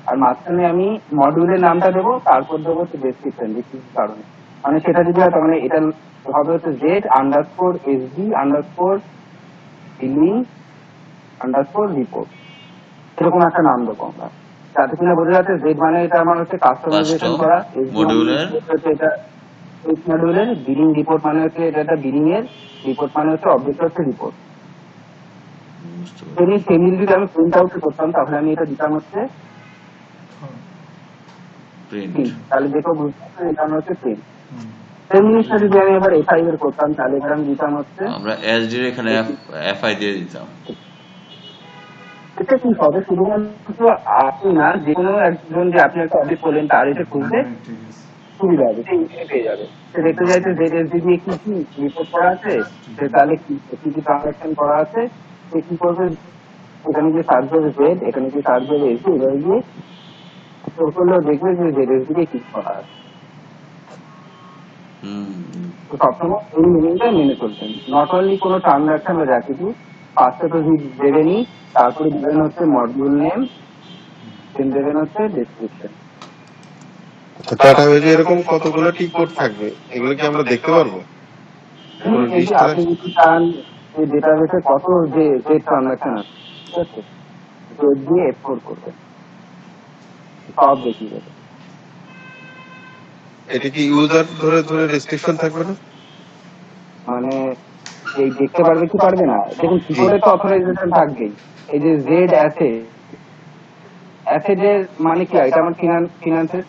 আর মাঝখানে আমি মডিউলের নামটা দেবো, তারপর দেবো হচ্ছে ডেসক্রিপশন যে কি কারণে, মানে সেটা যদি হয় তার মানে এটা হবে হচ্ছে Z underscore SD underscore billing underscore report, সেরকম একটা নাম দেবো আমরা, যাতে কিনা বোঝা যাচ্ছে জেড মানে এটা আমার হচ্ছে কাস্টমাইজেশন কাস্টম করা, এসডি মানে মডিউলের হচ্ছে এটা মডিউলের, বিলিং রিপোর্ট মানে হচ্ছে এটা একটা বিলিং এর, রিপোর্ট মানে হচ্ছে অবজেক্ট হচ্ছে রিপোর্ট। যদি সেমিল যদি আমি প্রিন্ট আউট করতাম তাহলে আমি এটা দিতাম হচ্ছে প্রিন্ট। প্রিন্ট, তাহলে দেখো বুঝতে পারছি এটা আমার হচ্ছে প্রিন্ট। সেম জিনিসটা যদি আমি এবার এফআই এর করতাম তাহলে এবার আমি দিতাম হচ্ছে আমরা এসডি এর এখানে এফআই দিয়ে দিতাম। এটা কি হবে শুধুমাত্র আপনি না, যে কোনো একজন যে আপনি একটা অডিট করলেন তার এটা খুঁজতে সুবিধা হবে, সে ইজিলি পেয়ে যাবে। সে দেখতে চাইছে জেডএসডি দিয়ে কি কি রিপোর্ট করা আছে, সে তাহলে কি কি কি ট্রানজাকশন করা আছে, সে কি করবে, এখানে যে সার্চ করবে জেড, এখানে যে সার্চ করবে এসি, এবার গিয়ে স্টোর করলেও দেখবে যে জেডএসডি দিয়ে কি করা আছে। তো সবসময় এই মিনিংটা মেনে চলছেন, নট অনলি কোনো ট্রানজাকশন বা যা কিছু, ফার্স্টে তো দেবেনই, তারপরে দেবেন হচ্ছে মডিউল নেম, দেন দেবেন হচ্ছে ডেসক্রিপশন। ডাটাবেজে এরকম কতগুলো টি কোড থাকবে, এগুলো কি আমরা দেখতে পারবো? কোনো এই যে লিস্ট আপনি যদি চান যে ডেটাবেসে কত যে যে ট্রানজাকশন আছে, ঠিক আছে, জেড দিয়ে এক্সপোর্ট করবেন, সব দেখিয়ে দেবে। এটা কি ইউজার ধরে ধরে রেস্ট্রিকশন থাকবে না? মানে এই দেখতে পারবে কি পারবে না, দেখুন কিবোর্ডে তো অথরাইজেশন থাকবেই। এই যে জেড অ্যাসেটের মানে কি হয়, এটা আমার ফিনান্সের,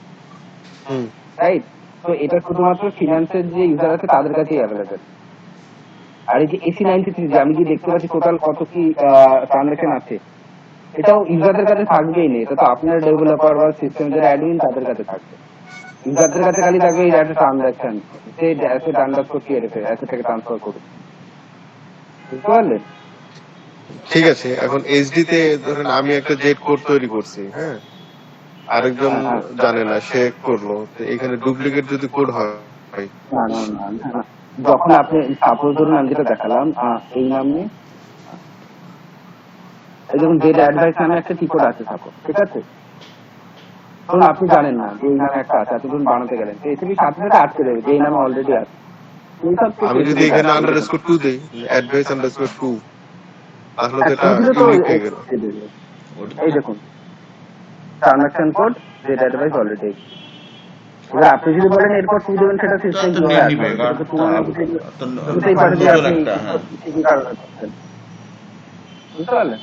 হুম। রাইট? তো এটা শুধুমাত্র ফিনান্সের যে ইউজার আছে তাদের কাছেই অ্যাভেলেবেল। আর এই যে AC93 যে আমি কি দেখতে পাচ্ছি টোটাল কত কি ট্রানজাকশন আছে, এটাও ইউজারদের কাছে থাকবেই না, এটা তো আপনার ডেভেলপার বা সিস্টেম যারা অ্যাডমিন তাদের কাছে থাকবে। ইউজারদের কাছে খালি থাকবে এই একটা ট্রানজাকশন, সেই অ্যাসেট আন্ডারস্কোর কি অ্যাসেট থেকে ট্রান্সফার করবে, বুঝতে পারলেন? ঠিক আছে, এখন এইচডি তে ধরেন আমি একটা জেড কোড তৈরি করছি, হ্যাঁ, আরেকজন জানে না, সে করলো, তো এখানে ডুপ্লিকেট যদি কোড হয়, না না না না, যখন আপনি সাপোজ ধরুন আমি যেটা দেখালাম এই নামে, এই দেখুন ডেটা অ্যাডভাইস নামে একটা কি কোড আছে সাপোজ, ঠিক আছে? ধরুন আপনি জানেন না যে এই নামে একটা আছে, আপনি ধরুন বানাতে গেলেন, তো এসবি সাথে সাথে আটকে দেবে যে এই নামে অলরেডি আছে। আমি যদি এখানে আন্ডারস্কোর 2 দেই, অ্যাডভাইস আন্ডারস্কোর 2, তাহলে তো এটা দিলে তো ইউনিক হয়ে গেল। এই দেখুন transaction code data advice already. এবার আপনি যদি বলেন এরপর টু দেবেন, সেটা সিস্টেম তো কিভাবে নিয়ে আসবে, নিবে, সেটা কারণ তো টু মানে তো বুঝতেই পারে যে নতুন আপনি একটা, হ্যাঁ। কি কারণে করছেন, বুঝতে পারলেন?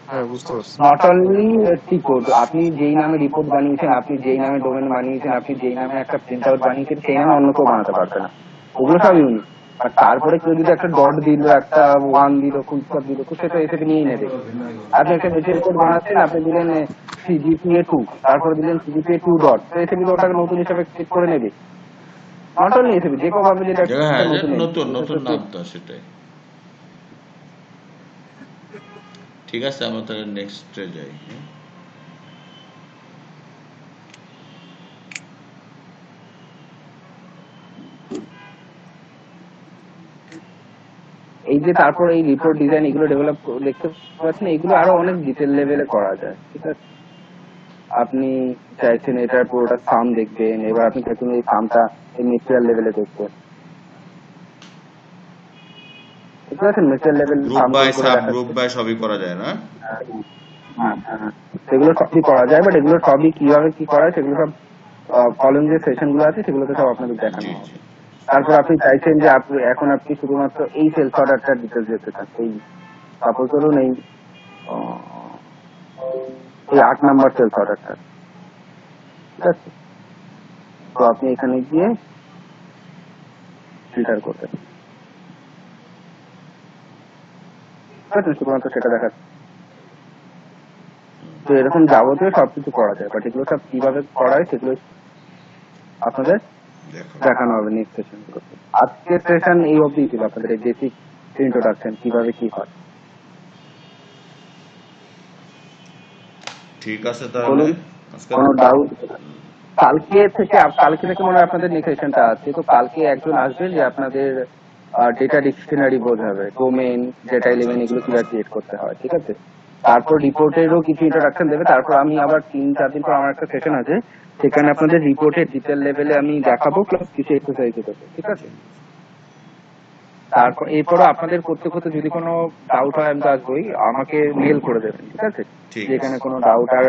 হ্যাঁ, বুঝতে পারছি। নট অনলি টি কোড, আপনি যেই নামে রিপোর্ট বানিয়েছেন, আপনি যেই নামে ডোমেন বানিয়েছেন, আপনি যেই নামে একটা প্রিন্ট আউট বানিয়েছেন, সেই নামে অন্য কেউ বানাতে পারবে না, ওগুলো সব ইউনিক। আর তারপরে কেউ যদি একটা ডট দিল, একটা ওয়ান দিল, ফুল স্টপ দিল, সেটা এসে নিয়ে নেবে। আপনি একটা মেটের কোড বানাচ্ছেন, আপনি দিলেন CGPA2, তারপরে দিলেন CGPA2 ডট, তো এসে ওটাকে নতুন হিসাবে ক্লিক করে নেবে। নট অনলি এসে যে কেউ ভাবে যে এটা হ্যাঁ, একটা নতুন নতুন নাম তো সেটাই। ঠিক আছে, আমরা তাহলে নেক্সটে যাই। এই যে তারপর এই রিপোর্ট ডিজাইন এগুলো ডেভেলপ দেখতে পাচ্ছেন, এগুলো আরো অনেক ডিটেল লেভেলে করা যায়, ঠিক আছে? আপনি চাইছেন এটার পুরোটা সাম দেখবেন, এবার আপনি চাইছেন এই সামটা মেটেরিয়াল লেভেলে দেখবেন, বুঝতে পারছেন? Material level group by sub group by সবই করা যায় না? সেগুলো সবই করা যায়, বাট এগুলো সবই কিভাবে কি করা হয় সেগুলো সব ফলোইং যে সেশন গুলো আছে সেগুলোতে সব আপনাদের দেখানো জি হবে। জি। তারপর আপনি চাইছেন যে এখন আপনি শুধুমাত্র এই সেলস অর্ডারটার ডিটেলস দেখতে চান, এই সাপোজ ধরুন এই 8 নাম্বার সেলস অর্ডারটা, ঠিক আছে? তো আপনি এখানে গিয়ে ফিল্টার করবেন, পারছেন, শুধুমাত্র সেটা দেখাচ্ছে। তো এরকম যাবতীয় সবকিছু করা যায়, বাট এগুলো সব কিভাবে করা হয় সেগুলো আপনাদের দেখানো হবে নেক্সট সেশন গুলোতে। আজকের সেশন এই অবধি ছিল, আপনাদের এই বেসিক ইন্ট্রোডাকশন কিভাবে কি হয়। ঠিক আছে তাহলে বলুন, কোনো ডাউট? কালকে থেকে মনে হয় আপনাদের নেক্সট সেশনটা আছে, তো কালকে একজন আসবেন যে আপনাদের ডেটা ডিকশনারি বোঝাবে, ডোমেন, ডেটা এলিমেন্ট এগুলো কিভাবে ক্রিয়েট করতে হয়, ঠিক আছে। তারপর রিপোর্টেরও কিছু ইন্ট্রোডাকশন দেবে। তারপর আমি আবার 3-4 দিন পর আমার একটা সেশন আছে, সেখানে আপনাদের রিপোর্টের ডিটেল লেভেলে আমি দেখাবো, প্লাস কিছু এক্সারসাইজ দেবো, ঠিক আছে। তারপর এরপরও আপনাদের করতে করতে যদি কোনো ডাউট হয়, আমি তো আসবোই, আমাকে মেল করে দেবেন, ঠিক আছে। যেখানে কোনো ডাউট, আর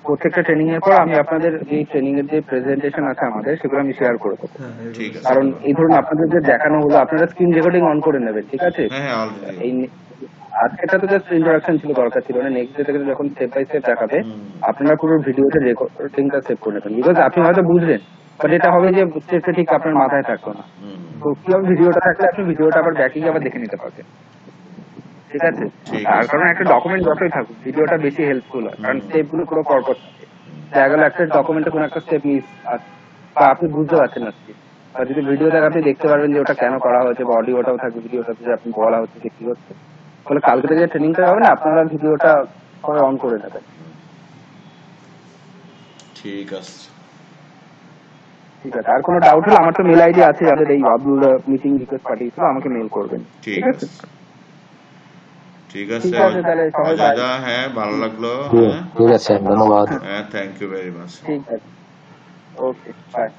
প্রত্যেকটা ট্রেনিং এর পর আমি আপনাদের যে ট্রেনিং এর যে প্রেজেন্টেশন আছে আমাদের, সেগুলো আমি শেয়ার করে দেবো। ঠিক আছে। কারণ এই ধরুন আপনাদের যে দেখানো হলো, আপনারা স্ক্রিন রেকর্ডিং অন করে নেবেন, ঠিক আছে। হ্যাঁ অলরেডি এই আজকেটা তো জাস্ট ইন্ট্রোডাকশন ছিল, দরকার ছিল না। নেক্সট ডে থেকে যখন স্টেপ বাই স্টেপ দেখাবে, আপনারা পুরো ভিডিওতে রেকর্ডিংটা সেভ করে নেবেন, বিকজ আপনি হয়তো বুঝলেন, বাট এটা হবে যে স্টেপটা ঠিক আপনার মাথায় থাকলো না। তো কি হবে, ভিডিওটা থাকলে আপনি ভিডিওটা আবার ব্যাকে গিয়ে আবার দেখে নিতে পারবেন, ঠিক আছে। তার কারণ একটা ডকুমেন্ট যতই থাকুক, ভিডিওটা বেশি হেল্পফুল হয়, কারণ স্টেপ গুলো পুরো পরপর থাকে। দেখা গেল একটা ডকুমেন্টে কোনো একটা স্টেপ মিস বা আপনি বুঝতে পারছেন না, বা যদি ভিডিও থাকে আপনি দেখতে পারবেন যে ওটা কেন করা হয়েছে, বা অডিওটাও থাকবে ভিডিওটাতে যে আপনি বলা হচ্ছে যে কি হচ্ছে। ফলে কালকে থেকে যে ট্রেনিংটা হবে না, আপনারা ভিডিওটা সবাই অন করে নেবেন। ঠিক আছে। ঠিক আছে, আর কোনো ডাউট হলে আমার তো মেল আইডি আছে, যাদের এই আব্দুল মিটিং রিকোয়েস্ট পাঠিয়েছিল, আমাকে মেল করবেন, ঠিক আছে। ঠিক আছে তাহলে সবাই অজয়দা, হ্যাঁ ভালো লাগলো। ঠিক আছে, ধন্যবাদ। হ্যাঁ থ্যাংক ইউ ভেরি মাচ। ঠিক আছে, ওকে, বাই।